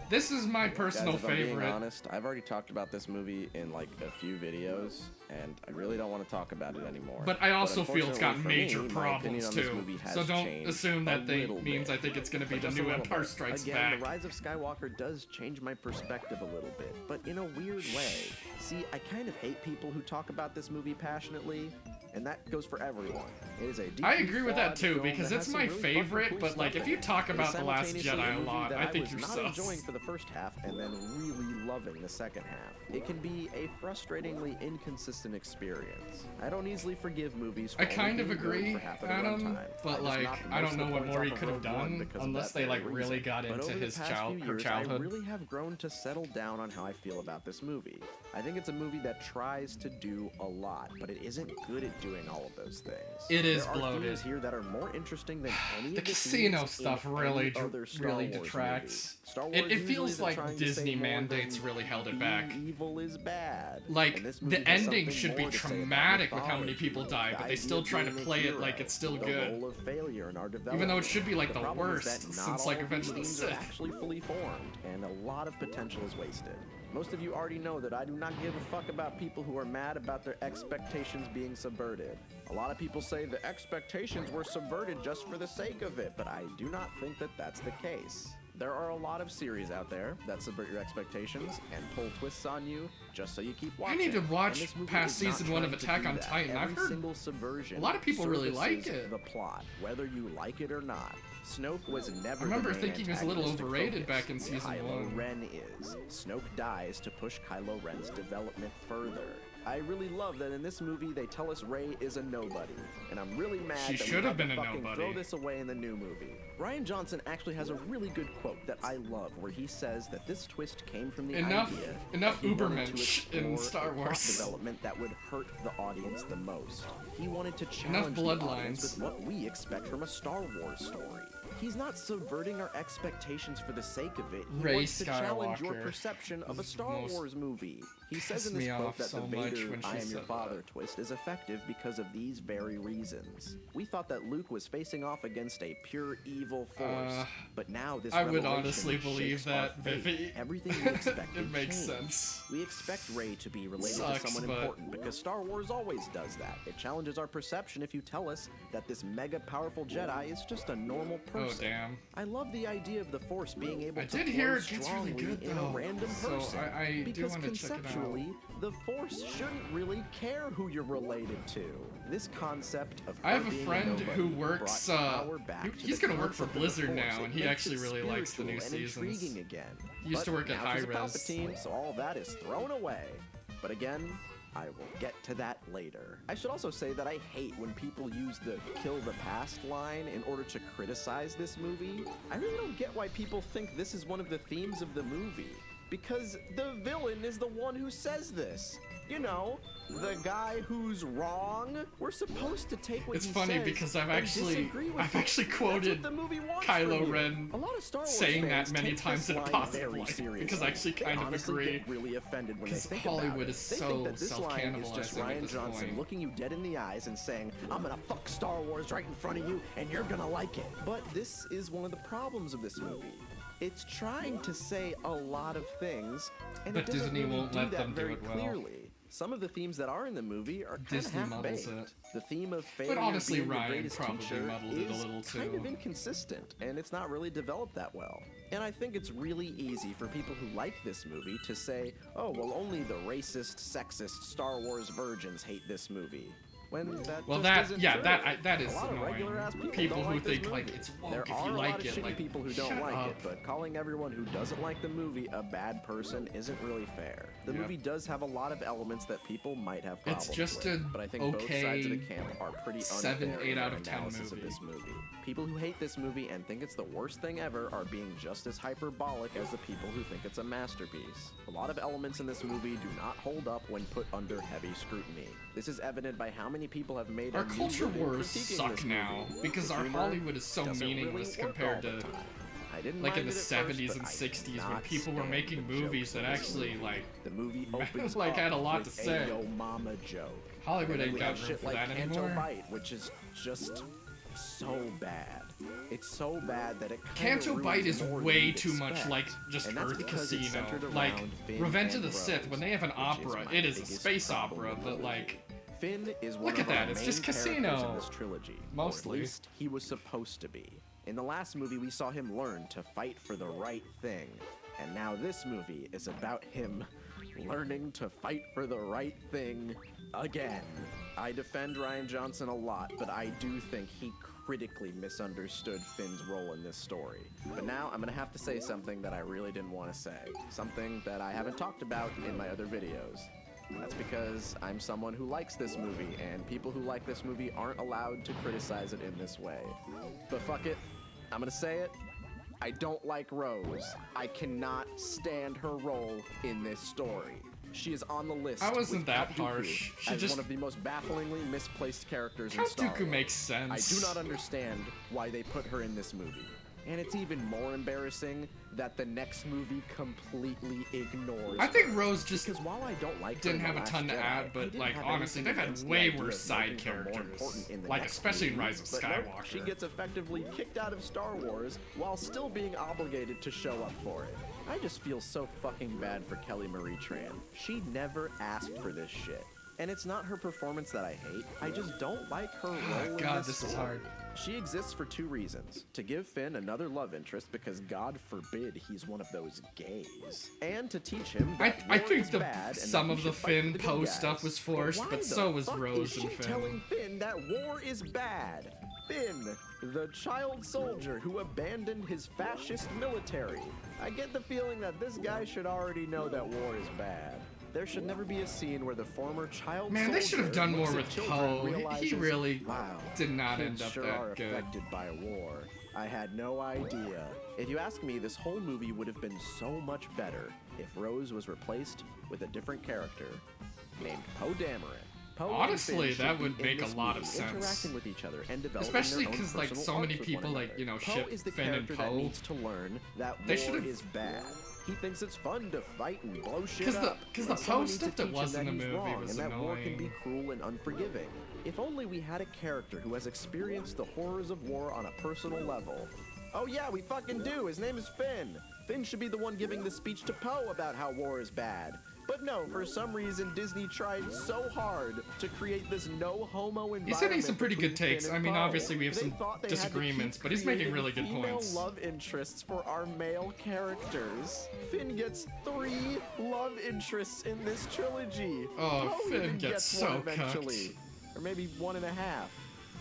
This is my personal Guys, if I'm being favorite. honest, I've already talked about this movie in like a few videos, and I really don't want to talk about it anymore. But I also feel it's got unfortunately for major me, my opinion problems on this too. movie has So don't changed assume that a they little means bit. I think it's gonna be But the just a new little Empire bit. Strikes Again, Back. The Rise of Skywalker does change my perspective a little bit, but in a weird way. See, I kind of hate people who talk about this movie passionately, and that goes for everyone. It is a deeply I agree with that flawed too, film because that it's has my some really fucking favorite, cool but like stuff if in you it. talk It is about The Last simultaneously Jedi a movie lot, that I think was you're not sus. enjoying for the first half and then really loving the second half. It can be a frustratingly inconsistent experience. I don't easily forgive movies for I only kind of being good agree, for half of the Adam, runtime. but I just like knocked I most don't of know the what points more he off of could have Rogue One done because of unless that they like very really reason. got But into over the his past few years, childhood. I really have grown to settle down on how I feel about this movie. I think it's a movie that tries to do a lot, but it isn't good at doing all of those things. It is there are bloated. themes here that are more interesting than any The of the casino scenes stuff in really any other Star really Wars detracts. movie. Star Wars It usually feels isn't like trying to say Disney more than mandates really held it being back. Evil is bad. Like, And this movie the has ending something should be more to say about traumatic with how many mythology, people die, the but they idea still of try to being a play it hero, like it's still the good. role of failure in our development. Even though it should be like the problem is worst that not since all like of Revenge these of the themes are Sith. actually fully formed, and a lot of potential is wasted. Most of you already know that I do not give a fuck about people who are mad about their expectations being subverted. A lot of people say the expectations were subverted just for the sake of it, but I do not think that that's the case. There are a lot of series out there that subvert your expectations and pull twists on you just so you keep watching. need to watch And this movie past is not season 1 of trying to Attack do on that. Titan. I've Every heard single subversion a lot of people really like services it. the plot, whether you like it or not. Snoke was never. I remember the main thinking it was a little antagonistic overrated focus. back in season Kylo 1. Ren is. Snoke dies to push Kylo Ren's development further. I really love that in this movie they tell us Rey is a nobody, and I'm really mad She that we should have had to been a fucking nobody. throw this away in the new movie. Ryan Johnson actually has a really good quote that I love, where he says that this twist came from the Enough idea enough that he wanted to Ubermensch in explore Star a plot Wars. development that would hurt the audience the most. He wanted to Enough challenge the audience bloodlines. with what we expect from a Star Wars story. He's not subverting our expectations for the sake of it. He Rey wants to challenge your Skywalker perception of a is Star most- Wars movie. He says pissed in this me quote off that so the much Vader when she "I am your said father" that. twist is effective because of these very reasons. We thought that Luke was facing off against a pure evil force, but now this I would revelation honestly believe shakes our that, faith. Vivi. Everything we expected It makes changed. sense. We expect Rey to be related Sucks, to someone but- important because Star Wars always does that. It challenges our perception if you tell us that this mega powerful Jedi is just a normal Oh person. damn. I love the idea of the Force being able I to did flow hear it gets really strongly good, in though. a random So person. I do because wanna check it out. conceptually, the Force shouldn't really care who you're related to. This concept of I have her a being friend nobody who works, brought power back to he's the gonna work for concept of the Blizzard Force. now, It and he makes actually it really likes the new spiritual and seasons. intriguing again. He used to But work at now she's a Hi-Rez. Palpatine, so all that is thrown away. But again, I will get to that later. I should also say that I hate when people use the "kill the past" line in order to criticize this movie. I really don't get why people think this is one of the themes of the movie. Because the villain is the one who says this. You know, the guy who's wrong. We're supposed to take what It's he funny says because I've and actually disagree with it. quoted That's what the movie wants Kylo from you. Ren A lot of Star Wars saying fans that many take times this in a line positive very light, seriously. because I actually They kind of honestly agree. get really offended when they Because think Hollywood about it. is They so think that this line is just self-cannibalizing at Ryan this Johnson point. looking you dead in the eyes and saying, "I'm gonna fuck Star Wars right in front of you, and you're gonna like it." But this is one of the problems of this movie. It's trying to say a lot of things, and But it doesn't Disney really won't do let that them do very it well. clearly. Some of the themes that are in the movie are kind of Disney half-baked. muddles it. The theme of failure honestly, being the Ryan greatest probably teacher muddled it a is little, kind too. of inconsistent, and it's not really developed that well. And I think it's really easy for people who like this movie to say, "Oh, well, only the racist, sexist Star Wars virgins hate this movie." when that Well, just that isn't yeah, true. that is A lot of annoying. regular-ass people People don't who like this think like movie. it's woke There if are you a like lot of it, shitty like people who don't shut like up. it, but calling everyone who doesn't like the movie a bad person isn't really fair. The Yep. movie does have a lot of elements that people might have problems It's just with, a but I think both sides of the camp are pretty 7, unfair 8 in out their of 10 analysis of movie. this movie. People who hate this movie and think it's the worst thing ever are being just as hyperbolic as the people who think it's a masterpiece. A lot of elements in this movie do not hold up when put under heavy scrutiny. This is evident by how many people have made Our a new culture living wars critiquing suck this now movie. because The our humor Hollywood is so doesn't really meaningless work compared all the to time. I didn't like in mind the it at first, 70s but and I 60s when cannot people were stand making the movies jokes that in this actually movie. like The movie opens like up had a lot with to say. a yo mama joke. Hollywood And then ain't we got have room shit for like that Canto anymore. Bite, which is just so bad. It's so bad that it Canto Bite is more than way you'd too much expect. like just And that's Earth because it's Casino. centered Like around Finn Revenge of and the Sith, Rose, when they have an which opera, my it is a biggest space problem opera, with but the like Finn is one Look of at our that, it's main just characters Casino. in this trilogy. Mostly. Or at least he was supposed to be. In the last movie, we saw him learn to fight for the right thing. And now this movie is about him learning to fight for the right thing again. I defend Rian Johnson a lot, but I do think he critically misunderstood Finn's role in this story. But now I'm gonna have to say something that I really didn't want to say. Something that I haven't talked about in my other videos. That's because I'm someone who likes this movie, and people who like this movie aren't allowed to criticize it in this way. But fuck it, I'm gonna say it. I don't like Rose. I cannot stand her role in this story. She is on the list. I wasn't with that Count Dooku harsh. She as just one of the most bafflingly misplaced characters in Count Star Dooku Wars. makes sense. I do not understand why they put her in this movie. And it's even more embarrassing that the next movie completely ignores I think her. Rose just Because while I don't like her didn't in The have a Last ton to Jedi, add, I but didn't like have honestly, anything they've had against the way idea worse of side making her more characters. important in the Like next especially in movie. Rise of But nope, Skywalker. she gets effectively kicked out of Star Wars while still being obligated to show up for it. I just feel so fucking bad for Kelly Marie Tran. She never asked for this shit. And it's not her performance that I hate. I just don't like her role in God, this this is story. hard. She exists for two reasons. To give Finn another love interest because God forbid he's one of those gays. And to teach him that I war think is the bad and some that of he the should fight for Finn the good Poe guys. stuff was forced, Why but the so was fuck Rose is and she Finn. telling Finn that war is bad? Finn, the child soldier who abandoned his fascist military. I get the feeling that this guy should already know that war is bad. There should never be a scene where the former child Man, they should have soldier done more looks at with children Poe. and He realizes, really wow, did not kids end up sure that are good. affected by war. I had no idea. If you ask me, this whole movie would have been so much better if Rose was replaced with a different character named Poe Dameron. Poe and Honestly, Finn that should would be in make a this lot of movie, sense. interacting with each other and developing Especially their own 'cause, like, personal so many arcs with people, one like, another. you know, Poe ship is the Finn and character that Poe. needs to learn that They war should've- is bad. He thinks it's fun to fight and blow shit 'Cause the- up. 'cause and the someone Poe needs to stuff that teach him was in the he's movie wrong was and that war can be annoying. cruel and unforgiving. If only we had a character who has experienced the horrors of war on a personal level. Oh yeah, we fucking do. His name is Finn. Finn should be the one giving the speech to Poe about how war is bad. But no, for some reason Disney tried so hard to create this no homo environment. He's hitting some pretty good between takes. Finn I and mean, Poe. obviously we have They some thought they had to keep disagreements, but he's making creating really good female points. love interests for our male characters. Finn gets 3 love interests in this trilogy. Oh, Poe Finn even gets one so eventually. cucked. Or maybe 1.5.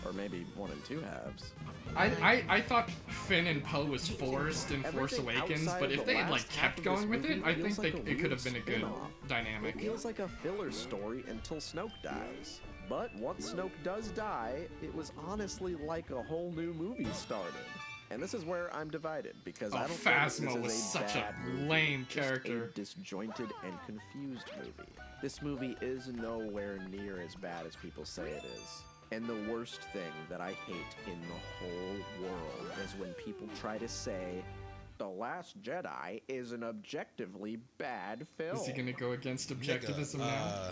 Or maybe 1 2/2. I thought Finn and Poe was forced in Force Everything Awakens, outside but of if the they had like last half kept of this going with it, movie I think feels like a it could weird have been a good spin-off. dynamic. It feels like a filler story until Snoke dies. But once Snoke does die, it was honestly like a whole new movie started. And this is where I'm divided, because Oh, I don't think Phasma this is was a such a bad movie, lame just character. a disjointed and confused movie. This movie is nowhere near as bad as people say it is. And the worst thing that I hate in the whole world is when people try to say, The Last Jedi is an objectively bad film. Is he gonna go against objectivism now?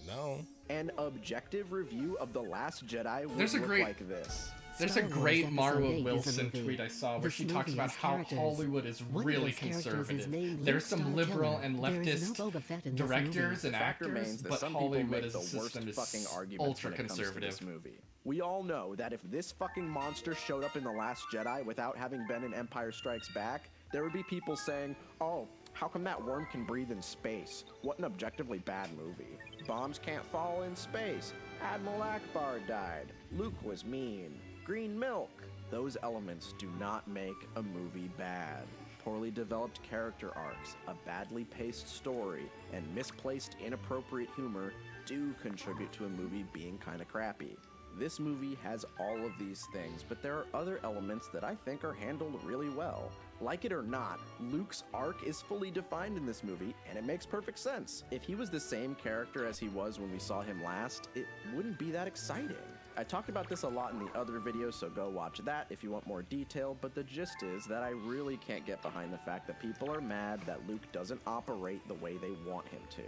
No. An objective review of The Last Jedi would There's a look great- like this. There's a Star Wars great Episode Marwa 8 is a Wilson movie. tweet I saw where This she talks movie about has how characters. Hollywood is One of really those characters is conservative. named Luke There's some liberal Skywalker. and There is leftist no Boba Fett in this directors movie. and Fact actors, remains that but some people Hollywood make as the a worst system is fucking arguments ultra when it comes to conservative. this movie. We all know that if this fucking monster showed up in The Last Jedi without having been in Empire Strikes Back, there would be people saying, oh, how come that worm can breathe in space? What an objectively bad movie. Bombs can't fall in space. Admiral Akbar died. Luke was mean. Green milk. Those elements do not make a movie bad. Poorly developed character arcs, a badly paced story, and misplaced inappropriate humor do contribute to a movie being kinda crappy. This movie has all of these things, but there are other elements that I think are handled really well. Like it or not, Luke's arc is fully defined in this movie, and it makes perfect sense. If he was the same character as he was when we saw him last, it wouldn't be that exciting. I talked about this a lot in the other video, so go watch that if you want more detail, but the gist is that I really can't get behind the fact that people are mad that Luke doesn't operate the way they want him to.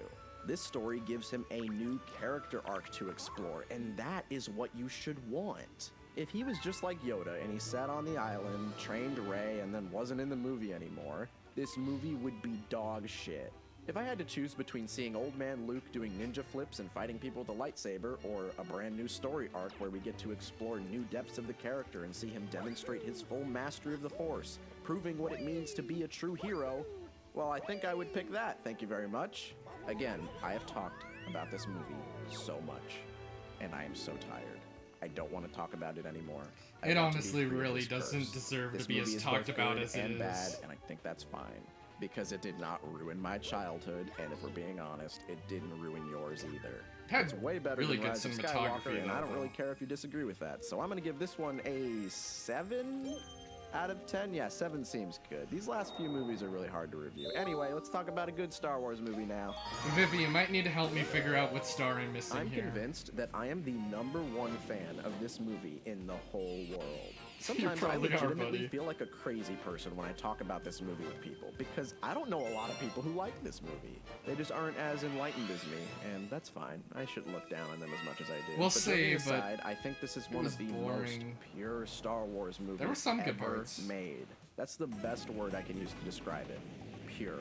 This story gives him a new character arc to explore, and that is what you should want. If he was just like Yoda and he sat on the island, trained Rey, and then wasn't in the movie anymore, this movie would be dog shit. If I had to choose between seeing old man Luke doing ninja flips and fighting people with a lightsaber, or a brand new story arc where we get to explore new depths of the character and see him demonstrate his full mastery of the Force, proving what it means to be a true hero, well, I think I would pick that, thank you very much. Again, I have talked about this movie so much, and I am so tired. I don't want to talk about it anymore. It honestly really doesn't deserve to be as talked about as it is. Bad, and I think that's fine, because it did not ruin my childhood, and if we're being honest, it didn't ruin yours either. It's way better really than good Rise of cinematography, Skywalker, and I don't though. really care if you disagree with that. So I'm going to give this one a 7 out of 10. Yeah, 7 seems good. These last few movies are really hard to review. Anyway, let's talk about a good Star Wars movie now. Vivi, you might need to help me figure out what star I'm missing I'm here. convinced that I am the #1 fan of this movie in the whole world. Sometimes I probably are, legitimately buddy. feel like a crazy person when I talk about this movie with people, because I don't know a lot of people who like this movie. They just aren't as enlightened as me, and that's fine. I shouldn't look down on them as much as I do. We'll but see, joking but aside, I think this is one was of the most boring. pure Star Wars movies There were some good ever parts. made. That's the best word I can use to describe it. Pure.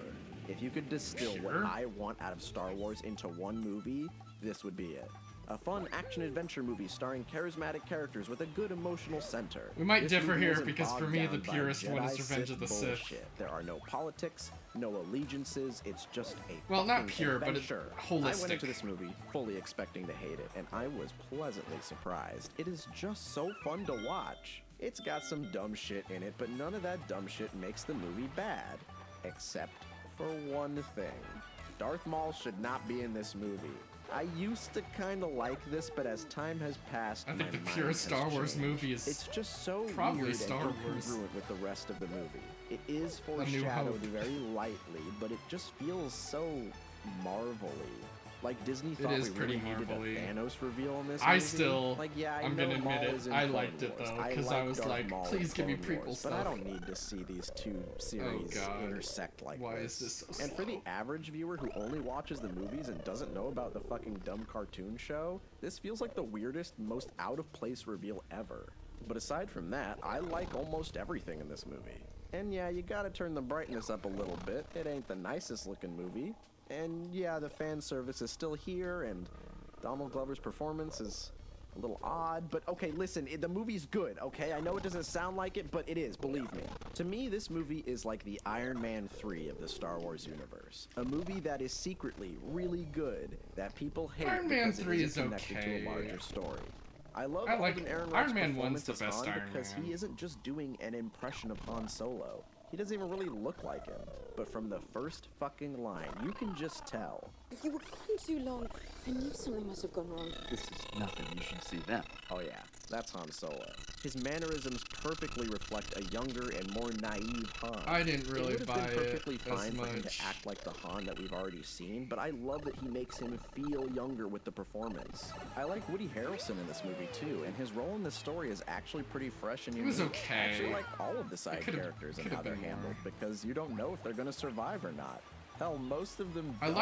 If you could distill Pure? what I want out of Star Wars into one movie, this would be it. A fun action-adventure movie starring charismatic characters with a good emotional center. We might This differ movie here, isn't because for bogged me, down the by purest one is Jedi Revenge of the Sith. bullshit. There are no politics, no allegiances, it's just a Well, not fucking pure, but it's adventure. I holistic. went into this movie fully expecting to hate it, and I was pleasantly surprised. It is just so fun to watch. It's got some dumb shit in it, but none of that dumb shit makes the movie bad. Except for one thing. Darth Maul should not be in this movie. I used to kind of like this, but as time has passed, I think my the mind purest has Star Wars changed. movie is It's just so probably weird Star and Wars. incongruent with the rest of the movie. It is New foreshadowed Hope. very lightly, but it just feels so Marvel-y. Like Disney thought is we pretty really needed Marvel-y. a Thanos reveal in this I movie. still, like, yeah, I'm know gonna admit Maul it, is in I Clone liked it, Wars. though, I 'cause I like was Darth like, Maul in please give me Clone prequel Wars, stuff. But I don't need to see these two series God. intersect like Why this. is this so And for the slow? average viewer who only watches the movies and doesn't know about the fucking dumb cartoon show, this feels like the weirdest, most out-of-place reveal ever. But aside from that, I like almost everything in this movie. And yeah, you gotta turn the brightness up a little bit. It ain't the nicest looking movie. And yeah, the fan service is still here, and Donald Glover's performance is a little odd, but okay, listen, the movie's good, okay? I know it doesn't sound like it, but it is, believe me. To me, this movie is like the Iron Man 3 of the Star Wars universe. A movie that is secretly really good, that people hate Iron Man because 3 it is isn't connected okay. to a larger story. I love I like Alden Ehrenreich's Iron Man 1's performance the as best Han Iron because Man. he isn't just doing an impression of Han Solo. He doesn't even really look like him. But from the first fucking line, you can just tell. You were gone too long. I knew something must have gone wrong. This is nothing. You should see that. Oh yeah, that's Han Solo. His mannerisms perfectly reflect a younger and more naive Han. I didn't really it would buy have been perfectly it fine as for him much. to act like the Han that we've already seen, but I love that he makes him feel younger with the performance. I like Woody Harrelson in this movie too, and his role in this story is actually pretty fresh and It unique. was okay. I actually like all of the side could've- characters and could've how they're been more. handled, because you don't know if they're gonna survive or not. Hell, most of them I don't.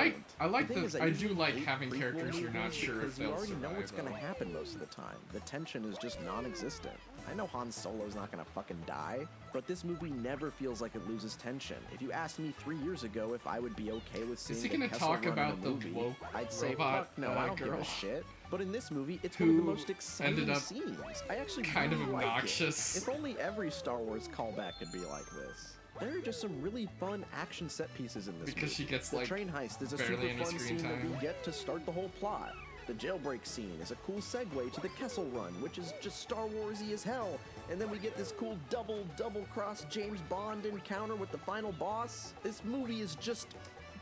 like thing the- is, I do usually like hate having prequel characters you're not movies sure if because you they'll already know what's survive, gonna though. happen most of the time. The tension is just non-existent. I know Han Solo's not gonna fucking die, but this movie never feels like it loses tension. If you asked me 3 years ago if I would be okay with seeing he the gonna Kessel talk Run in a about the movie, woke I'd say robot, fuck no, I don't give girl a shit. But in this movie, it's one of who the most exciting ended up scenes. I actually kind of really like it. obnoxious. If only every Star Wars callback could be like this. There are just some really fun action set pieces in this Because movie. she gets, the like, train heist is a barely super any fun screen scene that we time. get to start the whole plot. The jailbreak scene is a cool segue to the Kessel Run, which is just Star Wars-y as hell. And then we get this cool double-cross James Bond encounter with the final boss. This movie is just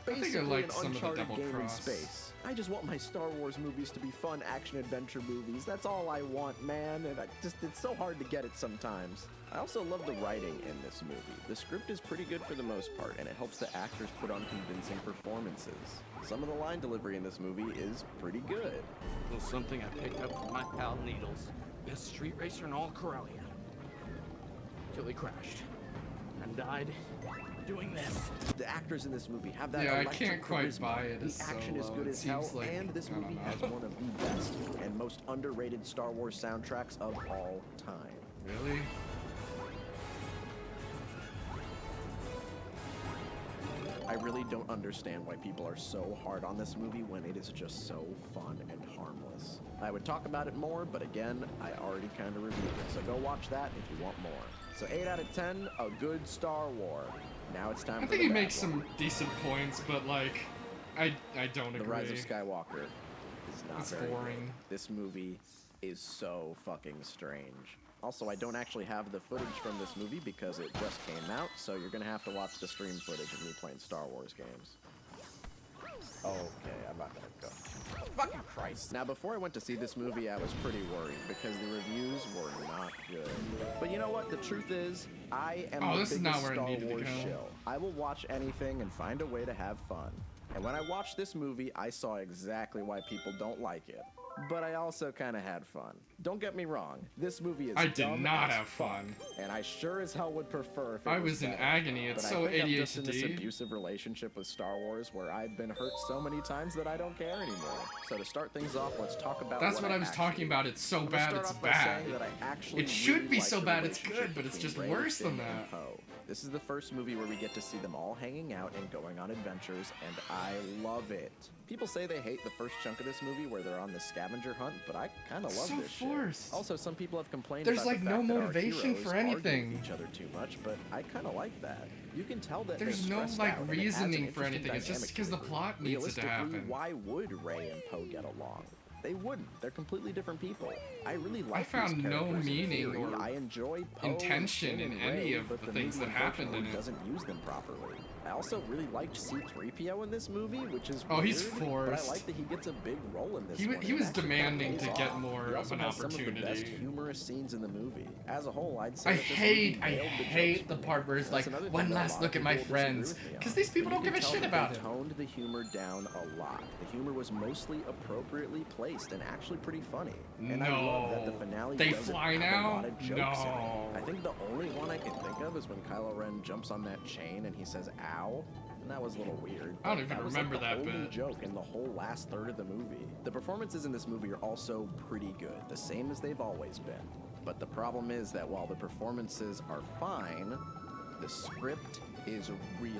basically an Uncharted game in space. I just want my Star Wars movies to be fun action-adventure movies. That's all I want, man. And it's so hard to get it sometimes. I also love the writing in this movie. The script is pretty good for the most part, and it helps the actors put on convincing performances. Some of the line delivery in this movie is pretty good. Well, something I picked up from my pal Needles. Best street racer in all Corellia. Till he crashed. And died doing this. The actors in this movie have that I electric can't quite charisma. buy it. The action is good as hell, and this movie has one of the best and most underrated Star Wars soundtracks of all time. Really? I really don't understand why people are so hard on this movie when it is just so fun and harmless. I would talk about it more, but again, I already kind of reviewed it, so go watch that if you want more. So 8 out of 10, a good Star Wars. Now it's time I for think the he bad makes one. some decent points, but like, I don't agree. The Rise of Skywalker is not It's very boring. good. This movie is so fucking strange. Also, I don't actually have the footage from this movie because it just came out, so you're gonna have to watch the stream footage of me playing Star Wars games. Okay, I'm not gonna go. Fucking Christ. Now, before I went to see this movie, I was pretty worried because the reviews were not good. But you know what? The truth is, I am the this is biggest not where it Star needed to Wars go. shill. I will watch anything and find a way to have fun. And when I watched this movie, I saw exactly why people don't like it. But I also kind of had fun. Don't get me wrong, this movie is I did dumb not as have fuck, fun. and I sure as hell would prefer if it I was in better. agony. It's But so I think I'm just in this ADHD. abusive relationship with Star Wars where I've been hurt so many times that I don't care anymore. So to start things off, let's talk about That's what I was actually talking about. It's so I'm gonna bad, start it's off by bad. saying that I actually It should really be like so the bad it's relationship good, but it's between just Rey, worse than Finn, and that. Poe. This is the first movie where we get to see them all hanging out and going on adventures, and I love it. People say they hate the first chunk of this movie where they're on the scavenger hunt, but I kind of love So this forced. shit. Also, some people have complained There's, about like, the no fact that our motivation heroes for argue with anything. each other too much, but I kind of like that. You can tell that There's they're no stressed like out, and it adds an reasoning for interesting anything. It's just dynamic because to the it. plot needs it to Realistically, happen. why would Rey and Poe get along? They wouldn't. They're completely different people. I really like found these no characters in meaning theory. or I enjoy Poe and intention Finn in and any Rey, of but the the things movie that happened in unfortunately it. doesn't use them properly. I also really liked C-3PO in this movie, which is Oh, he's weird, but I forced. like that he gets a big role in this He one. he It was actually demanding kinda to pays get off. more He of also an has some of the best opportunity. humorous scenes in the movie. As a whole, I'd say I that this movie hate nailed the the jokes for me. part where it's That's like, another thing one that a last lot look of at my people disagree friends. with me on. Because these people But don't you give a can tell shit that about they it. toned the humor down a lot. The humor was mostly appropriately placed and actually pretty funny. And I love that the No. finale They doesn't fly have a now? lot of jokes in No. it. I think the only one I can think of is when Kylo Ren jumps on that chain and he says "ow." And that was a little weird. I don't but even that was remember like the that only bit. joke in the whole last third of the movie. The performances in this movie are also pretty good, the same as they've always been. But the problem is that while the performances are fine, the script is really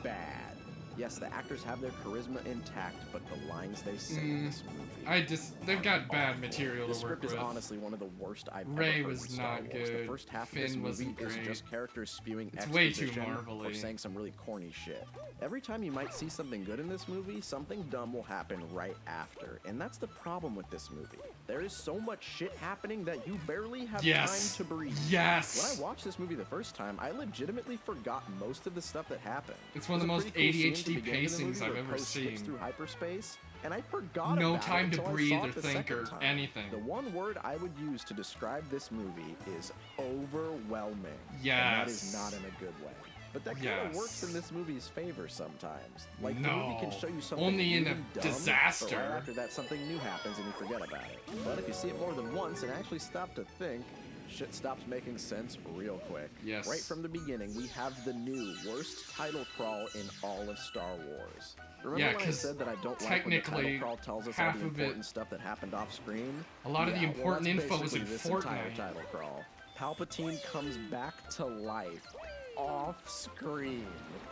bad. Yes, the actors have their charisma intact, but the lines they say in this movie. They've got bad material The to work script is with. honestly one of the worst I've ever Rey heard was in Star not Wars. The good. first half of Finn this movie wasn't is great. just characters spewing It's way too exposition or Marvel-y. saying some really corny shit. Every time you might see something good in this movie, something dumb will happen right after. And that's the problem with this movie. There is so much shit happening that you barely have Yes. time to breathe. Yes. When I watched this movie the first time, I legitimately forgot most of the stuff that happened. It's one of the There's a most pretty cool scene at the ADHD beginning of the pacings movie I've where ever Poe skips seen. through hyperspace, and I forgot No about it time to until I breathe saw or it the think second or time. anything. The one word I would use to describe this movie is overwhelming. And that Yes. is not in a good way. But that kind of Yes. works in this movie's favor sometimes. Like, the No. movie can show you something Only in a really dumb, disaster. but right after that, something new happens and you forget about it. But if you see it more than once and actually stop to think, shit stops making sense real quick. Yes. Right from the beginning, we have the new worst title crawl in all of Star Wars. Remember Yeah, when I 'cause said that I don't like when the title technically, crawl tells us all half the of it- important stuff that happened off screen? A lot of the Yeah, well, important that's info was in basically this entire Fortnite. title crawl. Palpatine comes back to life off screen.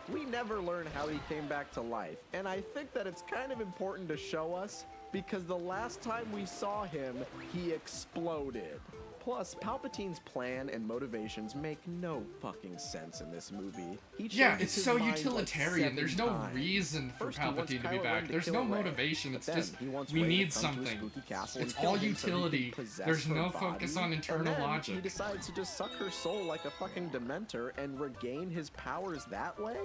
We never learn how he came back to life, and I think that it's kind of important to show us because the last time we saw him, he exploded. Plus, Palpatine's plan and motivations make no fucking sense in this movie. He Yeah, changes it's his so mind like utilitarian. 7 There's no times. reason for First, he wants Palpatine to be Kylo Ren back. to There's kill no Rey, motivation. It's but just, then he wants we Rey to need come to his something. spooky castle It's and kill all him so he can utility. possess There's her no body. focus on And internal then logic. he decides to just suck her soul like a fucking Dementor and regain his powers that way?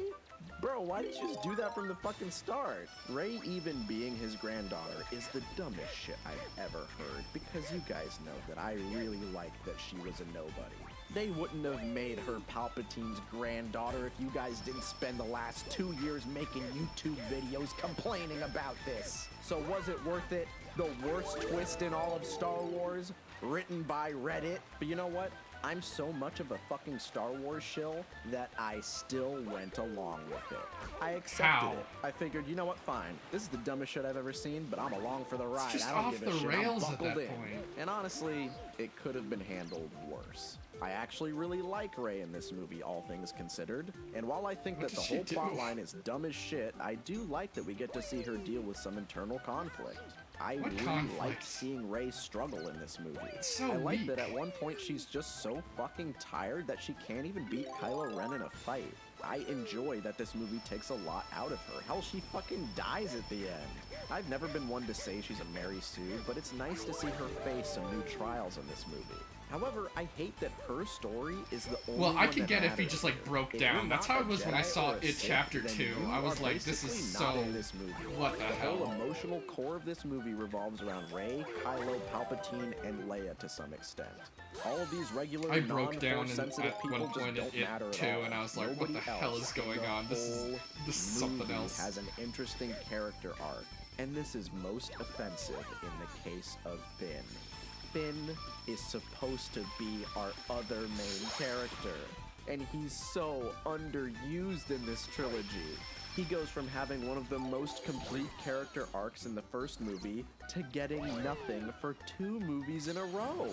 Bro, why did you just do that from the fucking start? Rey even being his granddaughter is the dumbest shit I've ever heard, because you guys know that I really like that she was a nobody. They wouldn't have made her Palpatine's granddaughter if you guys didn't spend the last 2 years making YouTube videos complaining about this. So was it worth it? The worst twist in all of Star Wars? Written by Reddit? But you know what? I'm so much of a fucking Star Wars shill that I still went along with it. I accepted it. I figured, you know what, fine. This is the dumbest shit I've ever seen, but I'm along for the ride. just I don't off give a the shit. rails I'm at buckled that in. point. And honestly, it could have been handled worse. I actually really like Rey in this movie, all things considered. And while I think What that the does she whole do? plotline is dumb as shit, I do like that we get to see her deal with some internal conflict. I What really conflict? like seeing Rey struggle in this movie. It's so I like weak. that at one point she's just so fucking tired that she can't even beat Kylo Ren in a fight. I enjoy that this movie takes a lot out of her. Hell, she fucking dies at the end. I've never been one to say she's a Mary Sue, but it's nice to see her face some new trials in this movie. However, I hate that her story is the only Well, I one could that get if he matters just like here. broke If you're down. That's not how a it was when I Jedi saw or a it Sith, chapter then 2. you I was are like, this is basically not so... in this movie. What the whole hell? emotional core of this movie revolves around Rey, Kylo, Palpatine, and Leia to some extent. All of these regular I broke down non-Force in, sensitive at people one just point in don't it matter too, at all. and I was like, what Nobody the hell else is in going the on? This is something movie else. has an interesting character arc, and this is most offensive in the case of Finn. Finn is supposed to be our other main character, and he's so underused in this trilogy. He goes from having one of the most complete character arcs in the first movie to getting nothing for 2 movies in a row.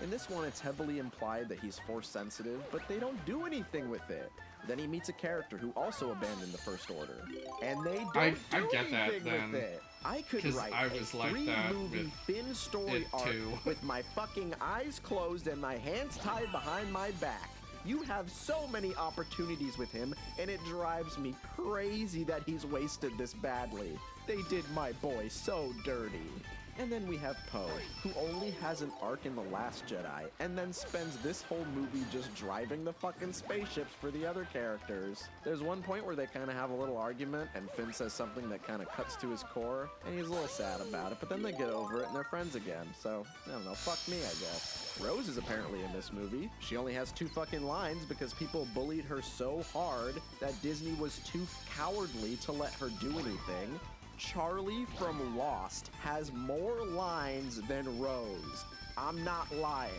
In this one, it's heavily implied that he's Force sensitive, but they don't do anything with it. Then he meets a character who also abandoned the First Order, and they don't I do get that anything then, with it. I could 'cause write I a was like that 3-movie with Finn story it arc too. with my fucking eyes closed and my hands tied behind my back. You have so many opportunities with him, and it drives me crazy that he's wasted this badly. They did my boy so dirty. And then we have Poe, who only has an arc in The Last Jedi, and then spends this whole movie just driving the fucking spaceships for the other characters. There's one point where they kind of have a little argument, and Finn says something that kind of cuts to his core, and he's a little sad about it, but then they get over it and they're friends again. So, I don't know, fuck me, I guess. Rose is apparently in this movie. She only has 2 fucking lines because people bullied her so hard that Disney was too cowardly to let her do anything. Charlie from Lost has more lines than Rose. I'm not lying.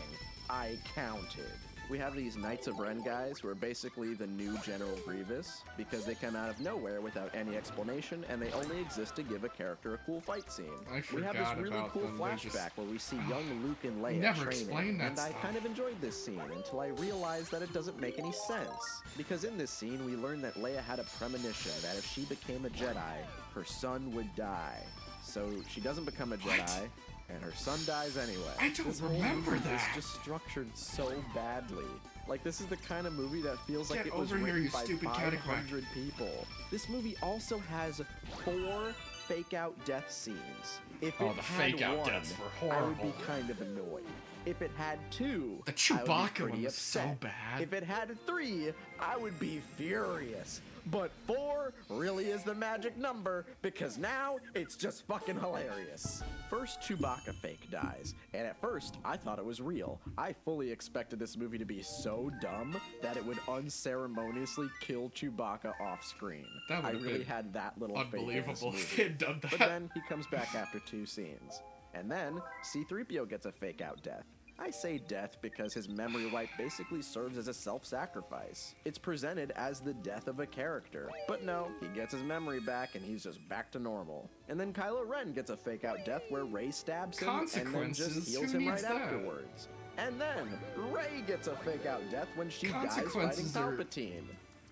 I counted. We have these Knights of Ren guys who are basically the new General Grievous because they come out of nowhere without any explanation and they only exist to give a character a cool fight scene. I We have forgot this really about cool them. They're flashback just- where we see young Luke and Leia Never training, explained that and I stuff. kind of enjoyed this scene until I realized that it doesn't make any sense. Because in this scene, we learn that Leia had a premonition that if she became a Jedi, her son would die. So she doesn't become a Jedi, and her son dies anyway. I don't This whole remember movie that. is just structured so badly. Like, this is the kind of movie that feels like Get it was over here, written you by stupid 500 people. This movie also has 4 fake-out death scenes. If Oh, it the had fake-out 1, deaths were I would be horrible. kind of annoyed. If it had 2, The I would be Chewbacca pretty one was so upset. bad. If it had 3, I would be furious. But 4 really is the magic number because now it's just fucking hilarious. First, Chewbacca fake dies, and at first, I thought it was real. I fully expected this movie to be so dumb that it would unceremoniously kill Chewbacca off screen. That I would've really been had that little faith in this Unbelievable movie. if they had done But that. then he comes back after 2 scenes. And then C-3PO gets a fake out death. I say death because his memory wipe basically serves as a self-sacrifice. It's presented as the death of a character. But no, he gets his memory back and he's just back to normal. And then Kylo Ren gets a fake out death where Rey stabs him and then just Consequences? heals Who him right needs that? afterwards. And then Rey gets a fake out death when she dies fighting Consequences are- Palpatine.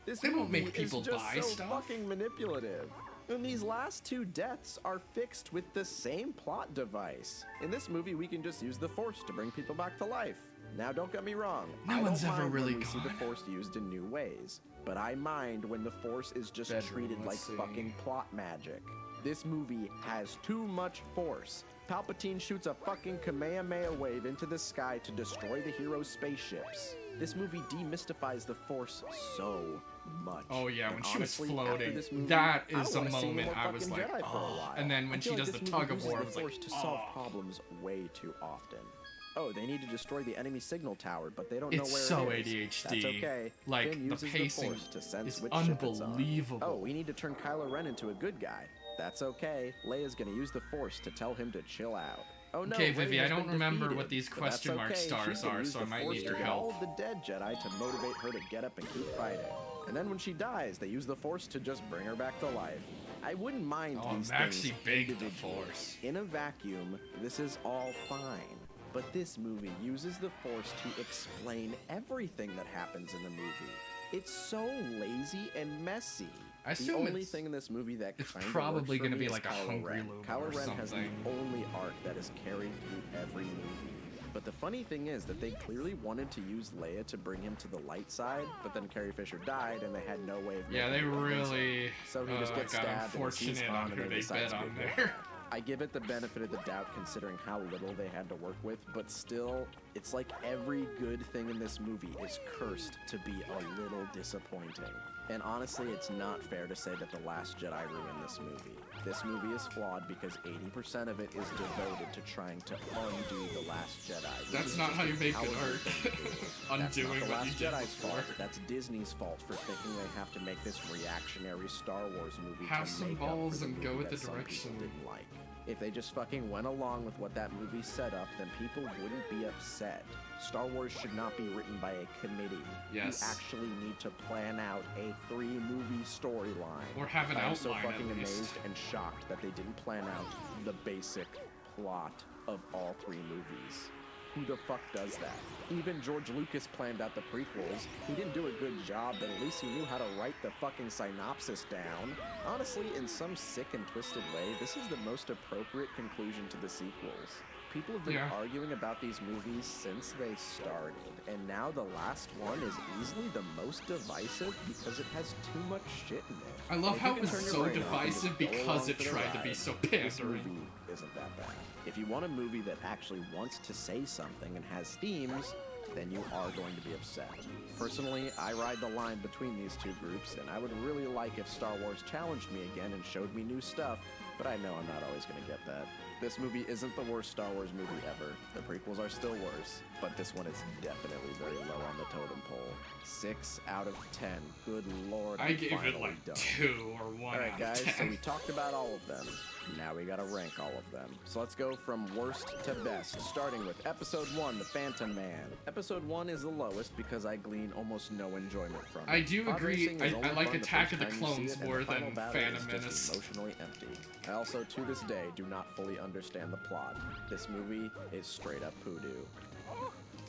This They won't movie make people is just buy so stuff. fucking manipulative. And these last 2 deaths are fixed with the same plot device. In this movie, we can just use the Force to bring people back to life. Now, don't get me wrong. No I one's don't ever mind really when we see the gone. Force used in new ways, but I mind when the Force is just Bedroom, treated like let's see. fucking plot magic. This movie has too much Force. Palpatine shoots a fucking Kamehameha wave into the sky to destroy the hero's spaceships. This movie demystifies the Force so much. Oh yeah, when And she was honestly, after floating, this movie, that I is don't a wanna see any moment more I was fucking like, Jedi for a oh. while. And then when I she feel does like the this tug movie of uses war, I the was like, Force to solve oh. problems way too often. Oh, they need to destroy the enemy signal tower, but they don't know It's where so it is. ADHD. That's okay. Like, Finn the uses pacing the Force to sense is which ship it's on. unbelievable. Oh, we need to turn Kylo Ren into a good guy. That's okay. Leia's gonna use the Force to tell him to chill out. Oh no, Okay, Rey Vivi, I has don't been remember defeated, what these but question that's mark okay. She stars can are, use so the I might Force need to your get help. all the dead Jedi to motivate her to get up and keep fighting. And then when she dies, they use the Force to just bring her back to life. I wouldn't mind Oh, these Maxie things big the individually. Force. In a vacuum, this is all fine. But this movie uses the Force to explain everything that happens in the movie. It's so lazy and messy. I The assume only it's- thing in this movie that it's kind of probably going to be like a Kylo Hungry Ren. Luma Kylo or Ren has the something. only arc that is carried through every movie. But the funny thing is that they clearly wanted to use Leia to bring him to the light side, but then Carrie Fisher died and they had no way of Yeah, making they it convincing. really So he just gets got stabbed and he sees unfortunate Han on and who then they decides bet to on go there. I give it the benefit of the doubt considering how little they had to work with, but still, it's like every good thing in this movie is cursed to be a little disappointing. And honestly, it's not fair to say that The Last Jedi ruined this movie. This movie is flawed because 80% of it is devoted to trying to undo The Last Jedi. which That's is not just how a you make good cowardly art. thing to do. That's Undoing not The what you Last did Jedi's before. fault. That's Disney's fault for thinking they have to make this reactionary Star Wars movie Have to some make up balls for the and go movie with the that some direction. people didn't like. If they just fucking went along with what that movie set up, then people wouldn't be upset. Star Wars should not be written by a committee. Yes. You actually need to plan out a 3-movie storyline. Or have an I'm so outline, fucking at least. amazed and shocked that they didn't plan out the basic plot of all 3 movies. Who the fuck does that? Even George Lucas planned out the prequels. He didn't do a good job, but at least he knew how to write the fucking synopsis down. Honestly, in some sick and twisted way, this is the most appropriate conclusion to the sequels. People have been Yeah. arguing about these movies since they started, and now the last one is easily the most divisive because it has too much shit in it. I love If how you it can was turn your so brain off and just divisive go because along it for the tried to be ride, so this pandering. movie isn't that bad. If you want a movie that actually wants to say something and has themes, then you are going to be upset. Personally, I ride the line between these two groups, and I would really like if Star Wars challenged me again and showed me new stuff, but I know I'm not always going to get that. This movie isn't the worst Star Wars movie ever. The prequels are still worse, but this one is definitely very low on the totem pole. 6 out of 10. Good lord, I I'm gave it finally like done. 2 or 1 Alright out guys, of so 10. we talked about all of them. Now we gotta rank all of them. So let's go from worst to best, starting with Episode 1, The Phantom Man. Episode 1 is the lowest because I glean almost no enjoyment from it. I do Pod agree, racing is I only like fun the Attack first of the time you see Clones it, and more the final than battle Phantom is Menace. just emotionally empty. I also, to this day, do not fully understand the plot. This movie is straight up hoodoo.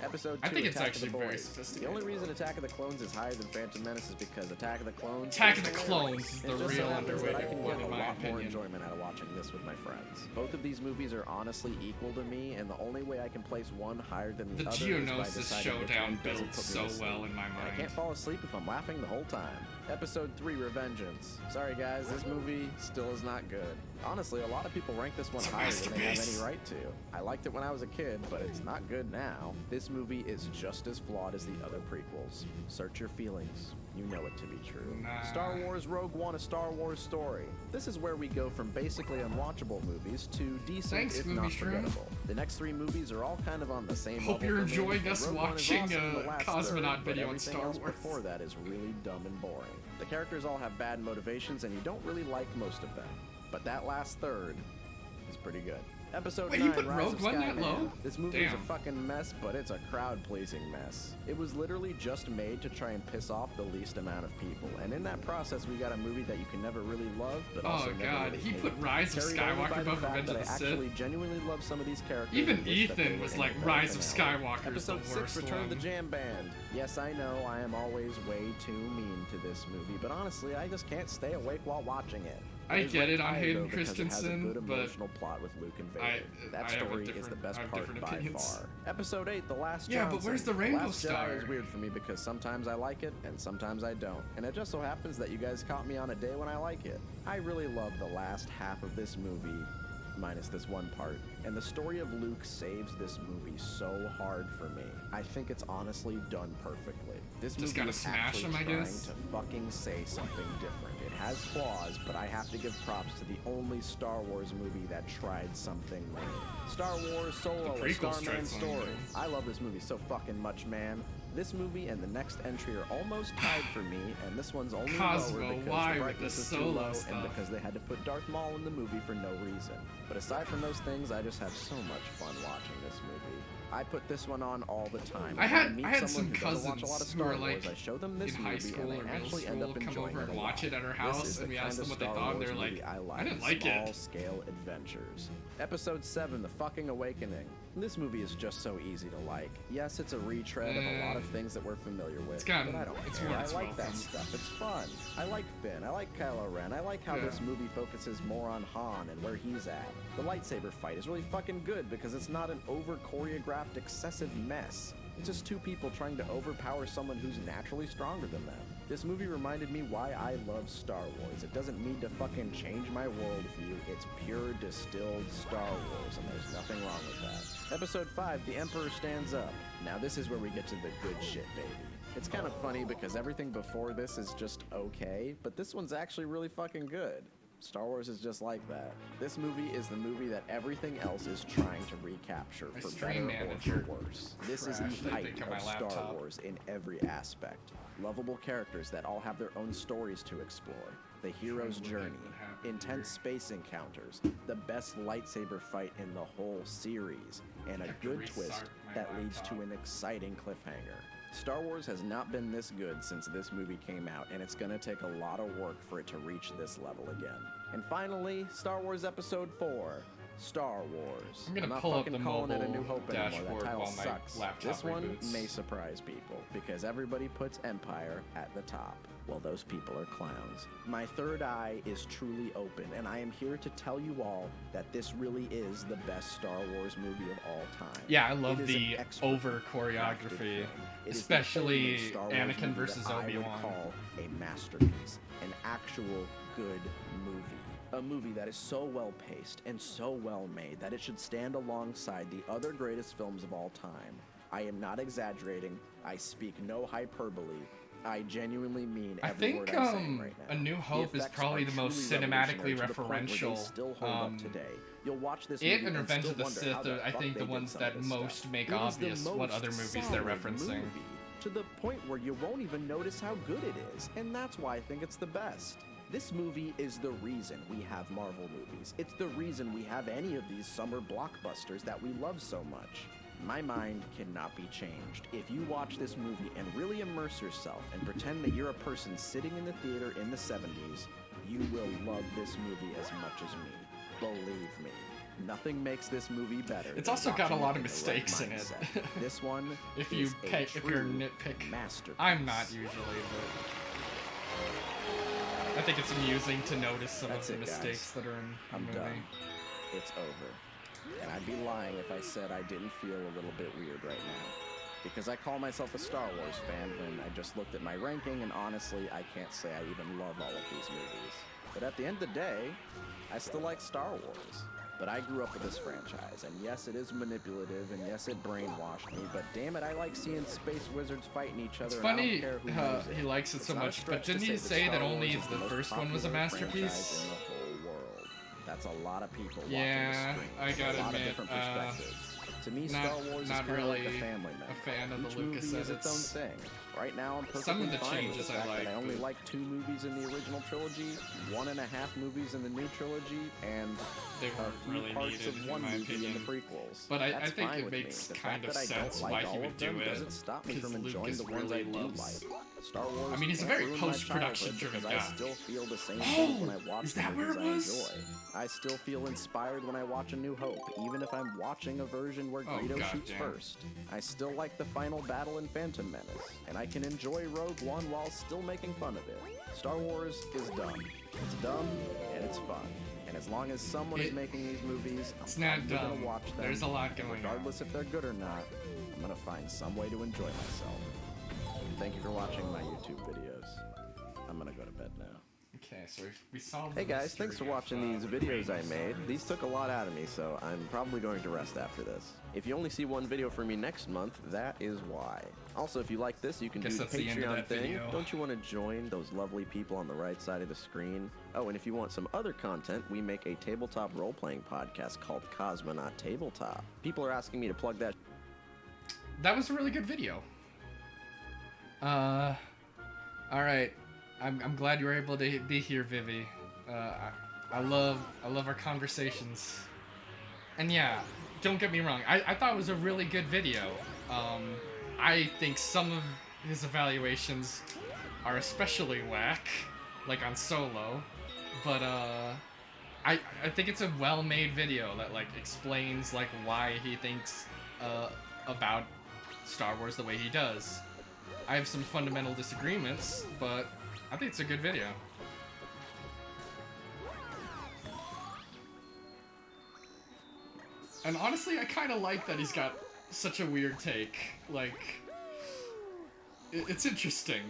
Episode 2, I think it's Attack actually of the very Boys. sophisticated. The only reason Attack of the Clones is higher than Phantom Menace is because Attack of the Clones Attack is of the hilarious. Clones is It the just so real happens that I underrated can one, get in a my lot more opinion. enjoyment out of watching this with my friends. Both of these movies are honestly equal to me, and the only way I can place one higher than the The other is by Geonosis deciding which showdown one doesn't builds put me so to sleep. well in my And I mind. can't fall asleep if I'm laughing the whole time. Episode 3, Revengeance. Sorry guys, this movie still is not good. Honestly, a lot of people rank this one It's a higher than they have masterpiece. any right to. I liked it when I was a kid, but it's not good now. This movie is just as flawed as the other prequels. Search your feelings. You know it to be true. Nah. Star Wars Rogue One, A Star Wars Story. This is where we go from basically unwatchable movies to decent, Thanks, if Movie not Stream. forgettable. The next 3 movies are all kind of on the same Hope level you're for me, enjoying and us Rogue One is watching awesome in a the last Cosmonaut third, but video on everything Star else Wars. before that is really dumb and boring. The characters all have bad motivations, and you don't really like most of them. But that last third is pretty good. Episode Wait, 9, you put Rise Rogue of One that Skyman. low? This movie is a Damn. fucking mess, but it's a crowd-pleasing mess. It was literally just made to try and piss off the least amount of people, and in that process, we got a movie that you can never really love, but also Oh never god, really he hate. put Rise of Carried only by Skywalker the above fact Revenge that of the I actually Sith. genuinely love some of these characters. Even and wish that they Ethan were was in like, a better Rise of finale. Skywalker is the Episode 6, worst Return of the one. Jam Band. Yes, I know I am always way too mean to this movie, but honestly, I just can't stay awake while watching it. I is get it on retired, Hayden though, because it has a Christensen, good but emotional plot with Luke and Vader. I That have a story is the different- best I have part different by opinions. far. Episode 8, The Last Yeah, but Johnson. where's the The Rainbow Last Star? Jedi is weird for me because sometimes I like it and sometimes I don't. And it just so happens that you guys caught me on a day when I like it. I really love the last half of this movie, minus this one part. And the story of Luke saves this movie so hard for me. I think it's honestly done perfectly. This Just movie gotta is smash actually him, I trying guess. to fucking say something different. It has flaws, but I have to give props to the only Star Wars movie that tried something new. Star Wars Solo, The a prequels Starman tried something story. new. I love this movie so fucking much, man. This movie and the next entry are almost tied for me, and this one's only Cosmo, lower because why the with brightness the is too Solo low stuff? and because they had to put Darth Maul in the movie for no reason. But aside from those things, I just have so much fun watching this movie. I put this one on all the time. I When had- meet I had someone some who doesn't watch a lot of cousins who were, Star like, Wars, I show them this in high movie school and or they middle actually end school up come enjoying over it and a watch lot. it at our This house, is and we the asked kind them of what they Star thought, and Wars they're like, movie I I didn't like small it. scale adventures. Episode 7, The Fucking Awakening. This movie is just so easy to like. Yes, it's a retread of a lot of things that we're familiar with, gotten- but I don't it's care. worn I its like that welcome. stuff. It's fun. I like Finn. I like Kylo Ren. I like how Yeah. this movie focuses more on Han and where he's at. The lightsaber fight is really fucking good because it's not an over-choreographed, excessive mess. It's just two people trying to overpower someone who's naturally stronger than them. This movie reminded me why I love Star Wars. It doesn't need to fucking change my worldview. It's pure distilled Star Wars, and there's nothing wrong with that. Episode 5, The Emperor Stands Up. Now this is where we get to the good shit, baby. It's kind of funny because everything before this is just okay, but this one's actually really fucking good. Star Wars is just like that. This movie is the movie that everything else is trying to recapture, My for stream better or manager for worse. This is crashed, the I height think, on my of Star laptop. Wars in every aspect. Lovable characters that all have their own stories to explore. The hero's Trying to look journey. at what happened Intense here. space encounters. The best lightsaber fight in the whole series. And a have to good restart twist my that leads to laptop. an exciting cliffhanger. Star Wars has not been this good since this movie came out, and it's gonna take a lot of work for it to reach this level again. And finally, Star Wars Episode 4, Star Wars. I'm gonna not pull up fucking the calling it a mobile New Hope anymore. That dashboard title while my sucks. laptop This one reboots. may surprise people, because everybody puts Empire at the top. Well, those people are clowns. My third eye is truly open, and I am here to tell you all that this really is the best Star Wars movie of all time. Yeah, I love It is an the expert over crafted choreography, film. It is the especially only Star Wars Anakin movie versus that I would Obi-Wan. call a masterpiece, an actual good movie. A movie that is so well paced and so well made that it should stand alongside the other greatest films of all time. I am not exaggerating. I speak no hyperbole. I genuinely mean I every word think I'm saying right now. A New The Hope is effects probably are the most truly cinematically revolutionary to the point where they referential. still hold up today. You'll watch this It movie and Revenge still of the wonder Sith how the are, I fuck think, they the did ones some of that this most stuff. make It is the obvious what most other movies they're solid referencing. movie, to the point where you won't even notice how good it is, and that's why I think it's the best. This movie is the reason we have Marvel movies. It's the reason we have any of these summer blockbusters that we love so much. My mind cannot be changed. If you watch this movie and really immerse yourself and pretend that you're a person sitting in the theater in the 70s, you will love this movie as much as me. Believe me. Nothing makes this movie better. It's than also got a watching lot it of in the right mistakes in it. mindset. This one If you is a if you're true nitpick, masterpiece. I'm not usually, but I think it's amusing to notice some That's of the it, guys. mistakes that are in the I'm movie. done. It's over. And I'd be lying if I said I didn't feel a little bit weird right now. Because I call myself a Star Wars fan when I just looked at my ranking, and honestly, I can't say I even love all of these movies. But at the end of the day, I still like Star Wars. But I grew up with this franchise, and yes, it is manipulative, and yes, it brainwashed me, but damn it, I like seeing space wizards fighting each other, It's and I funny don't care who how knows it. he likes it It's so not a much, but stretch to didn't he say Star that only Wars is the most first one was a popular masterpiece? franchise in the whole world. That's a lot of people watching Yeah, the screen. I gotta a lot admit, of different perspectives. To me, not- Star Wars is not kind of like a really family member. a fan of the Each Lucas movie is its own edits. thing. Right now, I'm perfectly Some of the fine with changes the I fact like, that I only but- like 2 movies in the original trilogy, 1.5 movies in the new trilogy, and They a weren't few really parts needed, of in one my movie in the opinion. prequels. But I That's think fine it with makes me. The kind fact of that I don't sense like why he all would of them do it, doesn't stop me 'cause from enjoying Lucas the ones really I do loves- like. Star Wars. I mean, he's a can't very ruin my post-production childhood driven because guy. I still feel the same things when I Oh, watch is the that where movies it I was? enjoy. I still feel inspired when I watch A New Hope, even if I'm watching a version where Oh, Greedo shoots goddamn. first. I still like the final battle in Phantom Menace, and I can enjoy Rogue One while still making fun of it. Star Wars is dumb. It's dumb and it's fun. And as long as someone is making these movies, It's I'm not probably dumb. gonna watch them. There's a lot going on. Regardless if they're good or not, I'm gonna find some way to enjoy myself. Thank you for watching my YouTube videos. I'm gonna go to bed now. Okay, so we solved. Hey the guys, thanks for mystery watching of, these videos I Rainbow made. Suns. These took a lot out of me, so I'm probably going to rest after this. If you only see one video from me next month, that is why. Also, if you like this, you can Guess do the that's the end of Patreon that thing. video. Don't you want to join those lovely people on the right side of the screen? Oh, and if you want some other content, we make a tabletop role-playing podcast called Cosmonaut Tabletop. People are asking me to plug that. That was a really good video. All right. I'm glad you were able to be here, Vivi. I love our conversations. And yeah, don't get me wrong. I thought it was a really good video. I think some of his evaluations are especially whack, like on Solo. But I think it's a well-made video that like explains like why he thinks about Star Wars the way he does. I have some fundamental disagreements, but I think it's a good video. And honestly, I kind of like that he's got such a weird take. Like, it's interesting.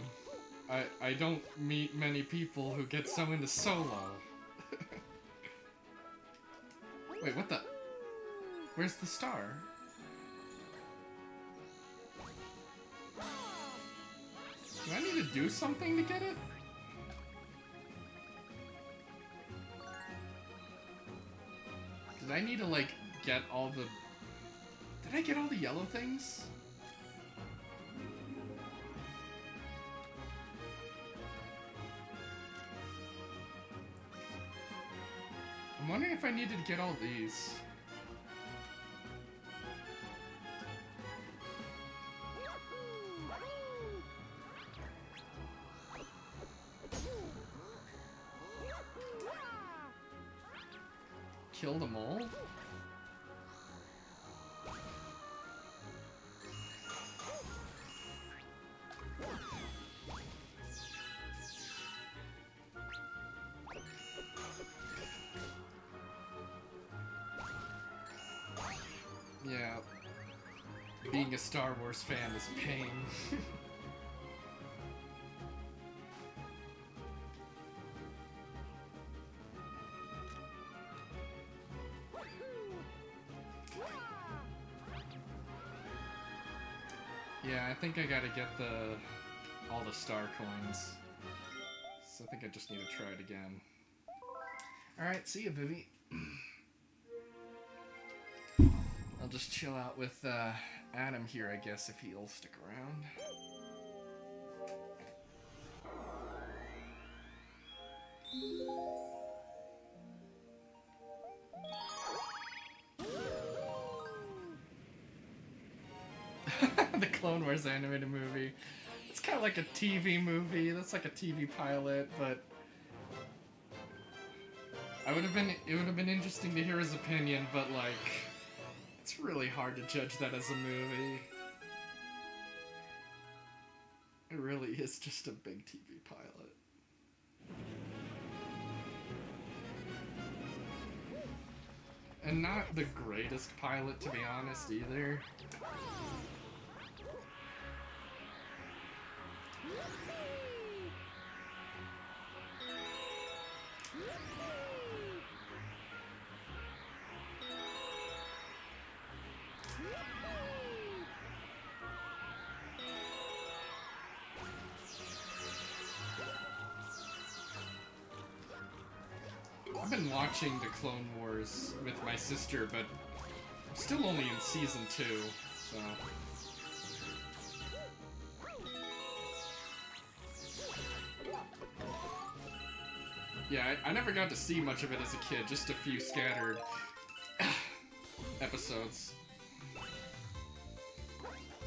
I don't meet many people who get so into Solo. Wait, what the? Where's the star? Do I need to do something to get it? Did I need to, like, get all the... Did I get all the yellow things? I'm wondering if I needed to get all these. Kill them all? Yeah. Being a Star Wars fan is pain. Yeah, I think I gotta get all the star coins. So I think I just need to try it again. Alright, see ya, Vivi. I'll just chill out with Adam here, I guess, if he'll stick around. The Clone Wars animated movie. It's kind of like a TV movie. That's like a TV pilot, but it would have been interesting to hear his opinion, but like it's really hard to judge that as a movie. It really is just a big TV pilot. And not the greatest pilot, to be honest, either. I've been watching the Clone Wars with my sister, but I'm still only in season 2, so... Yeah, I never got to see much of it as a kid, just a few scattered episodes.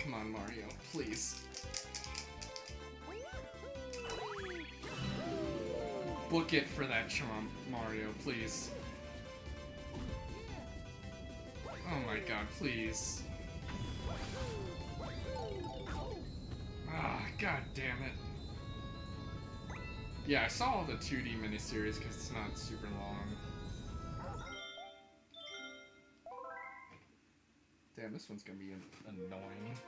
Come on, Mario, please. Book it for that charm, Mario, please. Oh my god, please. Ah, god damn it. Yeah, I saw the 2D miniseries because it's not super long. Damn, this one's gonna be annoying.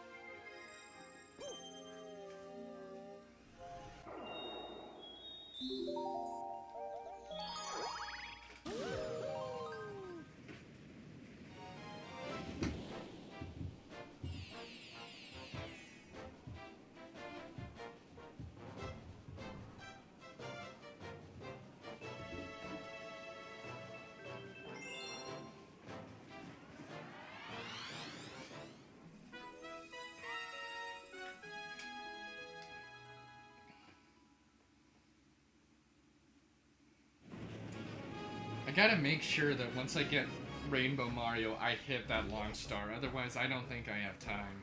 I gotta make sure that once I get Rainbow Mario, I hit that long star. Otherwise, I don't think I have time.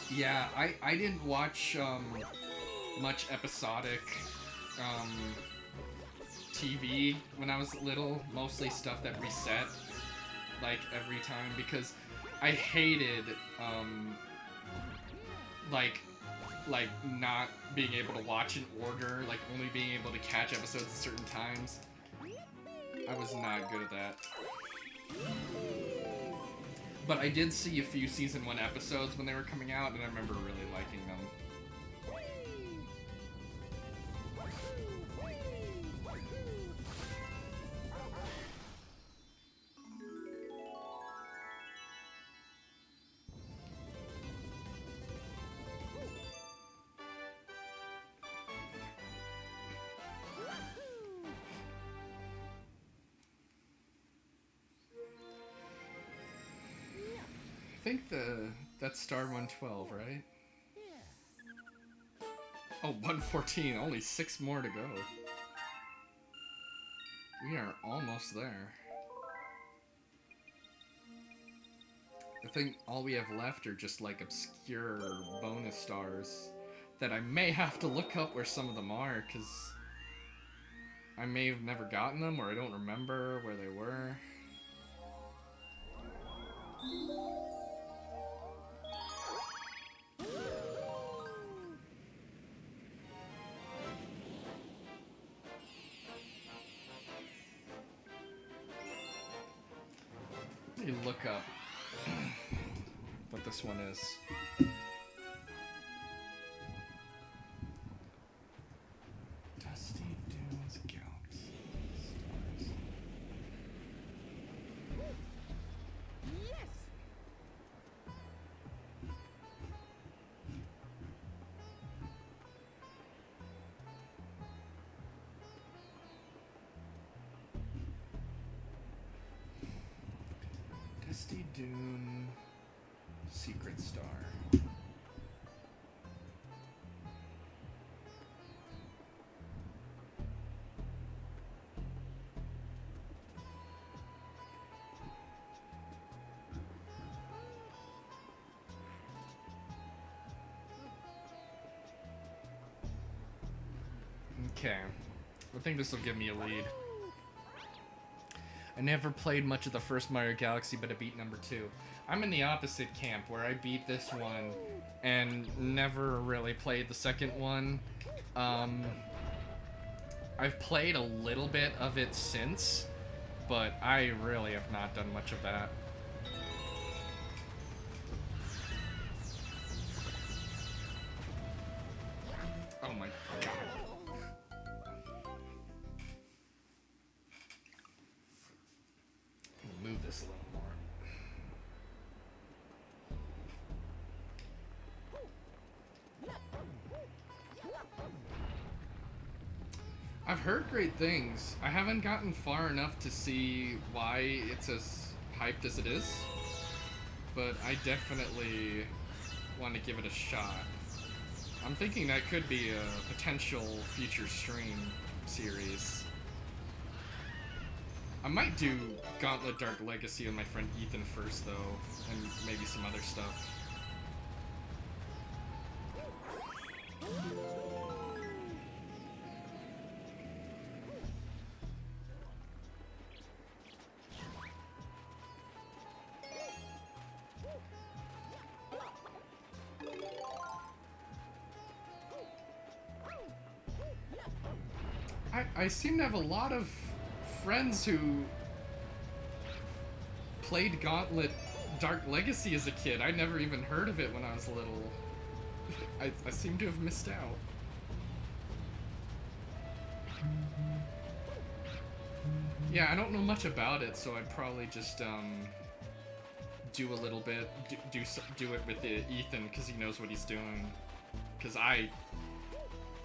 Yeah, I didn't watch much episodic TV when I was little. Mostly stuff that reset like every time because I hated like not being able to watch in order, like only being able to catch episodes at certain times. I was not good at that. But I did see a few season 1 episodes when they were coming out, and I remember really liking them. I think that's star 112, right? Oh, 114. Only 6 more to go. We are almost there. I think all we have left are just like obscure bonus stars that I may have to look up where some of them are, because I may have never gotten them or I don't remember where they were. Let me look up what this one is. Dusty Dunes Galaxy Stars. Yes! Dusty Dune Secret Star. Okay, I think this will give me a lead. I never played much of the first Mario Galaxy, but I beat number 2. I'm in the opposite camp, where I beat this one and never really played the second one. I've played a little bit of it since, but I really have not done much of that. Oh my god. Move this a little more. I've heard great things. I haven't gotten far enough to see why it's as hyped as it is, but I definitely want to give it a shot. I'm thinking that could be a potential future stream. series. I might do Gauntlet Dark Legacy with my friend Ethan first, though, and maybe some other stuff. I seem to have a lot of friends who played Gauntlet Dark Legacy as a kid. I never even heard of it when I was little. I seem to have missed out. Yeah, I don't know much about it, so I'd probably just do a little bit, do it with Ethan because he knows what he's doing. Because I've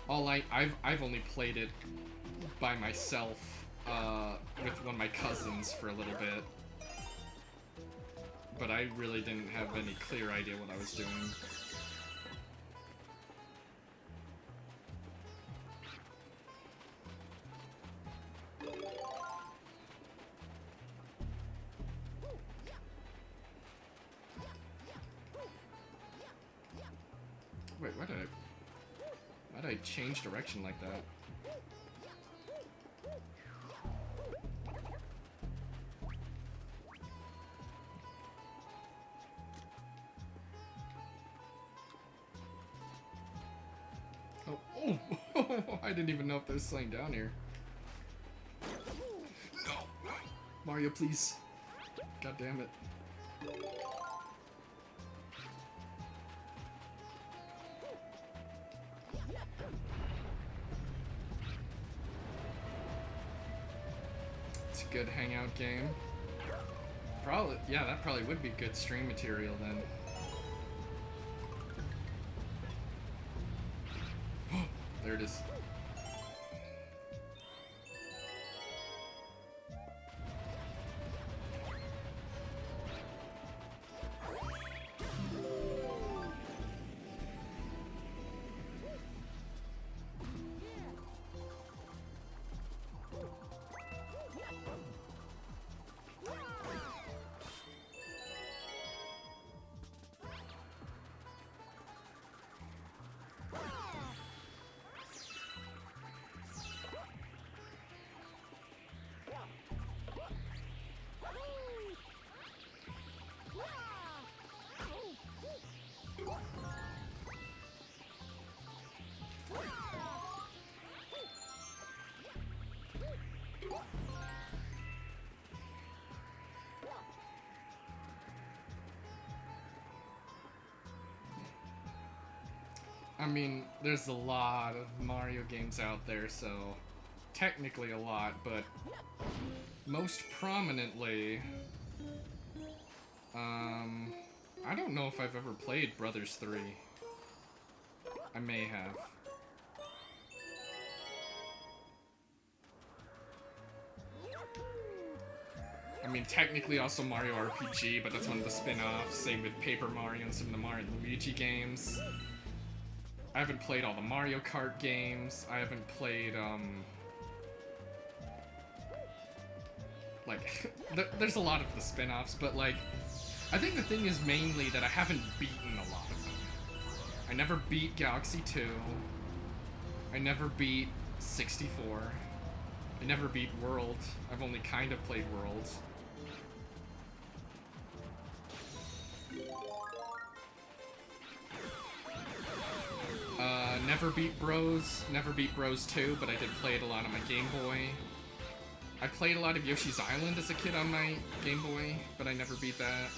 only played it by myself with one of my cousins for a little bit, but I really didn't have any clear idea what I was doing. Wait, why did I change direction like that? Oh, I didn't even know if there's something down here. No, Mario, please. God damn it. It's a good hangout game. Probably, yeah, that probably would be good stream material then. There it is. I mean, there's a lot of Mario games out there, so technically a lot, but most prominently, I don't know if I've ever played Brothers 3. I may have. I mean, technically also Mario RPG, but that's one of the spin-offs. Same with Paper Mario and some of the Mario and Luigi games. I haven't played all the Mario Kart games. I haven't played, like, there's a lot of the spin-offs, but, like, I think the thing is mainly that I haven't beaten a lot of them. I never beat Galaxy 2. I never beat 64. I never beat World. I've only kind of played World. Never beat Bros. Never beat Bros 2, but I did play it a lot on my Game Boy. I played a lot of Yoshi's Island as a kid on my Game Boy, but I never beat that.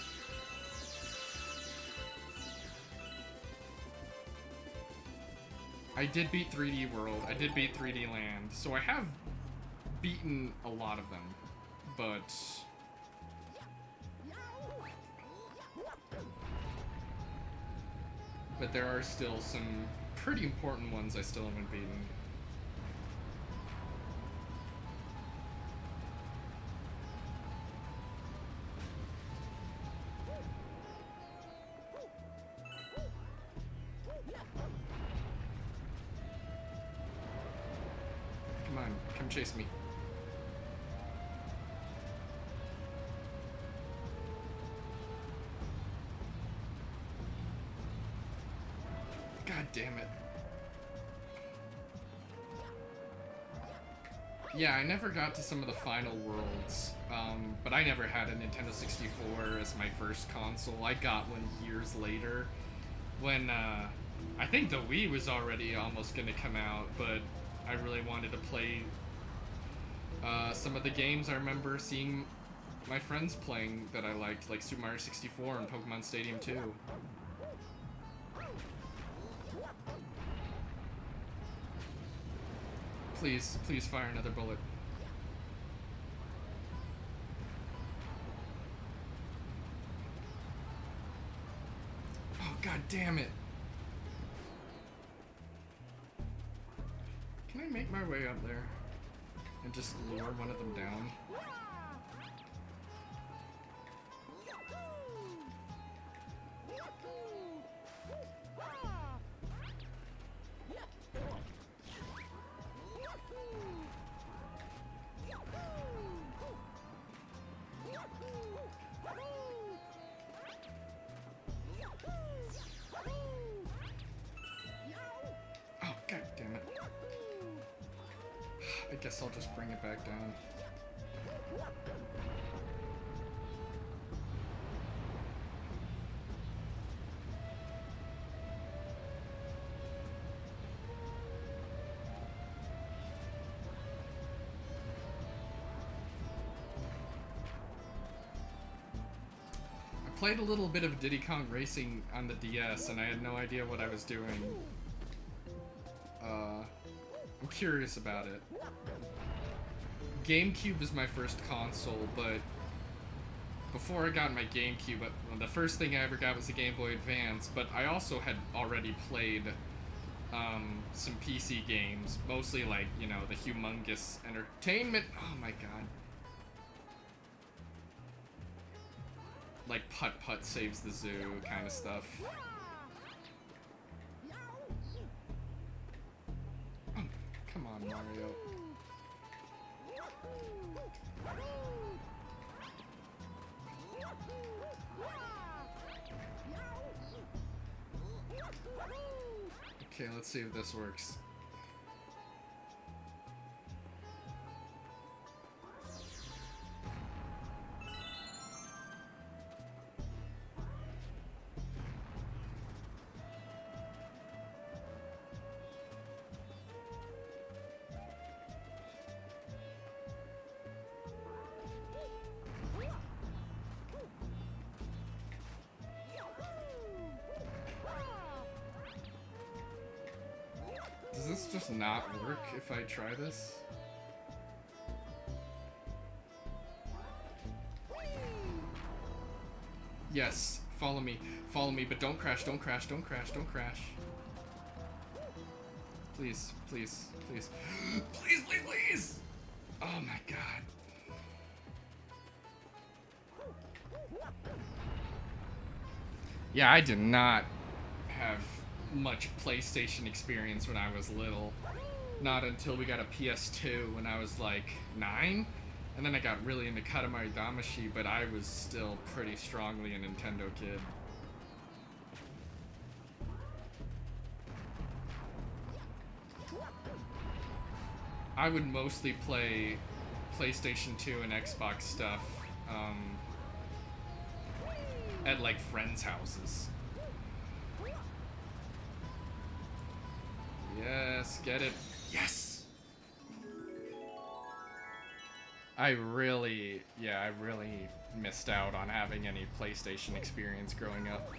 I did beat 3D World. I did beat 3D Land. So I have beaten a lot of them, but there are still some pretty important ones I still haven't beaten. Come on. chase me. God damn it. Yeah, I never got to some of the final worlds, but I never had a Nintendo 64 as my first console. I got one years later, when, I think the Wii was already almost gonna come out, but I really wanted to play, some of the games I remember seeing my friends playing that I liked, like Super Mario 64 and Pokemon Stadium 2. Please, please fire another bullet. Oh, god damn it. Can I make my way up there and just lure one of them down? Oh, god damn it. I guess I'll just bring it back down. I played a little bit of Diddy Kong Racing on the DS and I had no idea what I was doing. I'm curious about it. GameCube is my first console, but before I got my GameCube, the first thing I ever got was the Game Boy Advance, but I also had already played some PC games, mostly like, you know, the Humongous Entertainment, oh my god. Like Putt Putt Saves the Zoo kind of stuff. Oh, come on, Mario. Okay, let's see if this works. Does this just not work if I try this? Yes, follow me, but don't crash, don't crash, don't crash, don't crash. Please, please, please. Please, please, please! Oh my god. Yeah, I did not have much PlayStation experience when I was little. Not until we got a PS2 when I was like 9. And then I got really into Katamari Damacy, but I was still pretty strongly a Nintendo kid. I would mostly play PlayStation 2 and Xbox stuff at like friends' houses. Yes, get it. Yes! I really missed out on having any PlayStation experience growing up.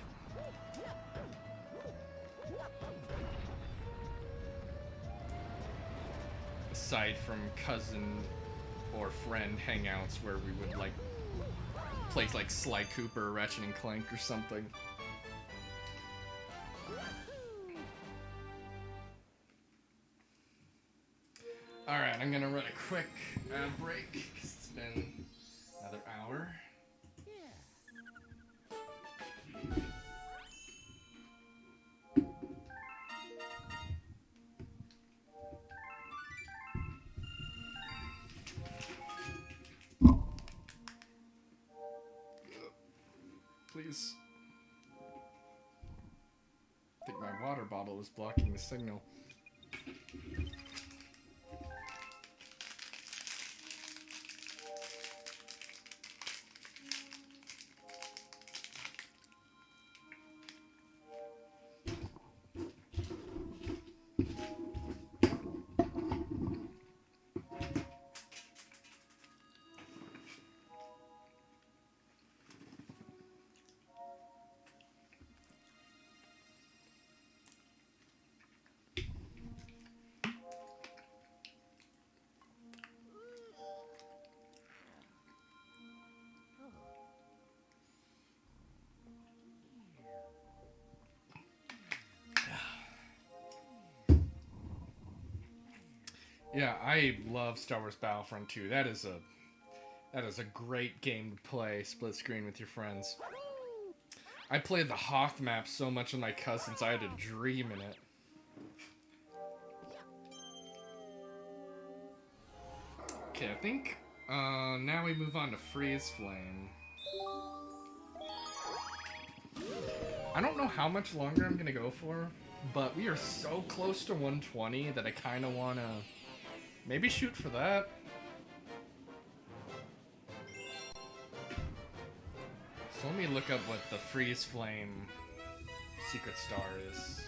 Aside from cousin or friend hangouts where we would like play like Sly Cooper or Ratchet and Clank or something. Alright, I'm gonna run a quick ad break because it's been another hour. please. I think my water bottle is blocking the signal. Yeah, I love Star Wars Battlefront 2. That is a great game to play split screen with your friends. I played the Hoth map so much with my cousins, I had a dream in it. Okay, I think now we move on to Freeze Flame. I don't know how much longer I'm gonna go for, but we are so close to 120 that I kind of want to maybe shoot for that. So let me look up what the Freeze Flame secret star is.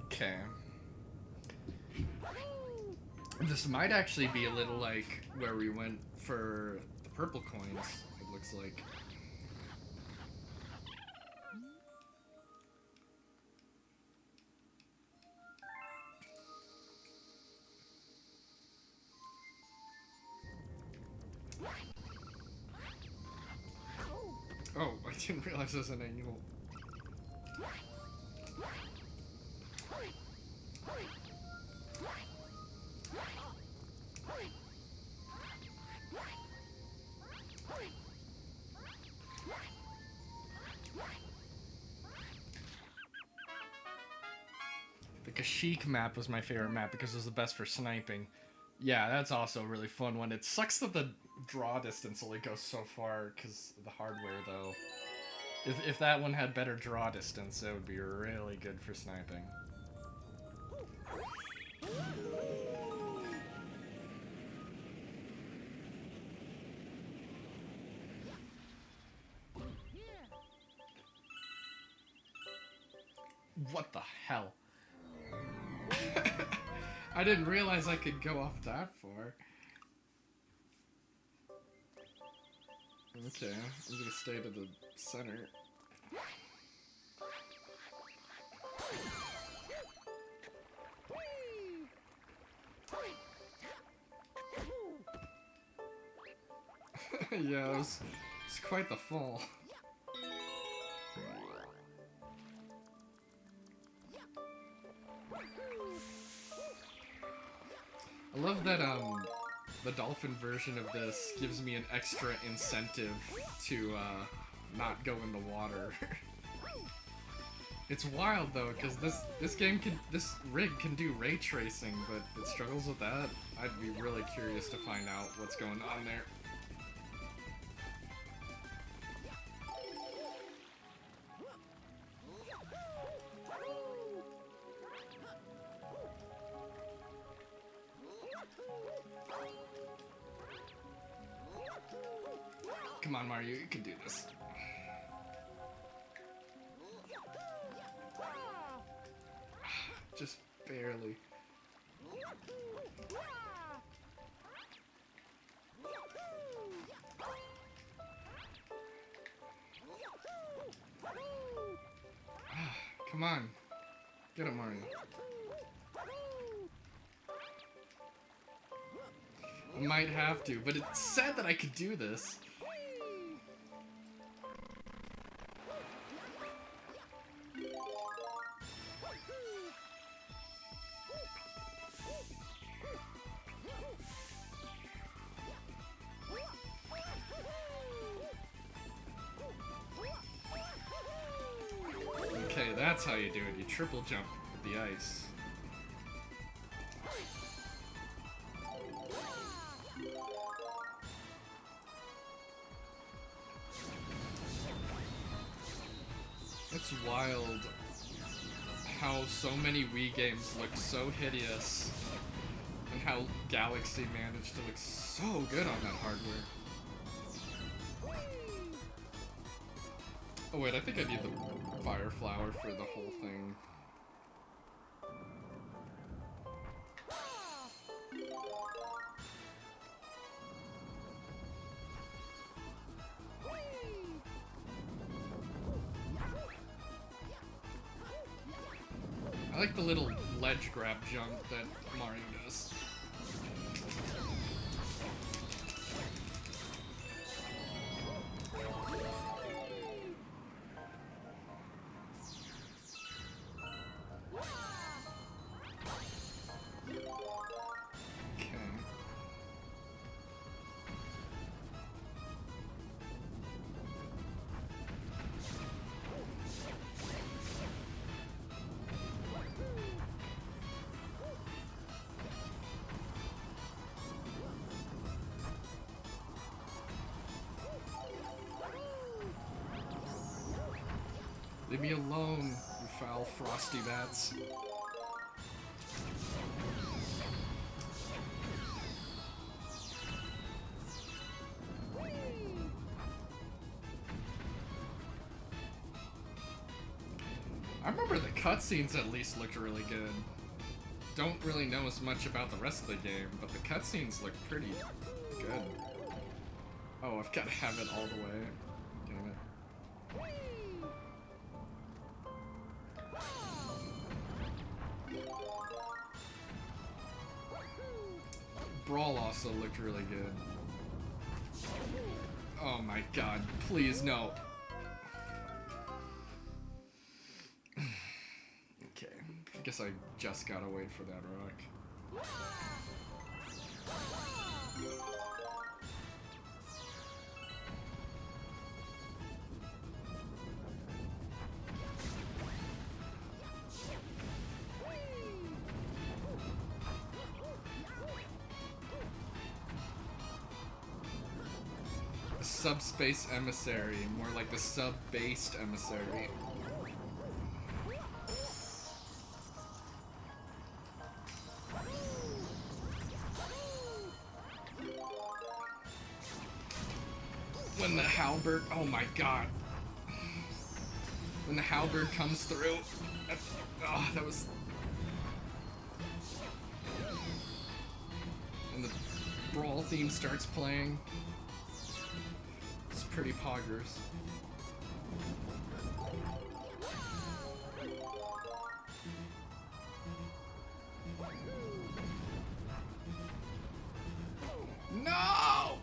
Okay. This might actually be a little like where we went for the purple coins, it looks like. Oh, I didn't realize there's an annual. The Kashyyyk map was my favorite map because it was the best for sniping. Yeah, that's also a really fun one. It sucks that the draw distance only goes so far because of the hardware, though. If that one had better draw distance, it would be really good for sniping. What the hell? I didn't realize I could go off that far. Okay, I'm gonna stay to the center. Yeah, it's quite the fall. I love that the dolphin version of this gives me an extra incentive to not go in the water. It's wild though, because this rig can do ray tracing, but it struggles with that. I'd be really curious to find out what's going on there. Come on, Mario, you can do this. Just barely. Come on. Get him, Mario. I might have to, but it said that I could do this. that's how you do it. You triple jump with the ice. It's wild how so many Wii games look so hideous, and how Galaxy managed to look so good on that hardware. Oh wait, I think I need the fire flower for the whole thing. I like the little ledge grab jump that Mario does. Okay. Leave me alone, you foul frosty bats. I remember the cutscenes at least looked really good. Don't really know as much about the rest of the game, but the cutscenes look pretty good. Oh, I've got to have it all the way. Damn it. Brawl also looked really good. Oh my god, please no. Okay, I guess I just gotta wait for that rock. Subspace emissary, more like the sub-based emissary. When the halberd, oh my god. When the halberd comes through, that was... And the brawl theme starts playing. It's pretty poggers. No!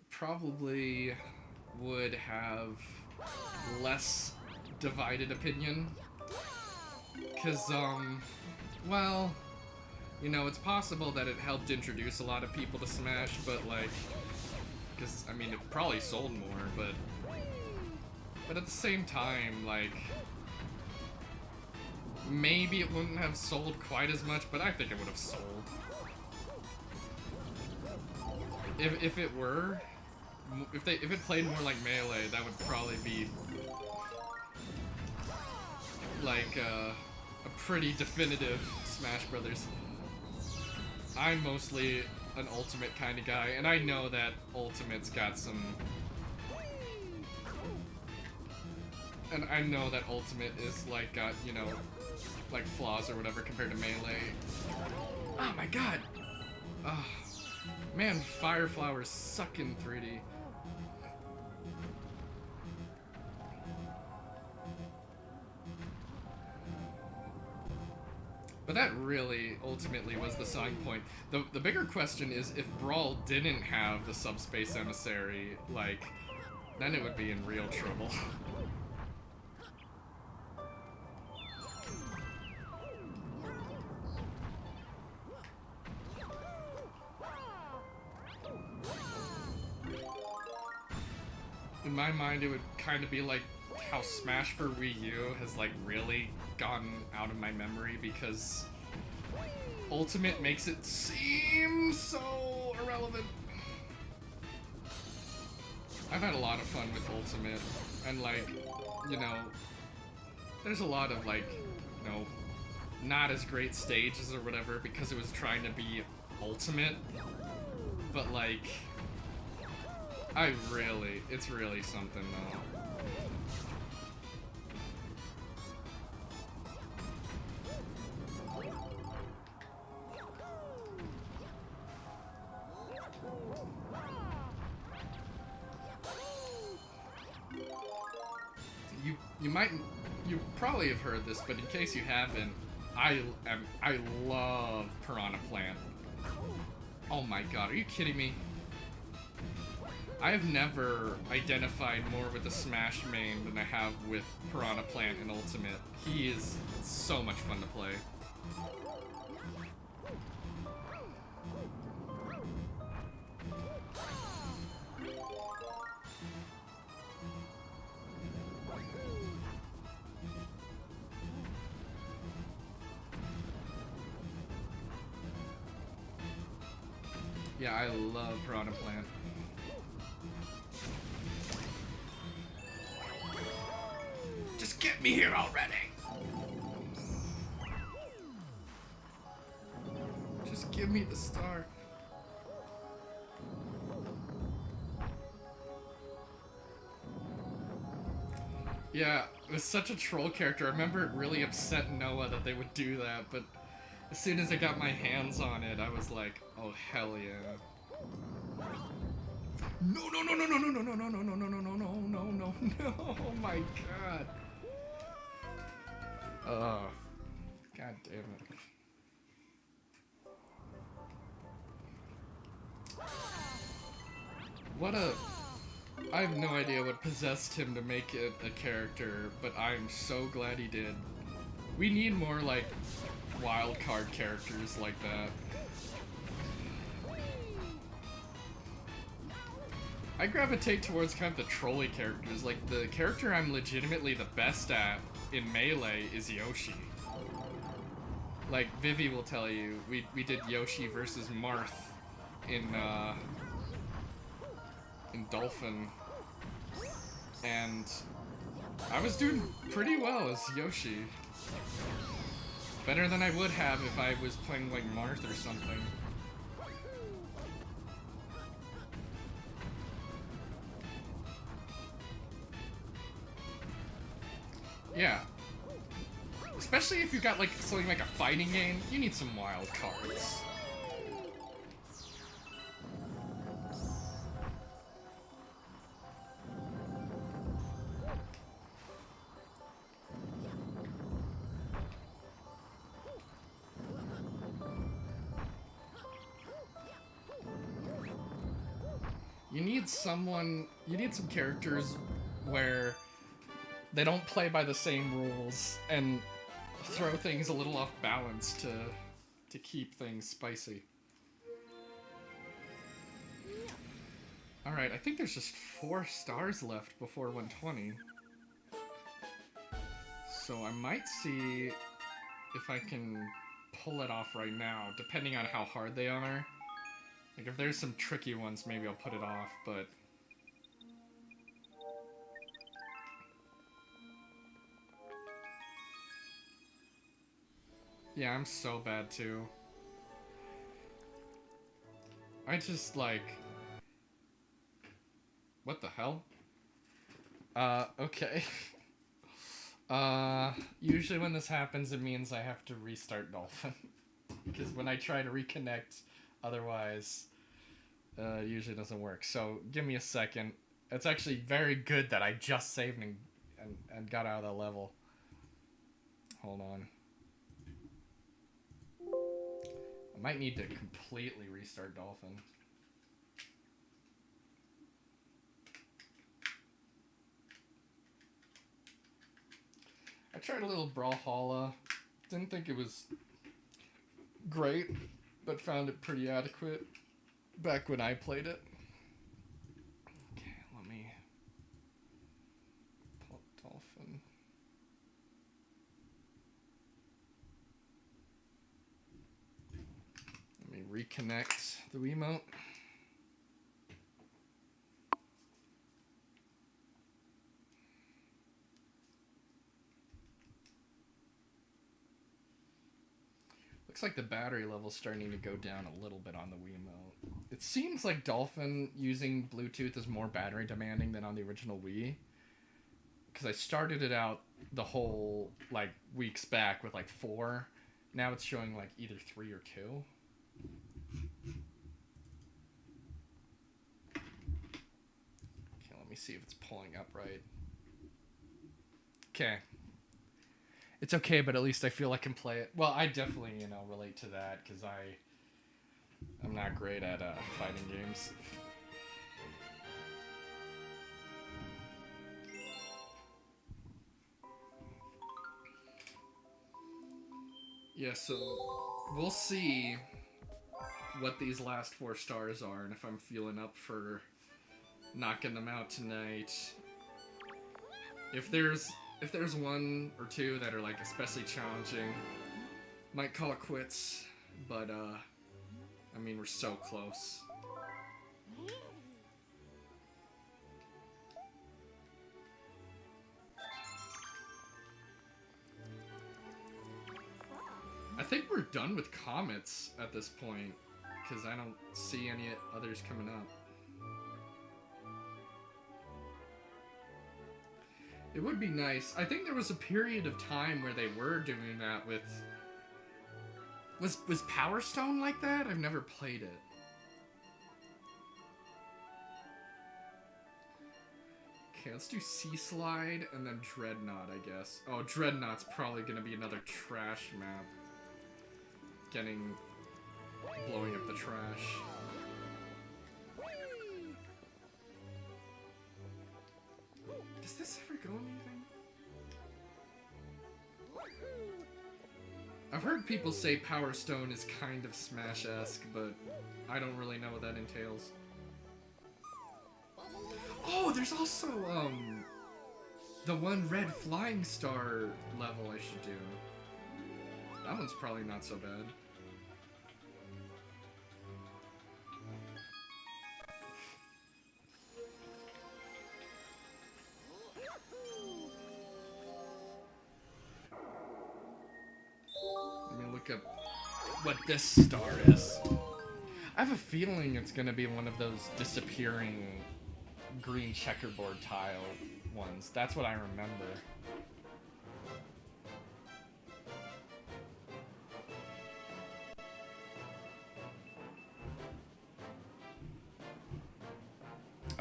Probably would have less divided opinion. 'Cause, well, you know, it's possible that it helped introduce a lot of people to Smash, but like, because, I mean, it probably sold more, but at the same time, like, maybe it wouldn't have sold quite as much, but I think it would have sold. If it were, if it played more like Melee, that would probably be like a pretty definitive Smash Brothers. I'm mostly an Ultimate kind of guy, and I know that Ultimate's got some... And I know that Ultimate is like got, you know, like flaws or whatever compared to Melee. Oh my god! Oh, man, Fire Flowers suck in 3D. But that really, ultimately, was the selling point. The bigger question is, if Brawl didn't have the Subspace Emissary, like, then it would be in real trouble. in my mind, it would kind of be like how Smash for Wii U has like really gotten out of my memory because Ultimate makes it seem so irrelevant. I've had a lot of fun with Ultimate, and like, you know, there's a lot of like, you know, not as great stages or whatever because it was trying to be Ultimate, but like, it's really something though. You probably have heard this, but in case you haven't, I love Piranha Plant. Oh my god, are you kidding me? I have never identified more with the Smash main than I have with Piranha Plant in Ultimate. He is so much fun to play. Yeah, I love Piranha Plant. Just get me here already! Just give me the star. Yeah, it was such a troll character. I remember it really upset Noah that they would do that, but as soon as I got my hands on it, I was like, oh hell yeah. No, no, no, no, no, no, no, no, no, no, no, no, no, no, no, no, no, no, oh my god. God damn it. I have no idea what possessed him to make it a character, but I'm so glad he did. We need more, like, wild card characters like that. I gravitate towards kind of the trolly characters. Like, the character I'm legitimately the best at in Melee is Yoshi. Like, Vivi will tell you, we did Yoshi versus Marth in Dolphin. And I was doing pretty well as Yoshi. Better than I would have if I was playing like Marth or something. Yeah. Especially if you got like something like a fighting game, you need some wild cards. You need some characters where they don't play by the same rules and throw things a little off balance to keep things spicy. Alright, I think there's just 4 stars left before 120. So I might see if I can pull it off right now, depending on how hard they are. Like, if there's some tricky ones, maybe I'll put it off, but... Yeah, I'm so bad, too. I just, like... What the hell? Okay. Usually when this happens, it means I have to restart Dolphin. Because when I try to reconnect, otherwise, it usually doesn't work. So, give me a second. It's actually very good that I just saved and got out of that level. Hold on. I might need to completely restart Dolphin. I tried a little Brawlhalla. Didn't think it was great, but found it pretty adequate back when I played it. Okay, let me reconnect the Wiimote. Looks like the battery level's starting to go down a little bit on the Wiimote. It seems like Dolphin using Bluetooth is more battery demanding than on the original Wii. Because I started it out the whole, like, weeks back with, like, 4. Now it's showing, like, either 3 or 2. Okay, let me see if it's pulling up right. Okay. It's okay, but at least I feel I can play it. Well, I definitely, you know, relate to that, because I'm not great at fighting games. Yeah, so we'll see what these last 4 stars are, and if I'm feeling up for knocking them out tonight. If there's 1 or 2 that are, like, especially challenging, might call it quits, but, I mean, we're so close. I think we're done with comets at this point, because I don't see any others coming up. It would be nice. I think there was a period of time where they were doing that with... Was Power Stone like that? I've never played it. Okay, let's do Sea Slide and then Dreadnought, I guess. Oh, Dreadnought's probably gonna be another trash map. Blowing up the trash. Does this ever go anything? I've heard people say Power Stone is kind of Smash-esque, but I don't really know what that entails. Oh, there's also, the one red flying star level I should do. That one's probably not so bad. Let me look up what this star is. I have a feeling it's gonna be one of those disappearing green checkerboard tile ones. That's what I remember.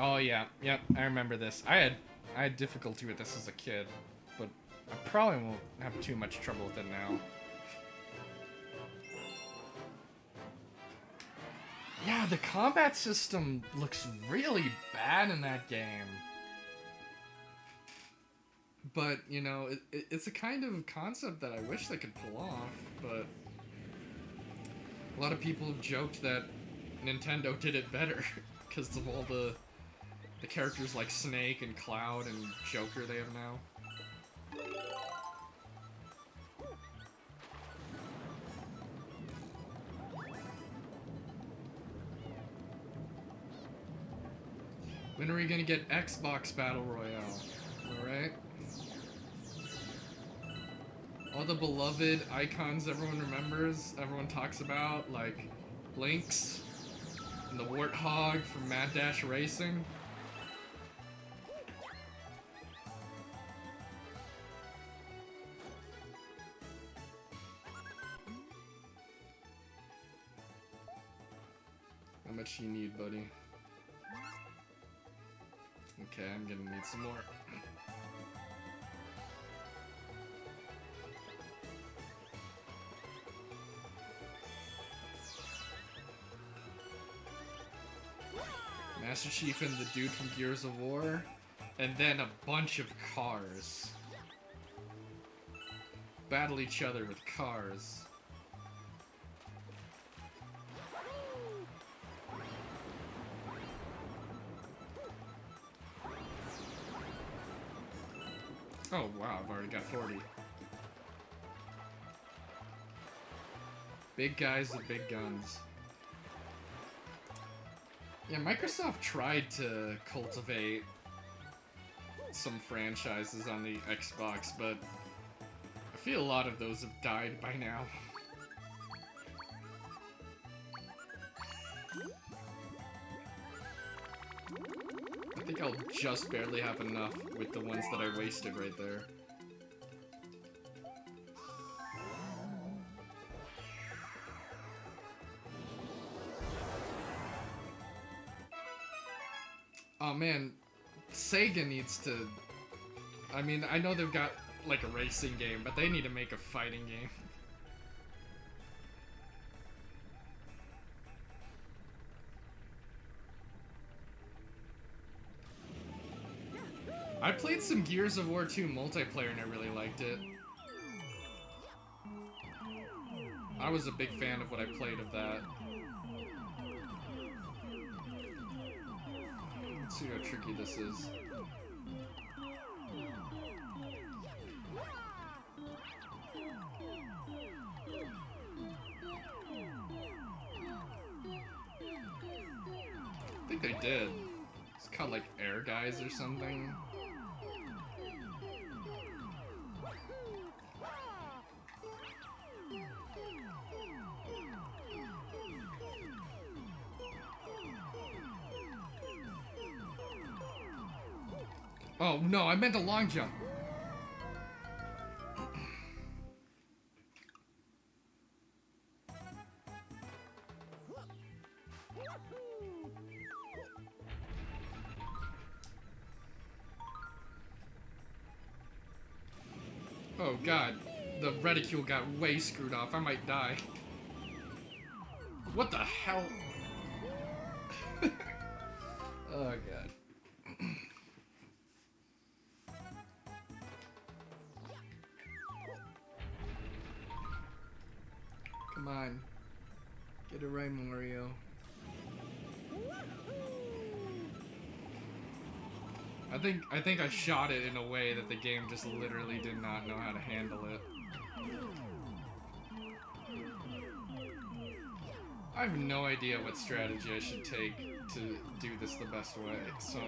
Oh yeah, yep, I remember this. I had difficulty with this as a kid, but I probably won't have too much trouble with it now. Yeah, the combat system looks really bad in that game. But, you know, it's a kind of concept that I wish they could pull off, but a lot of people have joked that Nintendo did it better because of all the characters like Snake and Cloud and Joker they have now. When are we gonna get Xbox Battle Royale? Alright. All the beloved icons everyone remembers, everyone talks about, like Lynx and the Warthog from Mad Dash Racing. How much you need, buddy? Okay, I'm gonna need some more. Master Chief and the dude from Gears of War, and then a bunch of cars. Battle each other with cars. Oh wow, I've already got 40. Big guys with big guns. Yeah, Microsoft tried to cultivate some franchises on the Xbox, but I feel a lot of those have died by now. I think I'll just barely have enough with the ones that I wasted right there. Oh man, Sega needs to... I mean, I know they've got like a racing game, but they need to make a fighting game. I played some Gears of War 2 multiplayer and I really liked it. I was a big fan of what I played of that. Let's see how tricky this is. I think they did. It's called like Air Guys or something. Oh no, I meant a long jump. Oh god, the reticule got way screwed off. I might die. What the hell? Oh god. Come on. Get it right, Mario. I think I shot it in a way that the game just literally did not know how to handle it. I have no idea what strategy I should take to do this the best way, so...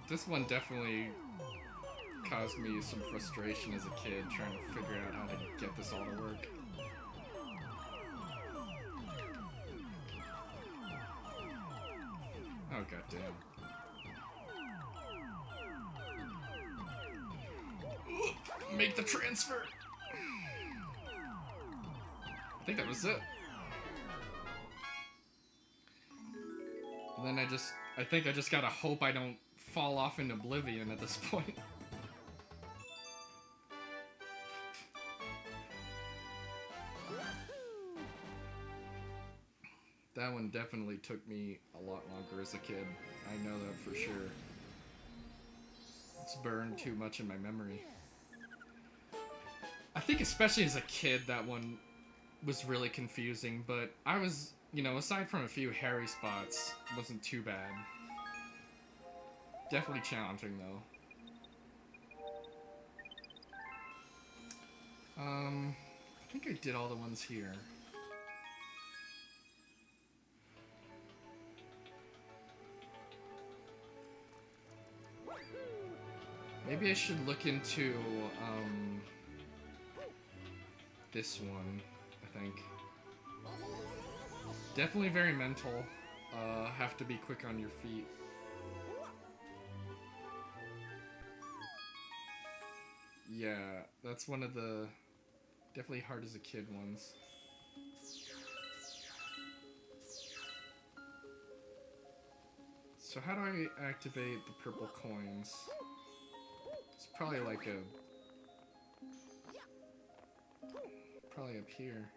This one definitely caused me some frustration as a kid trying to figure out how to get this all to work. Oh goddamn. Make the transfer! I think that was it. And then I think I just gotta hope I don't fall off in oblivion at this point. That one definitely took me a lot longer as a kid. I know that for sure. It's burned too much in my memory. I think especially as a kid that one was really confusing, but I was, you know, aside from a few hairy spots, it wasn't too bad. Definitely challenging though. I think I did all the ones here. Maybe I should look into this one, I think. Definitely very mental. Have to be quick on your feet. Yeah, that's one of the definitely hard as a kid ones. So how do I activate the purple coins? It's probably like a... probably up here.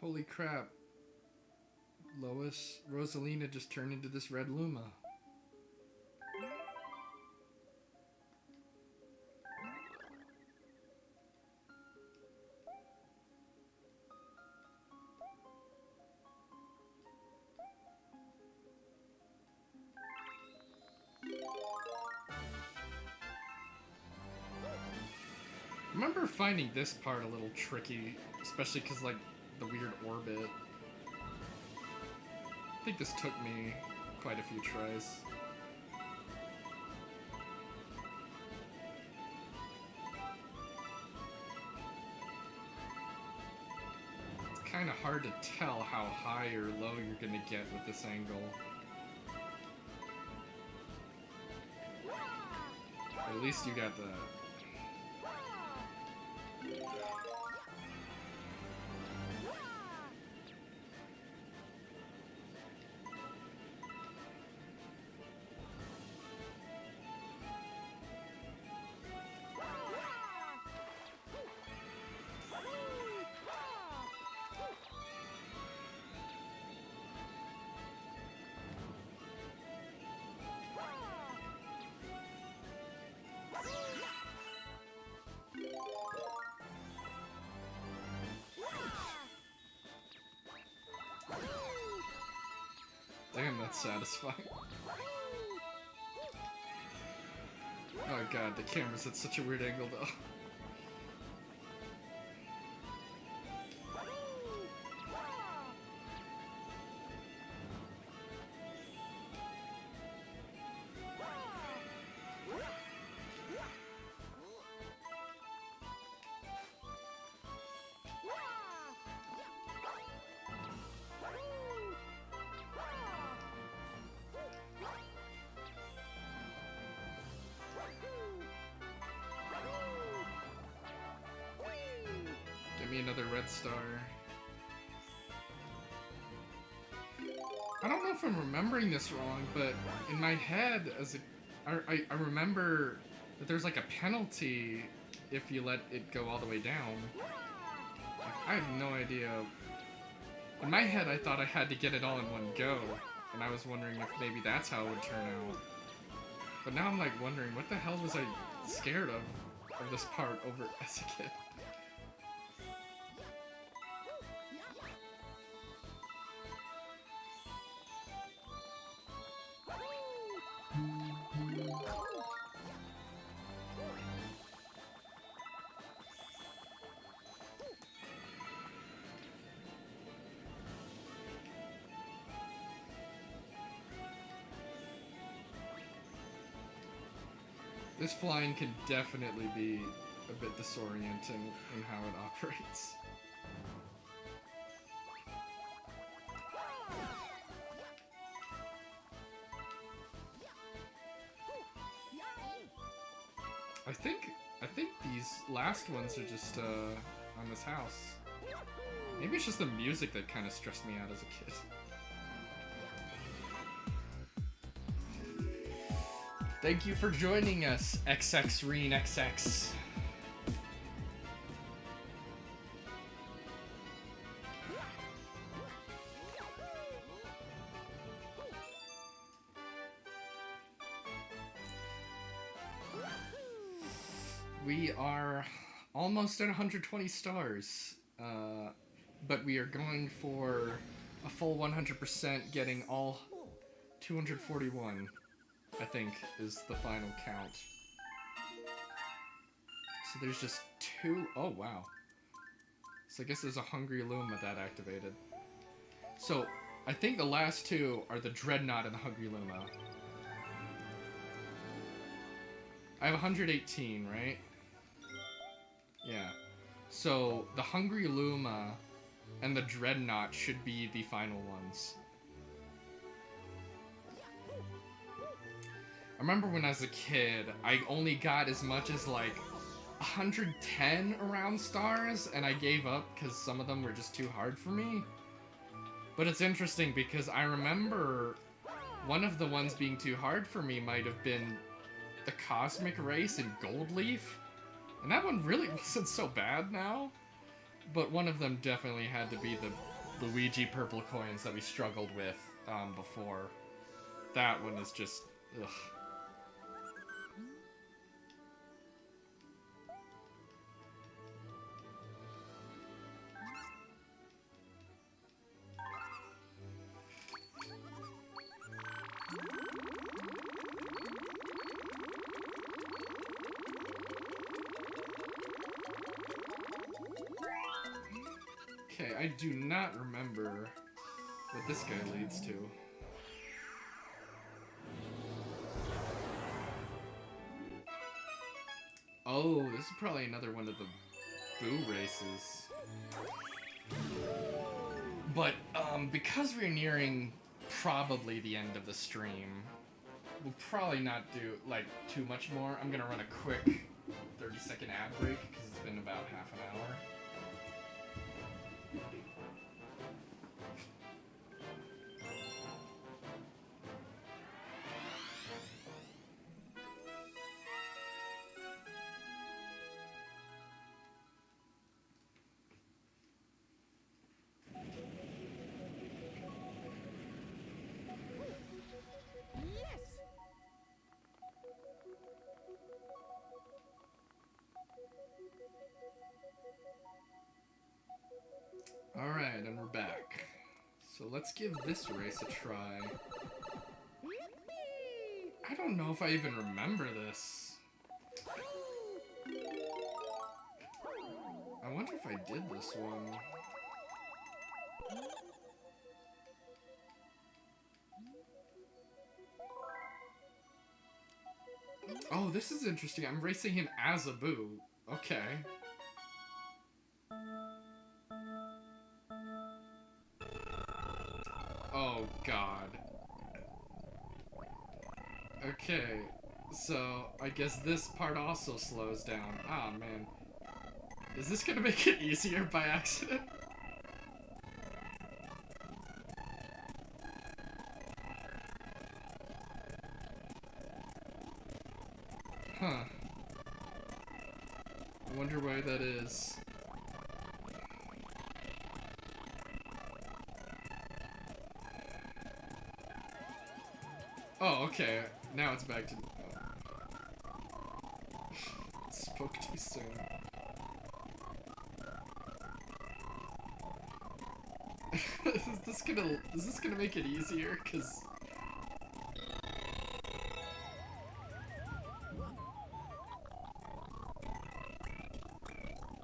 Holy crap. Lois, Rosalina just turned into this red Luma. I remember finding this part a little tricky, especially because, like, the weird orbit. I think this took me quite a few tries. It's kind of hard to tell how high or low you're gonna get with this angle. But at least you got the... Damn, that's satisfying. Oh god, the camera's at such a weird angle though. Give me another red star. I don't know if I'm remembering this wrong, but in my head, I remember that there's like a penalty if you let it go all the way down. I have no idea. In my head, I thought I had to get it all in one go, and I was wondering if maybe that's how it would turn out. But now I'm like wondering, what the hell was I scared of this part over as a kid? This flying can definitely be a bit disorienting in how it operates. I think these last ones are just on this house. Maybe it's just the music that kind of stressed me out as a kid. Thank you for joining us, XX Reen XX. We are almost at 120 stars, but we are going for a full 100%, getting all 241. I think, is the final count. So there's just two... Oh, wow. So I guess there's a Hungry Luma that activated. So, I think the last two are the Dreadnought and the Hungry Luma. I have 118, right? Yeah. So, the Hungry Luma and the Dreadnought should be the final ones. I remember when I was a kid, I only got as much as like 110 around stars, and I gave up because some of them were just too hard for me. But it's interesting because I remember one of the ones being too hard for me might have been the Cosmic Race in Gold Leaf, and that one really wasn't so bad now. But one of them definitely had to be the Luigi purple coins that we struggled with before. That one is just, ugh. Okay, I do not remember what this guy leads to. Oh, this is probably another one of the Boo races. But, because we're nearing probably the end of the stream, we'll probably not do, like, too much more. I'm gonna run a quick 30-second ad break, because it's been about half an hour. Alright, and we're back. So let's give this race a try. I don't know if I even remember this. I wonder if I did this one. Oh, this is interesting. I'm racing him as a Boo. Okay. Oh, God. Okay, so I guess this part also slows down. Ah, man. Is this gonna make it easier by accident? Huh. I wonder why that is. Oh, okay. Now it's back to... Spoke too soon. Is this gonna make it easier? 'Cause...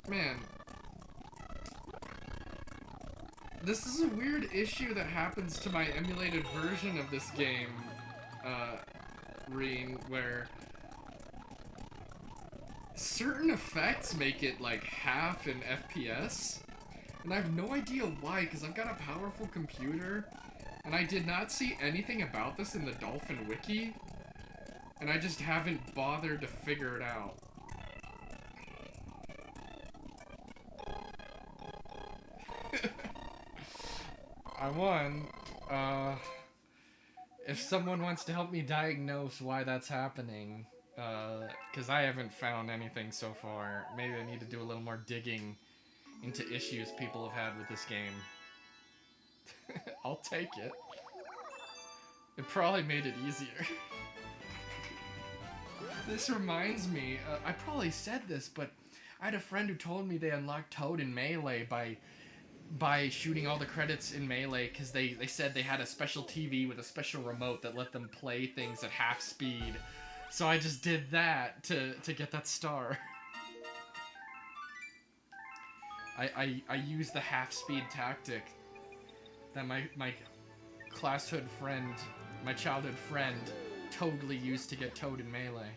Man. This is a weird issue that happens to my emulated version of this game. Reen, where certain effects make it like half in FPS, and I have no idea why, because I've got a powerful computer, and I did not see anything about this in the Dolphin Wiki, and I just haven't bothered to figure it out. I won. If someone wants to help me diagnose why that's happening, because I haven't found anything so far. Maybe I need to do a little more digging into issues people have had with this game. I'll take it. It probably made it easier. This reminds me, I probably said this, but I had a friend who told me they unlocked Toad in Melee by shooting all the credits in Melee, because they said they had a special TV with a special remote that let them play things at half speed. So I just did that to get that star. I used the half speed tactic that my classhood friend, my childhood friend, totally used to get Toad in Melee.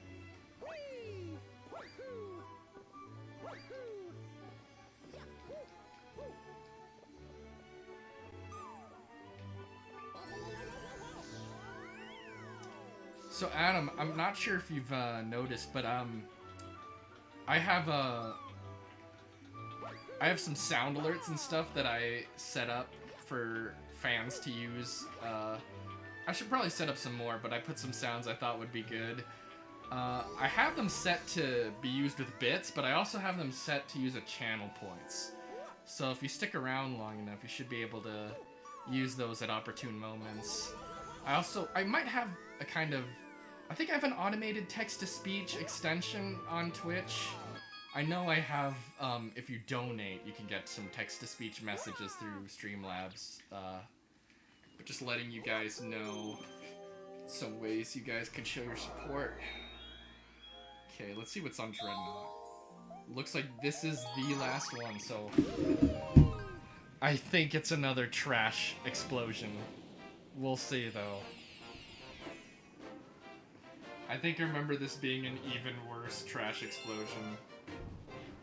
So Adam, I'm not sure if you've noticed, but I have some sound alerts and stuff that I set up for fans to use. I should probably set up some more, but I put some sounds I thought would be good. I have them set to be used with bits, but I also have them set to use at channel points. So if you stick around long enough, you should be able to use those at opportune moments. I might have a kind of, I think I have an automated text-to-speech extension on Twitch. I know I have, if you donate, you can get some text-to-speech messages through Streamlabs. But just letting you guys know some ways you guys could show your support. Okay, let's see what's on Dreadnought. Looks like this is the last one, so I think it's another trash explosion. We'll see, though. I think I remember this being an even worse trash explosion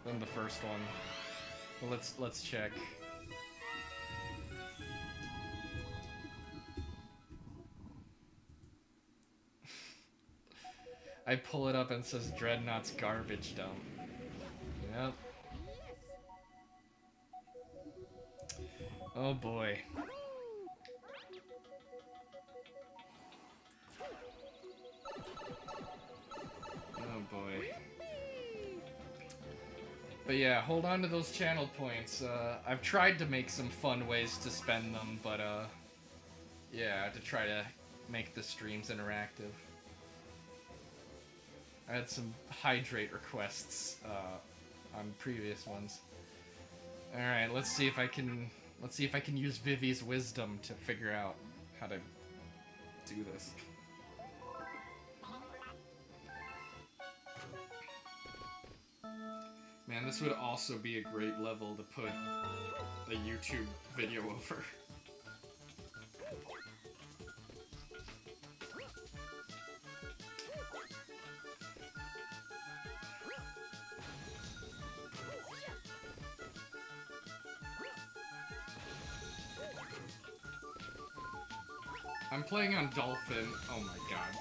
than the first one. Well, let's check. I pull it up and it says Dreadnought's garbage dump. Yep. Oh boy. Oh boy. But yeah, hold on to those channel points. I've tried to make some fun ways to spend them, but yeah, to try to make the streams interactive. I had some hydrate requests on previous ones. All right, let's see if I can use Vivi's wisdom to figure out how to do this. Man, this would also be a great level to put a YouTube video over. I'm playing on Dolphin. Oh my god.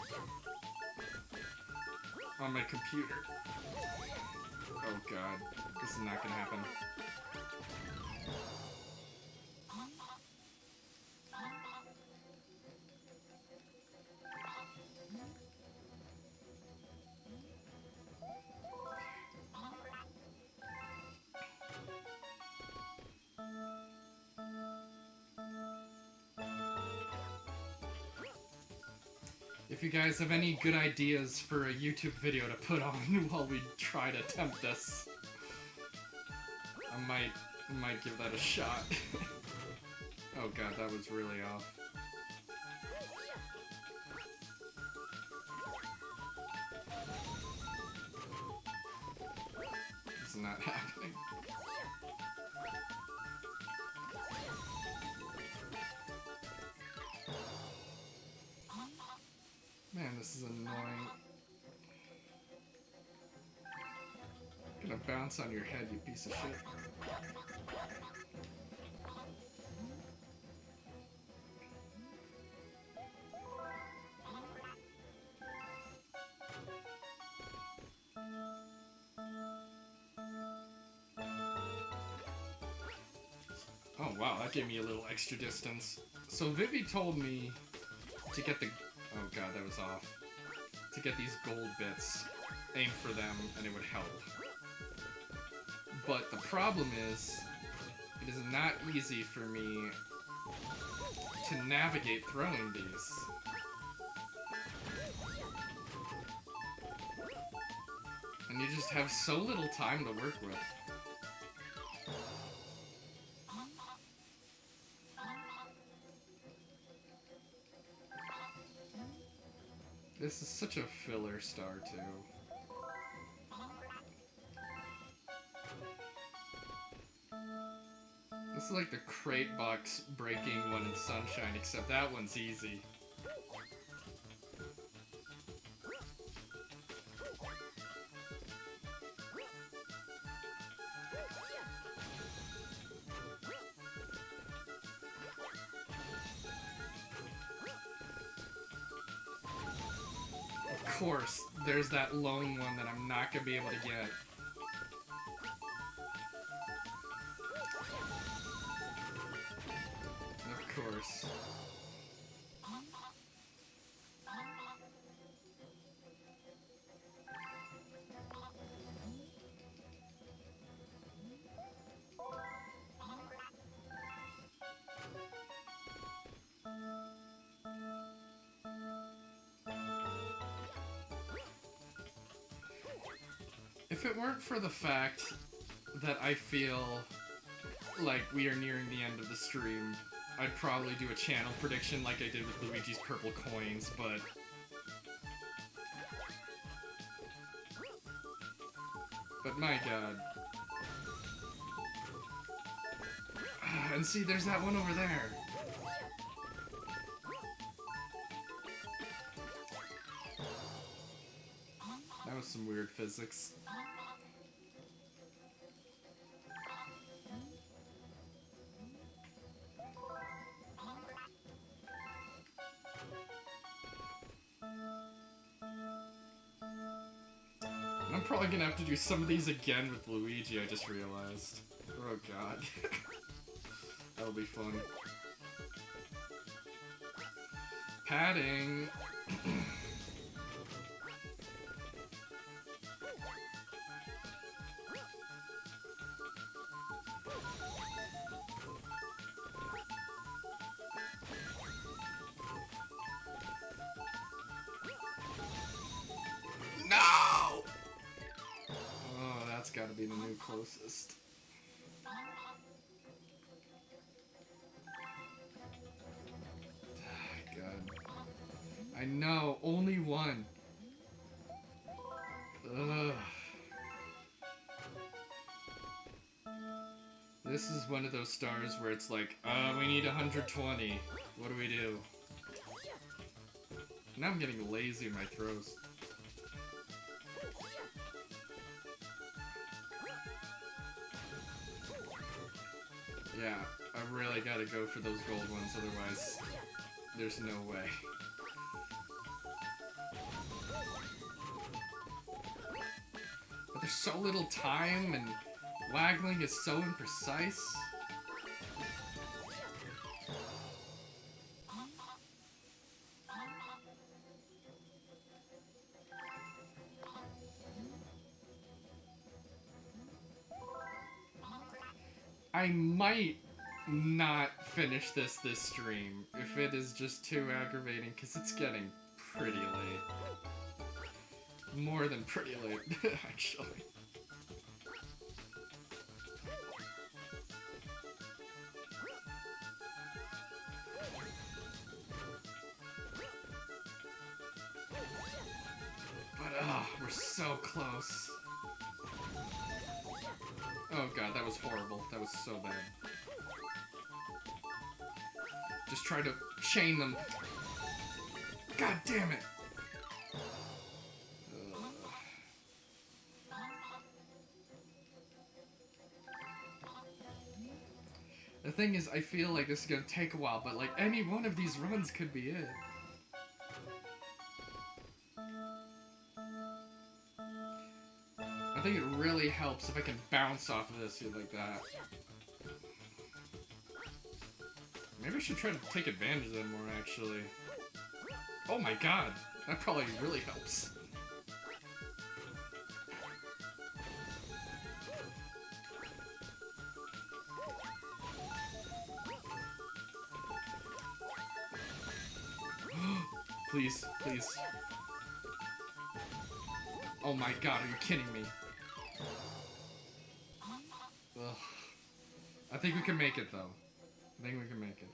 On my computer. Oh god. This is not gonna happen. If you guys have any good ideas for a YouTube video to put on while we try to attempt this, I might give that a shot. Oh god, that was really off. It's not happening. Man, this is annoying. Gonna bounce on your head, you piece of shit. Oh wow, that gave me a little extra distance. So Vivi told me to get the... Oh god, that was off. To get these gold bits, aim for them, and it would help. But the problem is, it is not easy for me to navigate throwing these. And you just have so little time to work with. This is such a filler star, too. This is like the crate box breaking one in Sunshine, except that one's easy. Of course, there's that lone one that I'm not gonna be able to get. Of course. if it weren't for the fact that I feel like we are nearing the end of the stream, I'd probably do a channel prediction like I did with Luigi's purple coins, but... But my god. And see, there's that one over there. That was some weird physics. I'm probably gonna have to do some of these again with Luigi, I just realized. Oh god. That'll be fun. Padding! No! Oh, that's gotta be the new closest. God. I know, only one. Ugh. This is one of those stars where it's like, we need 120. What do we do? Now I'm getting lazy in my throws. Yeah, I really gotta go for those gold ones, otherwise there's no way. But there's so little time, and waggling is so imprecise. I might not finish this stream if it is just too aggravating, because it's getting pretty late. More than pretty late, actually. But, we're so close. Oh god, that was horrible. That was so bad. Just try to chain them. God damn it! The thing is, I feel like this is gonna take a while, but like any one of these runs could be it. I think it really helps if I can bounce off of this like that. Maybe I should try to take advantage of them more, actually. Oh my god! That probably really helps. Please, please. Oh my god, are you kidding me? Ugh. I think we can make it, though. I think we can make it.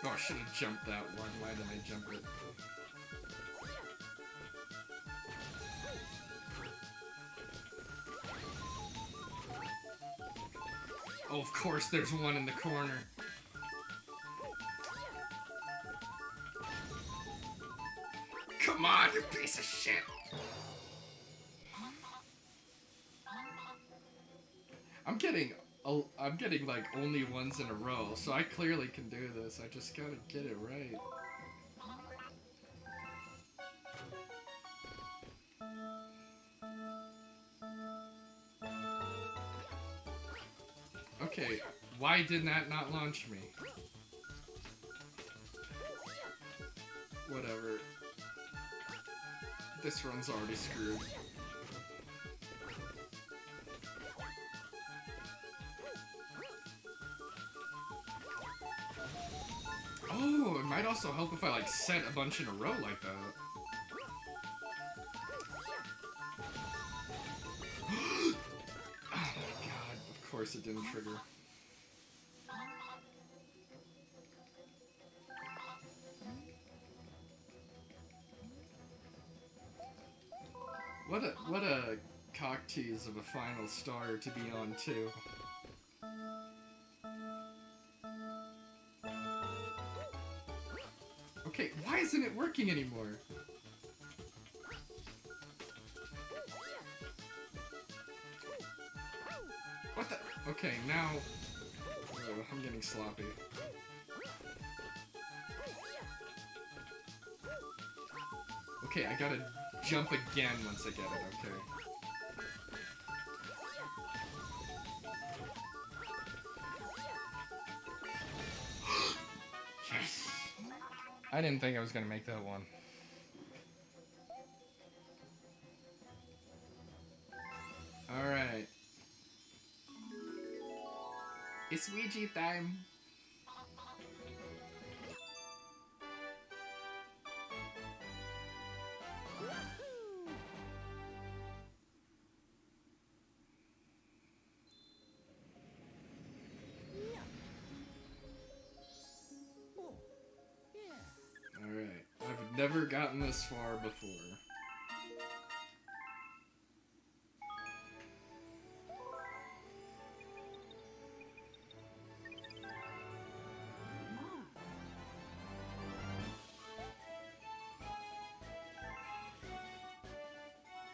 Oh, I should have jumped that one. Why didn't I jump it? Oh, of course there's one in the corner. Come on, you piece of shit! I'm getting like only ones in a row, so I clearly can do this. I just gotta get it right. Okay, why did that not launch me? Whatever. This run's already screwed. Oh, it might also help if I like set a bunch in a row like that. Oh my god, of course it didn't trigger. What a cock tease of a final star to be on too. Okay, why isn't it working anymore? What the? Okay, now... Oh, I'm getting sloppy. Okay, I gotta jump again once I get it, okay. Yes! I didn't think I was gonna make that one. Alright. It's Ouija time! Alright, I've never gotten this far before.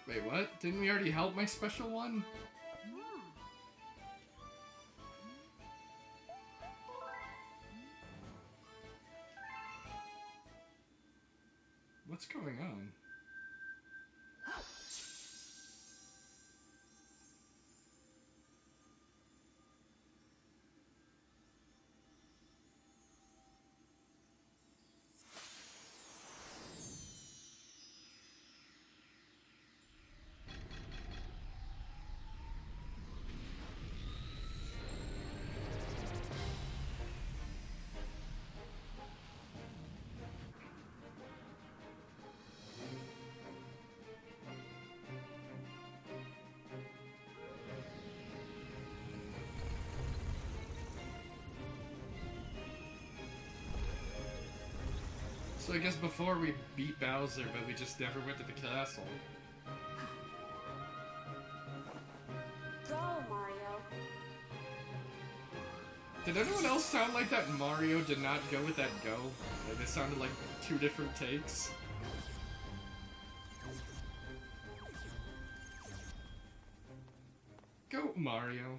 Wait, what? Didn't we already help my special one? What's going on? So I guess before we beat Bowser, but we just never went to the castle. Go, Mario. Did anyone else sound like that Mario did not go with that go? Like it sounded like two different takes. Go, Mario.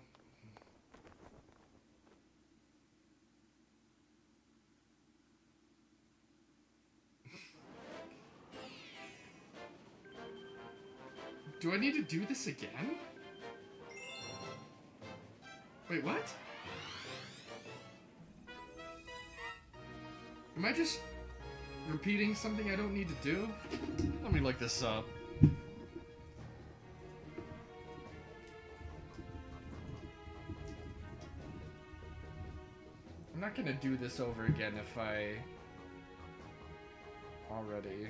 Do I need to do this again? Wait, what? Am I just repeating something I don't need to do? Let me look this up. I'm not gonna do this over again if I already...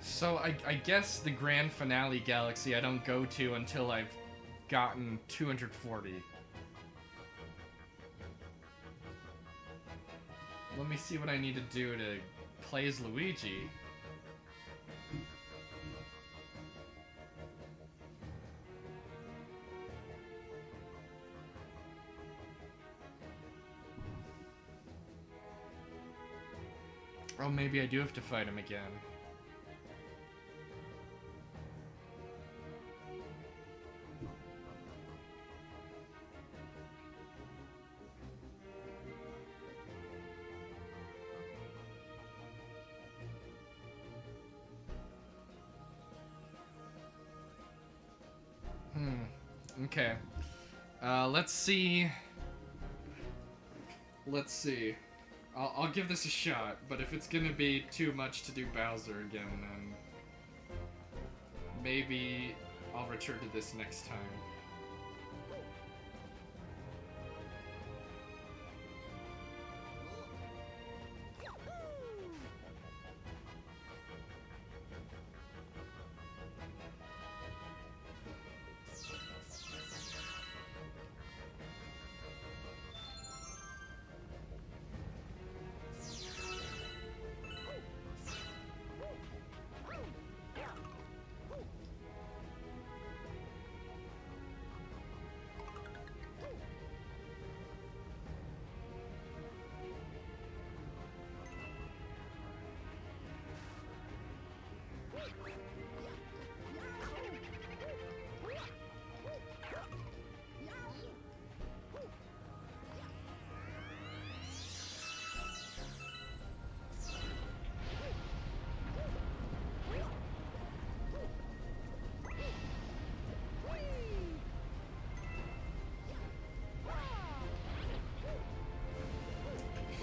So I guess the grand finale galaxy I don't go to until I've gotten 240. Let me see what I need to do to play as Luigi. Oh, maybe I do have to fight him again. Okay. Let's see. Let's see. I'll give this a shot, but if it's gonna be too much to do Bowser again, then maybe I'll return to this next time.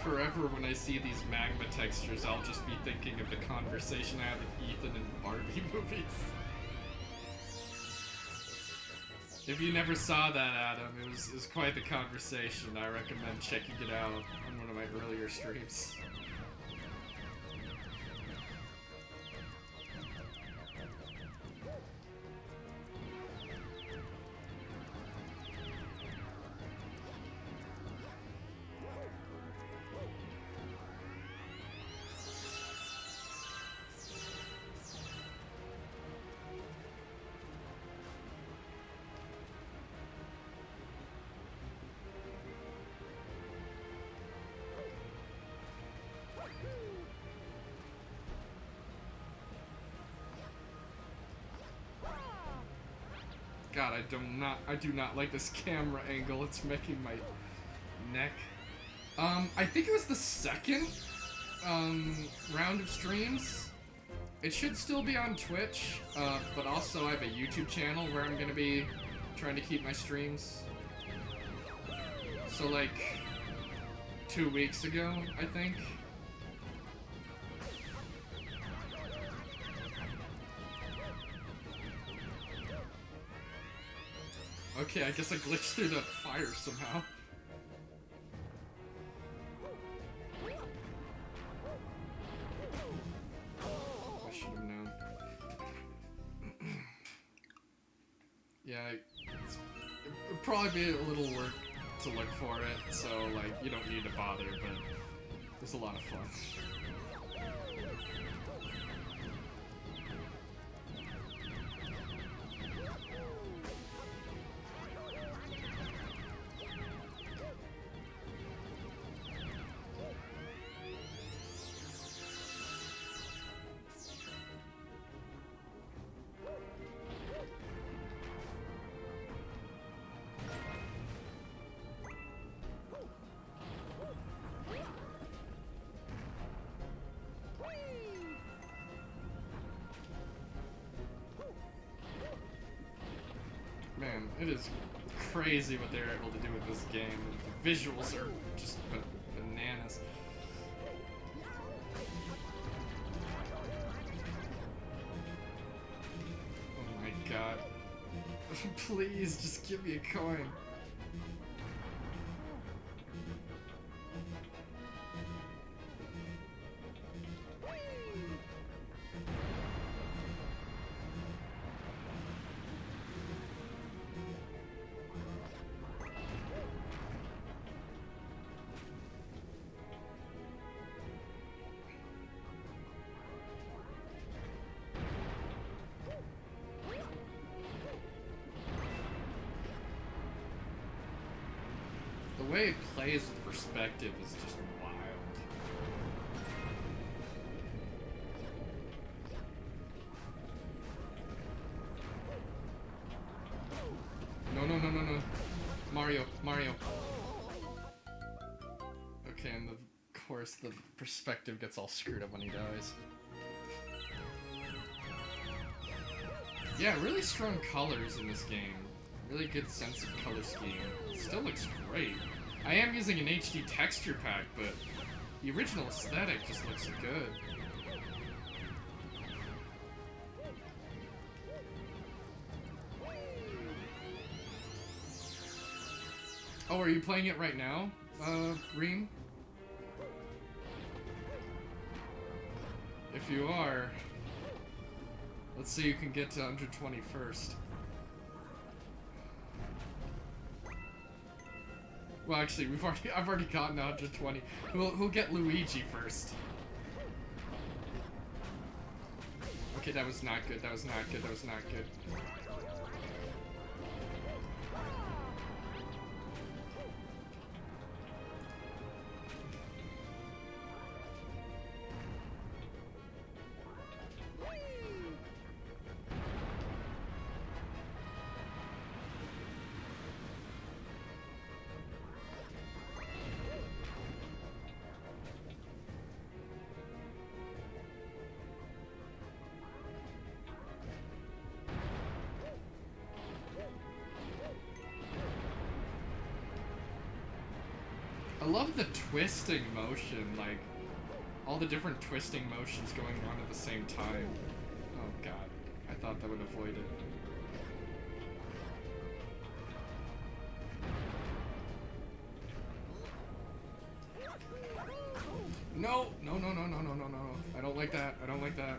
Forever when I see these magma textures, I'll just be thinking of the conversation I had with Ethan in Barbie movies. If you never saw that, Adam, it was quite the conversation. I recommend checking it out on one of my earlier streams. God, I do not like this camera angle. It's making my neck. I think it was the second round of streams. It should still be on Twitch, but also I have a YouTube channel where I'm gonna be trying to keep my streams. So like 2 weeks ago, I think. Okay, I guess I glitched through the fire somehow. I should have known. Yeah, it'd probably be a little work to look for it, so like, you don't need to bother, but it was a lot of fun. Man, it is crazy what they're able to do with this game. The visuals are just bananas. Oh my god. Please, just give me a coin. The way it plays with perspective is just wild. Okay, and of course the perspective gets all screwed up when he dies. Yeah, really strong colors in this game. Really good sense of color scheme. It still looks great. I am using an HD texture pack, but the original aesthetic just looks good. Oh, are you playing it right now, Reem? If you are, let's see you can get to 120 first. Well, actually, I've already gotten 120. We'll get Luigi first. Okay, that was not good. That was not good. That was not good. I love the twisting motion, like, all the different twisting motions going on at the same time. Oh god, I thought that would avoid it. No! No, no, no, no, no, no, no. I don't like that. I don't like that.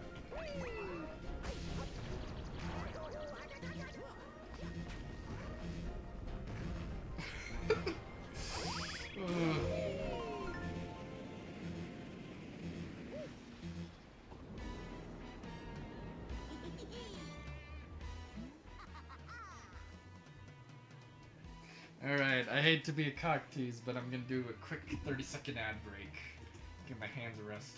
Alright, I hate to be a cock tease, but I'm gonna do a quick 30-second ad break. Give my hands a rest.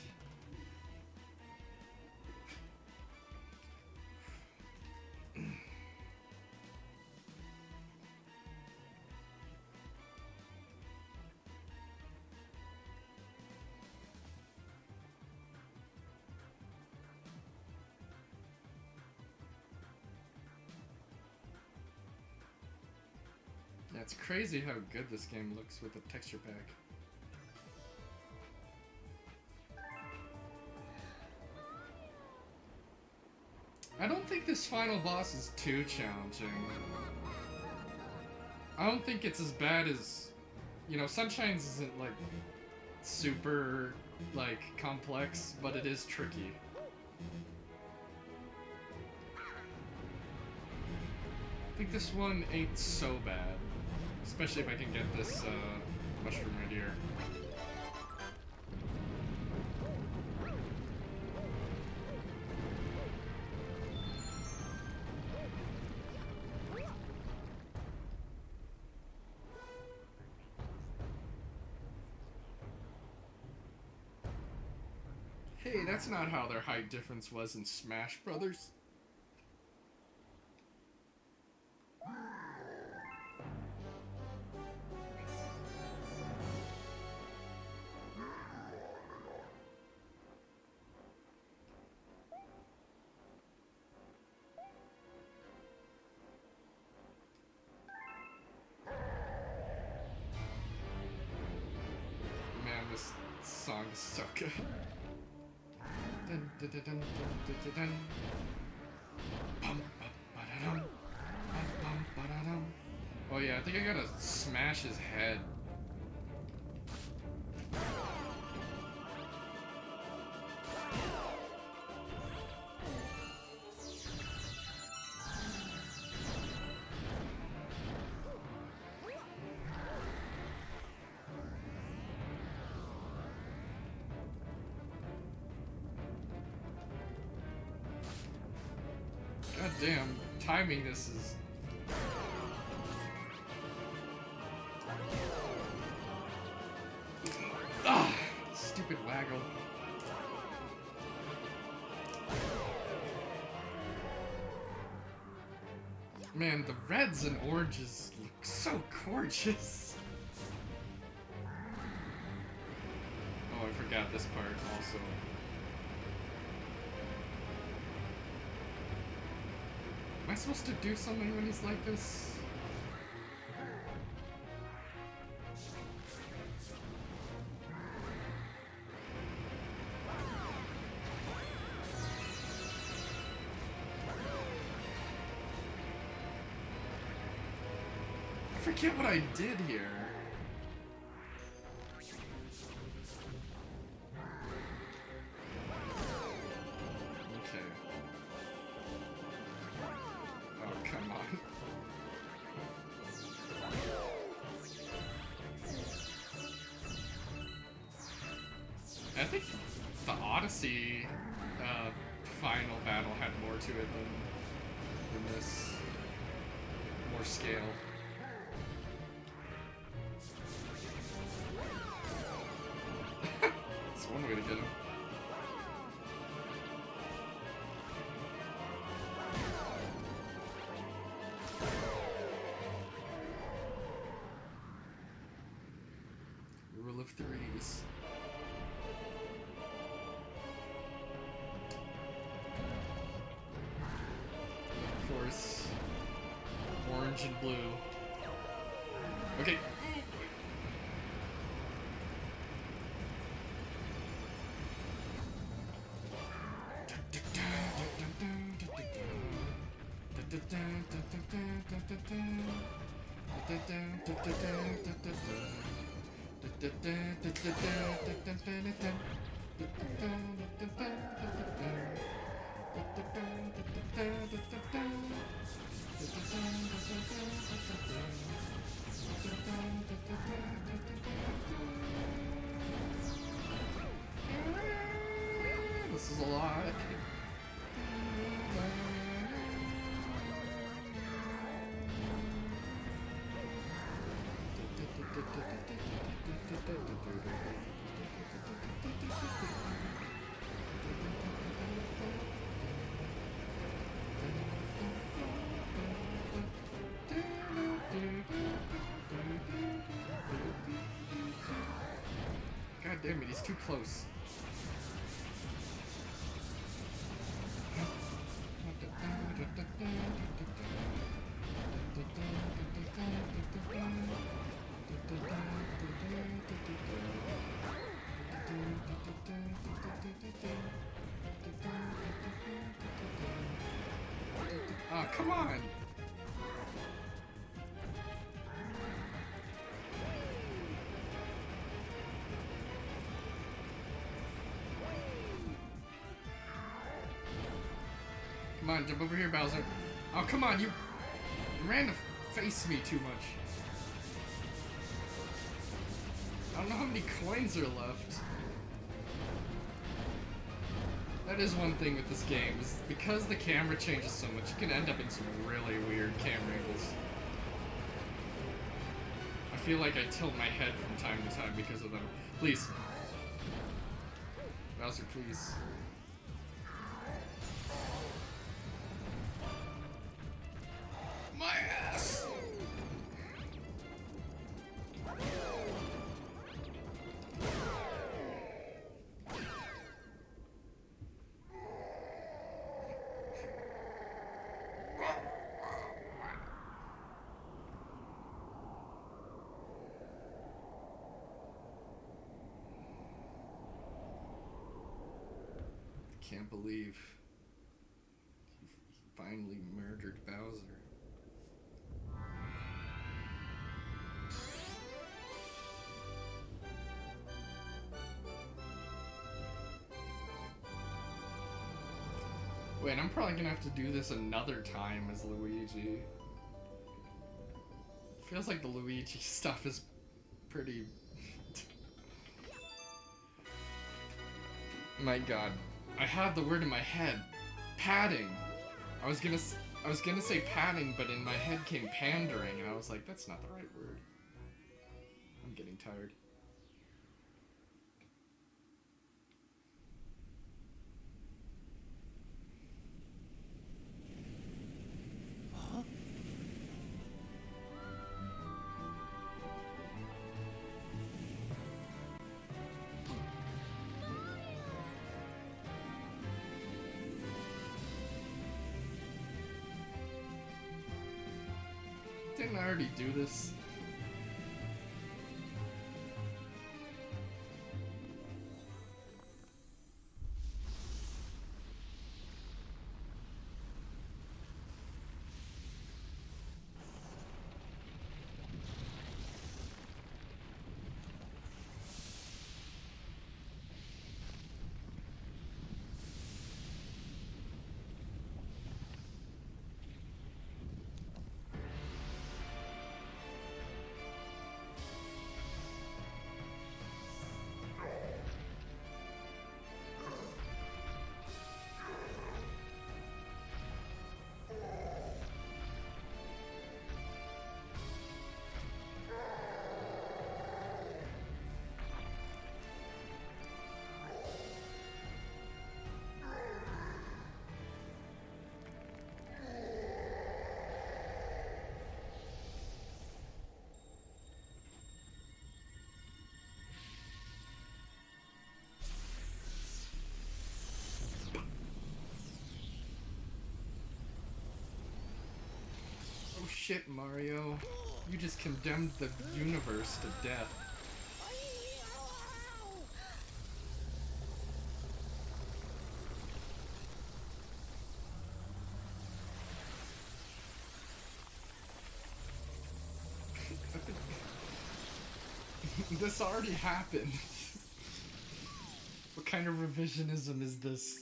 Yeah, it's crazy how good this game looks with the texture pack. I don't think this final boss is too challenging. I don't think it's as bad as, you know, Sunshine's isn't like super like complex, but it is tricky. I think this one ain't so bad, especially if I can get this mushroom right here. Hey, that's not how their height difference was in Smash Brothers. Man, this song is so good. Dun, dun, dun, dun, dun, dun, dun. Bum, bum, ba-da-dum. Bum, bum, ba-da-dum. Oh yeah, I think I gotta smash his head. God damn, timing this is... Ah! Stupid waggle. Man, the reds and oranges look so gorgeous. forgot this part also. Am I supposed to do something when he's like this? I forget what I did here. Okay. Oh, come on. I think the Odyssey final battle had more to it than this. More scale. That's one way to get him. Rule of threes. Of course, orange and blue. Okay. This is a lot. God damn it, he's too close. Oh, come on! Come on, jump over here, Bowser. Oh, come on, you ran to face me too much. I don't know how many coins are left. That is one thing with this game, is because the camera changes so much, you can end up in some really weird camera angles. I feel like I tilt my head from time to time because of them. Please. Bowser, please. My ass! Can't believe he finally murdered Bowser. Wait, I'm probably gonna have to do this another time as Luigi. Feels like the Luigi stuff is pretty... My god. I had the word in my head. Padding. I was gonna say padding, but in my head came pandering, and I was like, that's not the right word. I'm getting tired. Didn't I already do this? Oh shit, Mario. You just condemned the universe to death. This already happened. What kind of revisionism is this?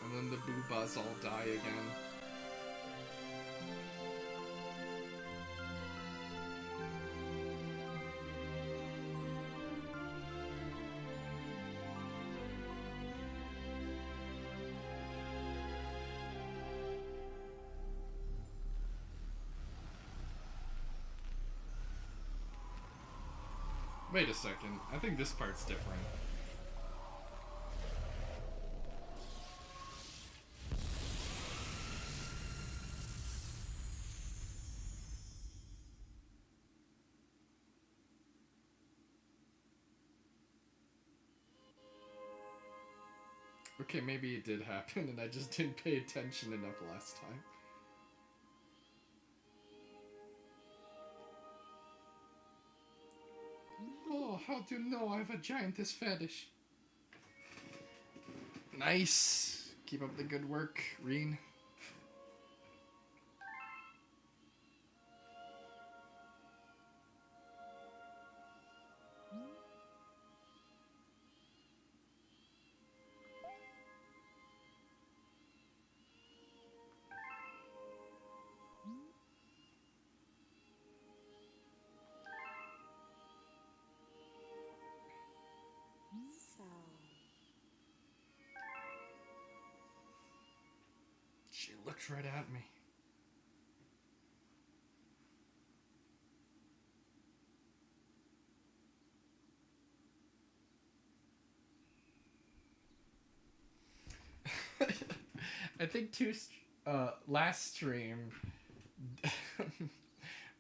And then the boobas all die again. Wait a second, I think this part's different. Okay, maybe it did happen and I just didn't pay attention enough last time. Oh, how do you know I have a giantess fetish? Nice! Keep up the good work, Reen. She looked right at me. I think last stream,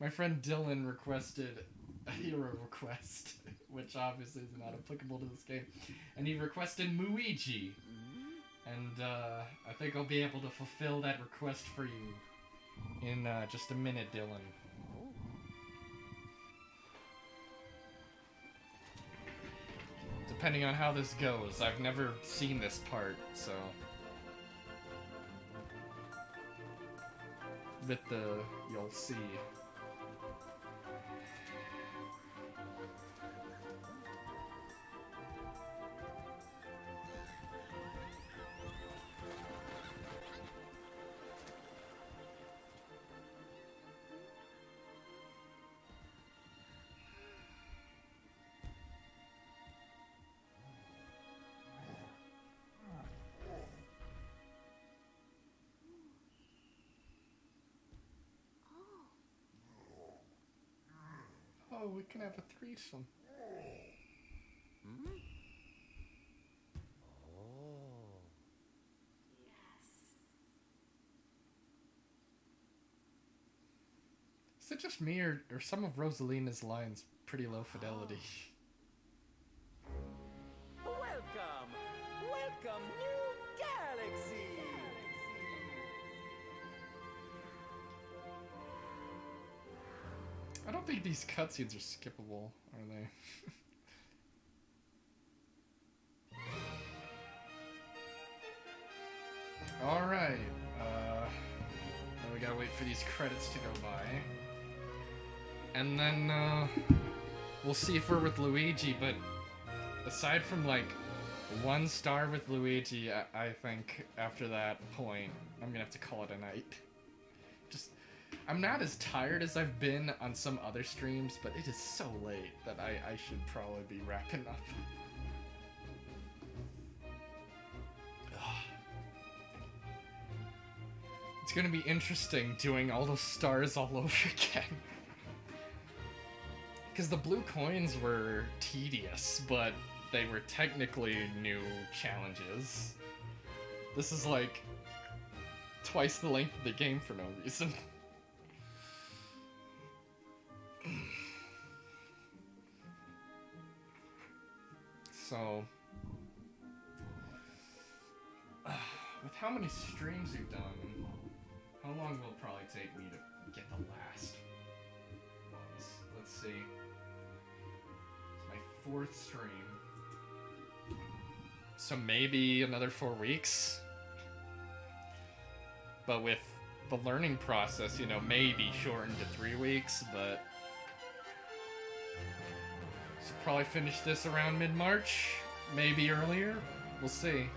my friend Dylan requested a hero request, which obviously is not applicable to this game, and he requested Muigi. And I think I'll be able to fulfill that request for you in just a minute, Dylan. Depending on how this goes, I've never seen this part, so... you'll see. Oh, we can have a threesome. Is it just me, or some of Rosalina's lines pretty low fidelity? Welcome! I don't think these cutscenes are skippable, are they? Alright, now we gotta wait for these credits to go by. And then, we'll see if we're with Luigi, but aside from, like, 1 star with Luigi, I think after that point, I'm gonna have to call it a night. Just, I'm not as tired as I've been on some other streams, but it is so late that I should probably be wrapping up. It's gonna be interesting doing all those stars all over again. Because the blue coins were tedious, but they were technically new challenges. This is like twice the length of the game for no reason. So, with how many streams you've done, how long will it probably take me to get the last ones? Let's see. It's my 4th stream. So maybe another 4 weeks? But with the learning process, you know, maybe shortened to 3 weeks, but... So probably finish this around mid-March? Maybe earlier? We'll see.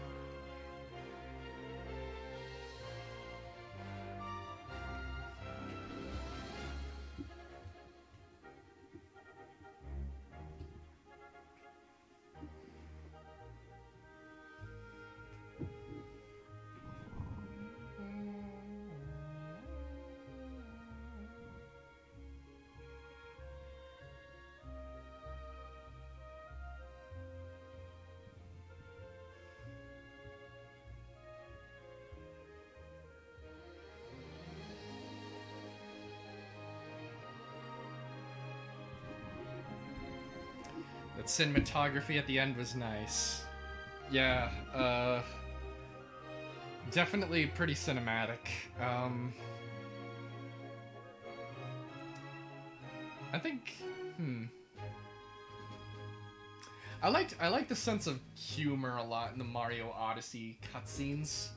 That cinematography at the end was nice. Yeah, definitely pretty cinematic. I think, I liked the sense of humor a lot in the Mario Odyssey cutscenes.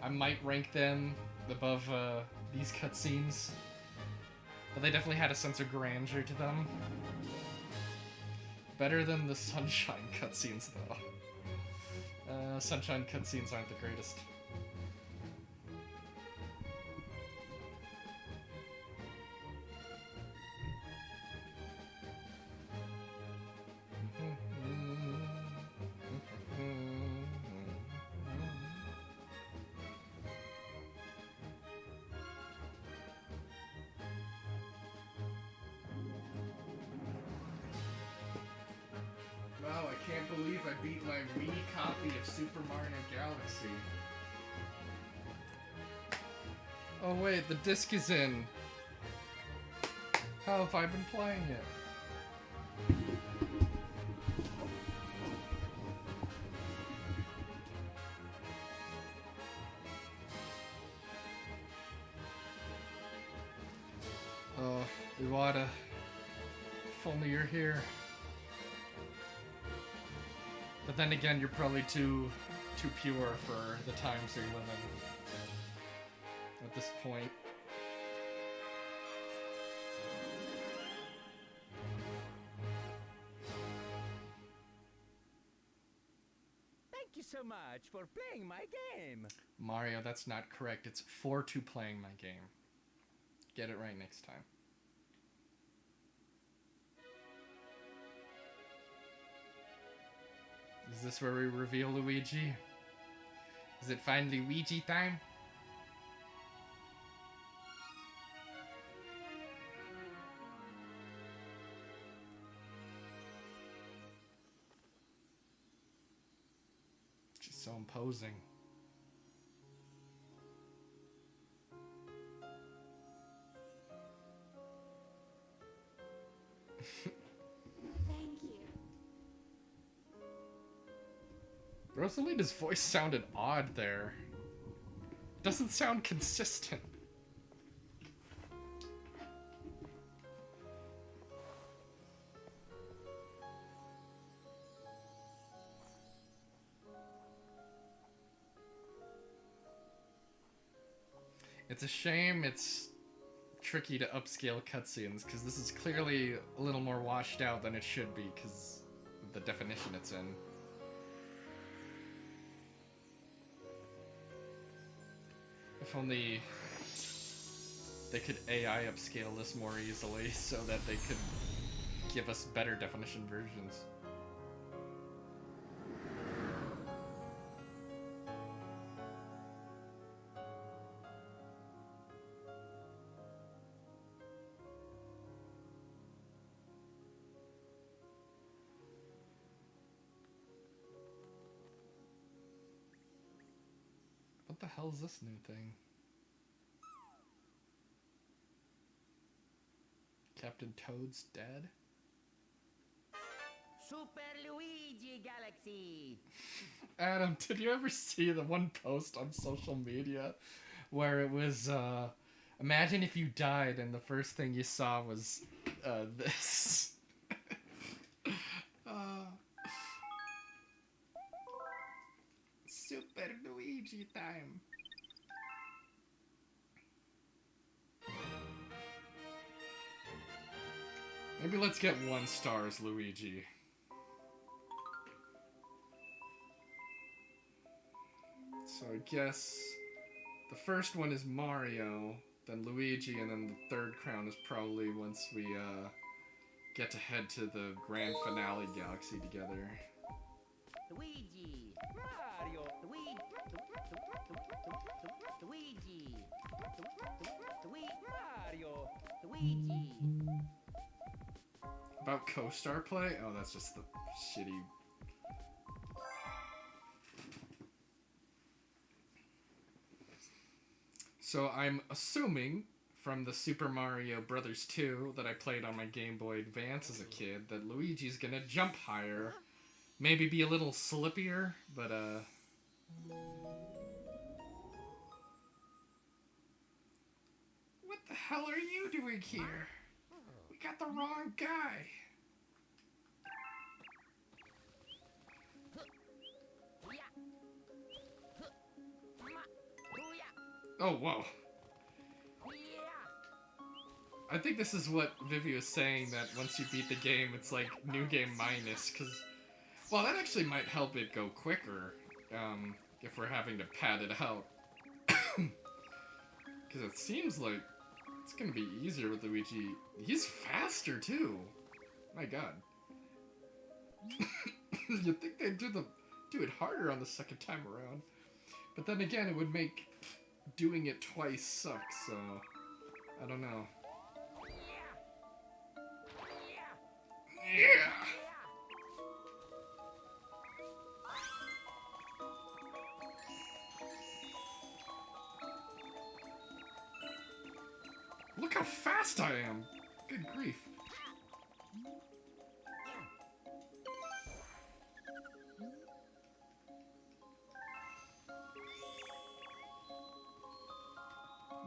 I might rank them above these cutscenes, but they definitely had a sense of grandeur to them. Better than the Sunshine cutscenes, though. Sunshine cutscenes aren't the greatest. Wow, I can't believe I beat my Wii copy of Super Mario Galaxy. Oh wait, the disc is in. How have I been playing it? Oh, Iwata. If only you're here. But then again, you're probably too pure for the times you're living at this point. Thank you so much for playing my game. Mario, that's not correct. It's for to playing my game. Get it right next time. Is this where we reveal Luigi? Is it finally Luigi time? Just so imposing. Thank you. Rosalina's voice sounded odd there. Doesn't sound consistent. It's a shame it's tricky to upscale cutscenes, because this is clearly a little more washed out than it should be, because of the definition it's in. If only they could AI upscale this more easily so that they could give us better definition versions. What the hell is this new thing? Captain Toad's dead? Super Luigi Galaxy. Adam, did you ever see the one post on social media where it was, imagine if you died and the first thing you saw was, this? Super Luigi time. Maybe let's get 1 star as Luigi. So I guess the first one is Mario, then Luigi, and then the third crown is probably once we get to head to the grand finale galaxy together. Luigi. Mario. Luigi. Luigi. Mario. Luigi. About co-star play? Oh, that's just the shitty... So I'm assuming from the Super Mario Brothers 2 that I played on my Game Boy Advance as a kid that Luigi's gonna jump higher, maybe be a little slippier, but what the hell are you doing here? We got the wrong guy. Oh, whoa. I think this is what Vivi was saying, that once you beat the game, it's like new game minus, because, well, that actually might help it go quicker, if we're having to pad it out. Because it seems like it's going to be easier with Luigi. He's faster, too. My god. You'd think they'd do it harder on the second time around. But then again, it would make doing it twice suck, so I don't know. Yeah! Look how fast I am! Good grief.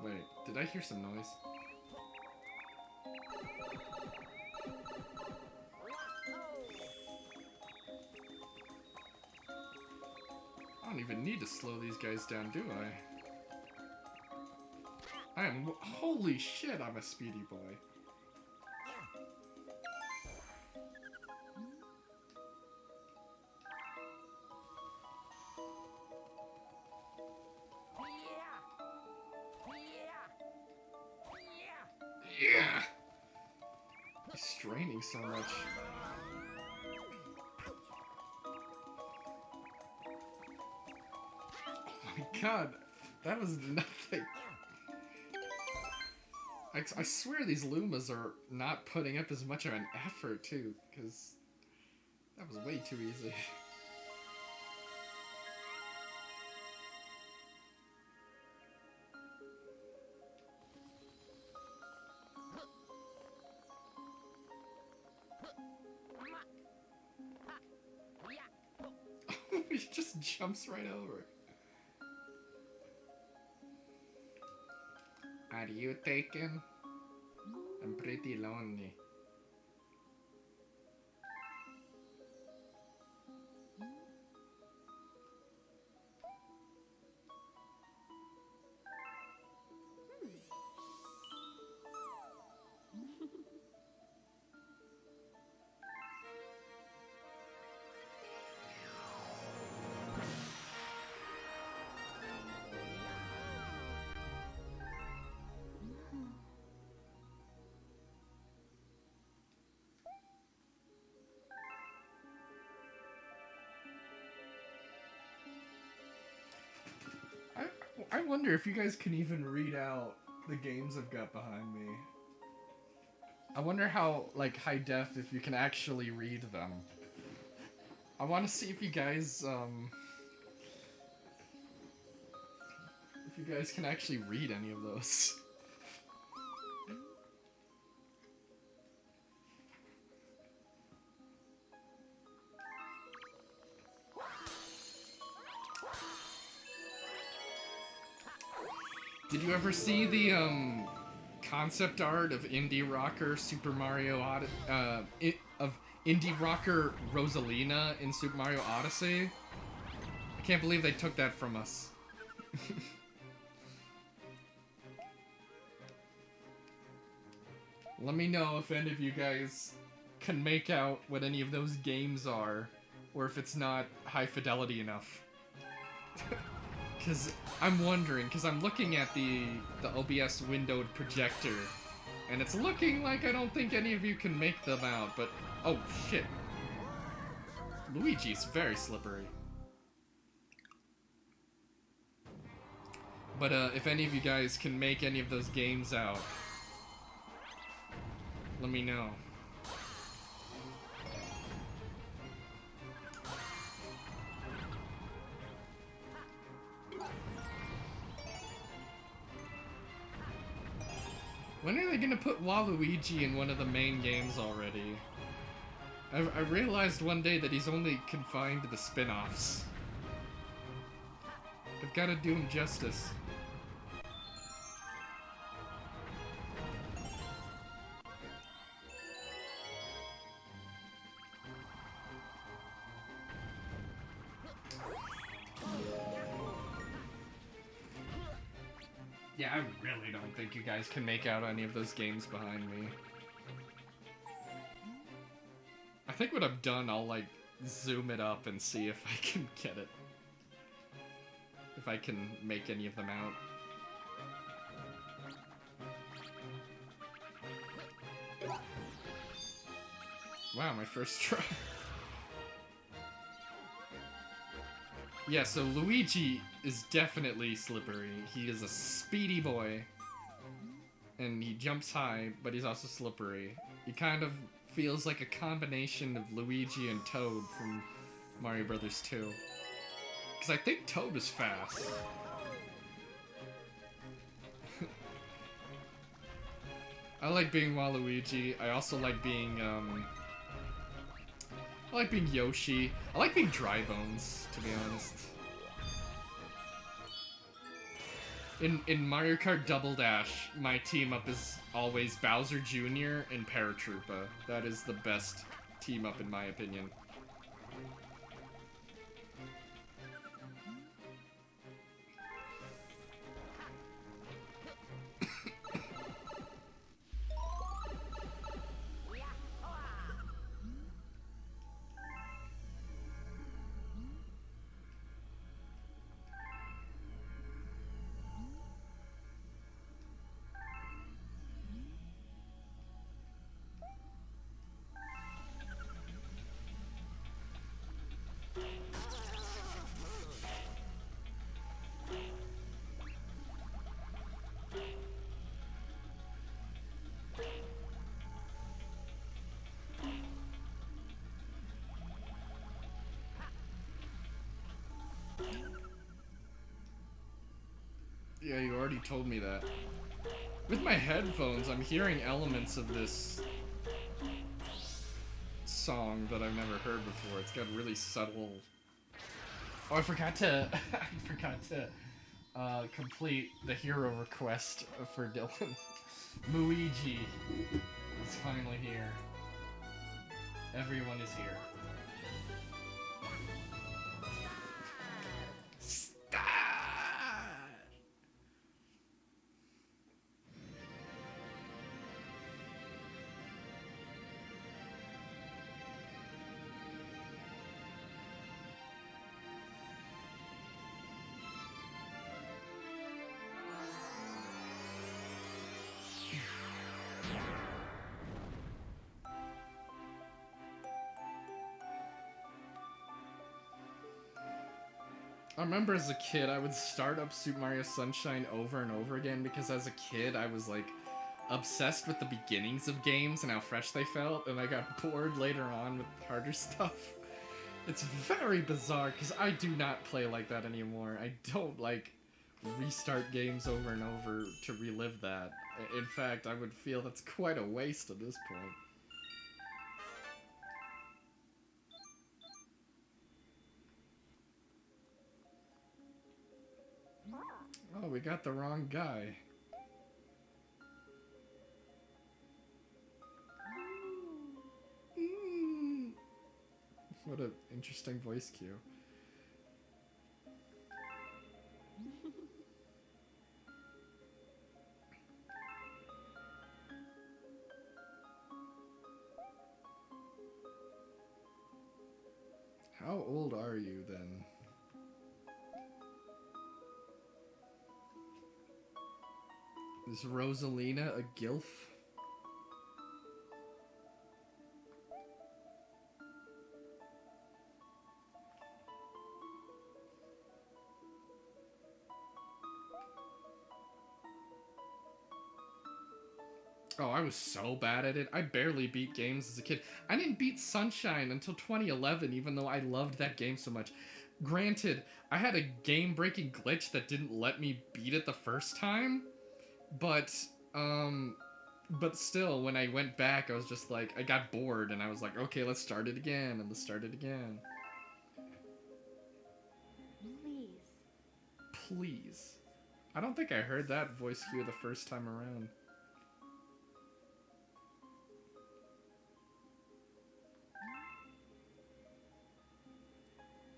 Wait, did I hear some noise? I don't even need to slow these guys down, do I? Holy shit, I'm a speedy boy. Yeah! He's straining so much. Oh my god, that was nothing. I swear these Lumas are not putting up as much of an effort too, because that was way too easy. He just jumps right over. Are you taken? I'm pretty lonely. wonder if you guys can even read out the games I've got behind me. I wonder how, like, high def, if you can actually read them. I want to see if you guys, if you guys can actually read any of those. Did you ever see the, concept art of indie rocker Super Mario of indie rocker Rosalina in Super Mario Odyssey? I can't believe they took that from us. Let me know if any of you guys can make out what any of those games are, or if it's not high fidelity enough. Because I'm wondering, because I'm looking at the OBS windowed projector, and it's looking like I don't think any of you can make them out, but oh shit. Luigi's very slippery. But if any of you guys can make any of those games out, let me know. When are they gonna put Waluigi in one of the main games already? I realized one day that he's only confined to the spin-offs. I've gotta do him justice. Yeah, I really don't think you guys can make out any of those games behind me. I think when I'm done, I'll, like, zoom it up and see if I can get it. If I can make any of them out. Wow, my first try. Yeah, so Luigi is definitely slippery. He is a speedy boy. And he jumps high, but he's also slippery. He kind of feels like a combination of Luigi and Toad from Mario Brothers 2. Because I think Toad is fast. I like being Waluigi. I also like being, I like being Yoshi. I like being Dry Bones, to be honest. In Mario Kart Double Dash, my team up is always Bowser Jr. and Paratroopa. That is the best team up in my opinion. Yeah, you already told me that. With my headphones, I'm hearing elements of this song that I've never heard before. It's got really subtle... Oh, I forgot to... complete the hero request for Dylan. Luigi is finally here. Everyone is here. I remember as a kid, I would start up Super Mario Sunshine over and over again because as a kid, I was like obsessed with the beginnings of games and how fresh they felt, and I got bored later on with harder stuff. It's very bizarre because I do not play like that anymore. I don't like restart games over and over to relive that. In fact, I would feel that's quite a waste at this point. Oh, we got the wrong guy. What an interesting voice cue. How old are you then? Is Rosalina a gilf? Oh, I was so bad at it. I barely beat games as a kid. I didn't beat Sunshine until 2011, even though I loved that game so much. Granted, I had a game-breaking glitch that didn't let me beat it the first time, but still, when I went back, I was just like, I got bored, and I was like, okay, let's start it again, and let's start it again. Please. Please. I don't think I heard that voice cue the first time around.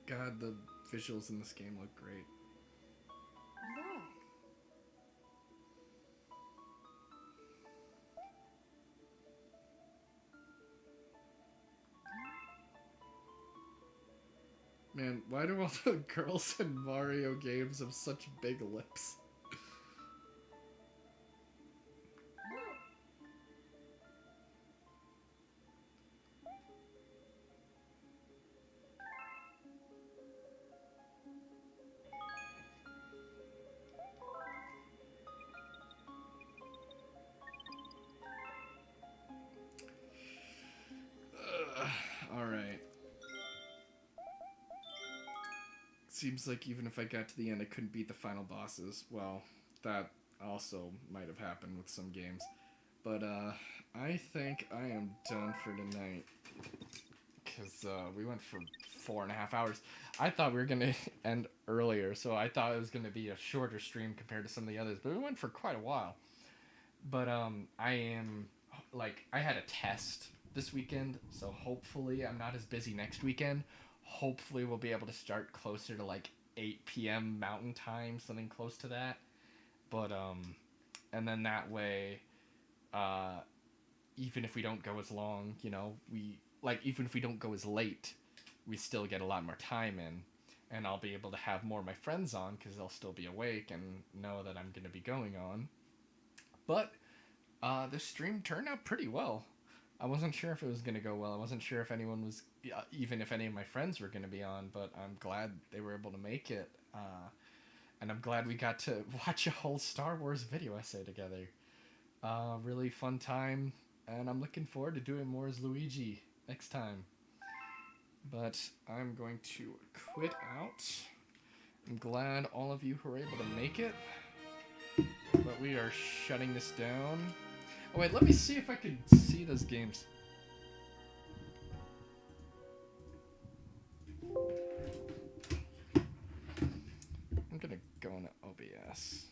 God, the visuals in this game look great. Look. Man, why do all the girls in Mario games have such big lips? Alright. Seems like even if I got to the end, I couldn't beat the final bosses. Well, that also might have happened with some games. But, I think I am done for tonight. Because, we went for 4.5 hours. I thought we were gonna end earlier, so I thought it was gonna be a shorter stream compared to some of the others. But we went for quite a while. But, I had a test this weekend, so hopefully I'm not as busy next weekend. Hopefully we'll be able to start closer to like 8 p.m. Mountain Time, something close to that. But and then that way, even if we don't go as long, you know, even if we don't go as late, we still get a lot more time in, and I'll be able to have more of my friends on because they'll still be awake and know that I'm going to be going on. But the stream turned out pretty well. I wasn't sure if it was going to go well. I wasn't sure if anyone was, even if any of my friends were going to be on, but I'm glad they were able to make it. And I'm glad we got to watch a whole Star Wars video essay together. Really fun time, and I'm looking forward to doing more as Luigi next time. But I'm going to quit out. I'm glad all of you who were able to make it. But we are shutting this down. Oh wait, let me see if I can see those games. I'm gonna go into OBS.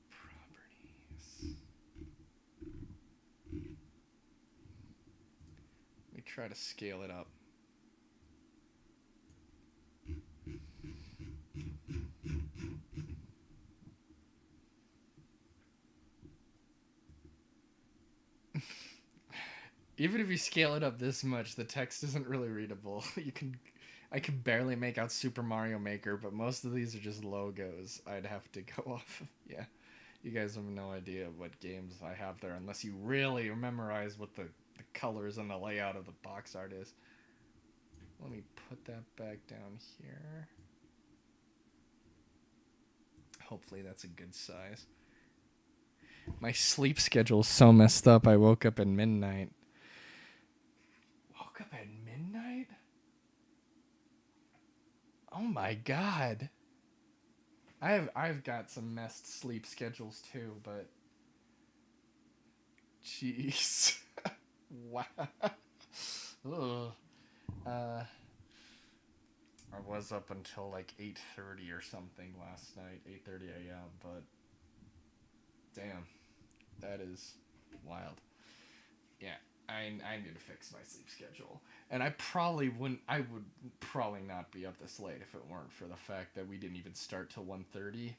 Properties. Let me try to scale it up. Even if you scale it up this much, the text isn't really readable. I can barely make out Super Mario Maker, but most of these are just logos I'd have to go off of. Yeah, you guys have no idea what games I have there unless you really memorize what the colors and the layout of the box art is. Let me put that back down here. Hopefully that's a good size. My sleep schedule is so messed up. I woke up at midnight. Woke up at midnight? Oh my god. I've got some messed sleep schedules too, but jeez. Wow. Ugh. I was up until like 8:30 or something last night, 8:30 a.m., but damn. That is wild. Yeah, I need to fix my sleep schedule. And I would probably not be up this late if it weren't for the fact that we didn't even start till 1:30.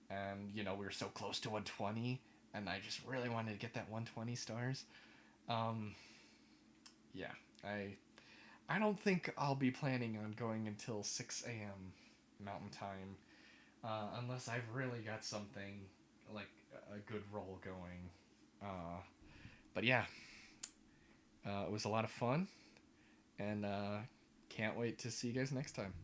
And, you know, we were so close to 120, and I just really wanted to get that 120 stars. Yeah, I don't think I'll be planning on going until 6 a.m. Mountain Time, unless I've really got something, like, a good roll going. But yeah, it was a lot of fun, and can't wait to see you guys next time.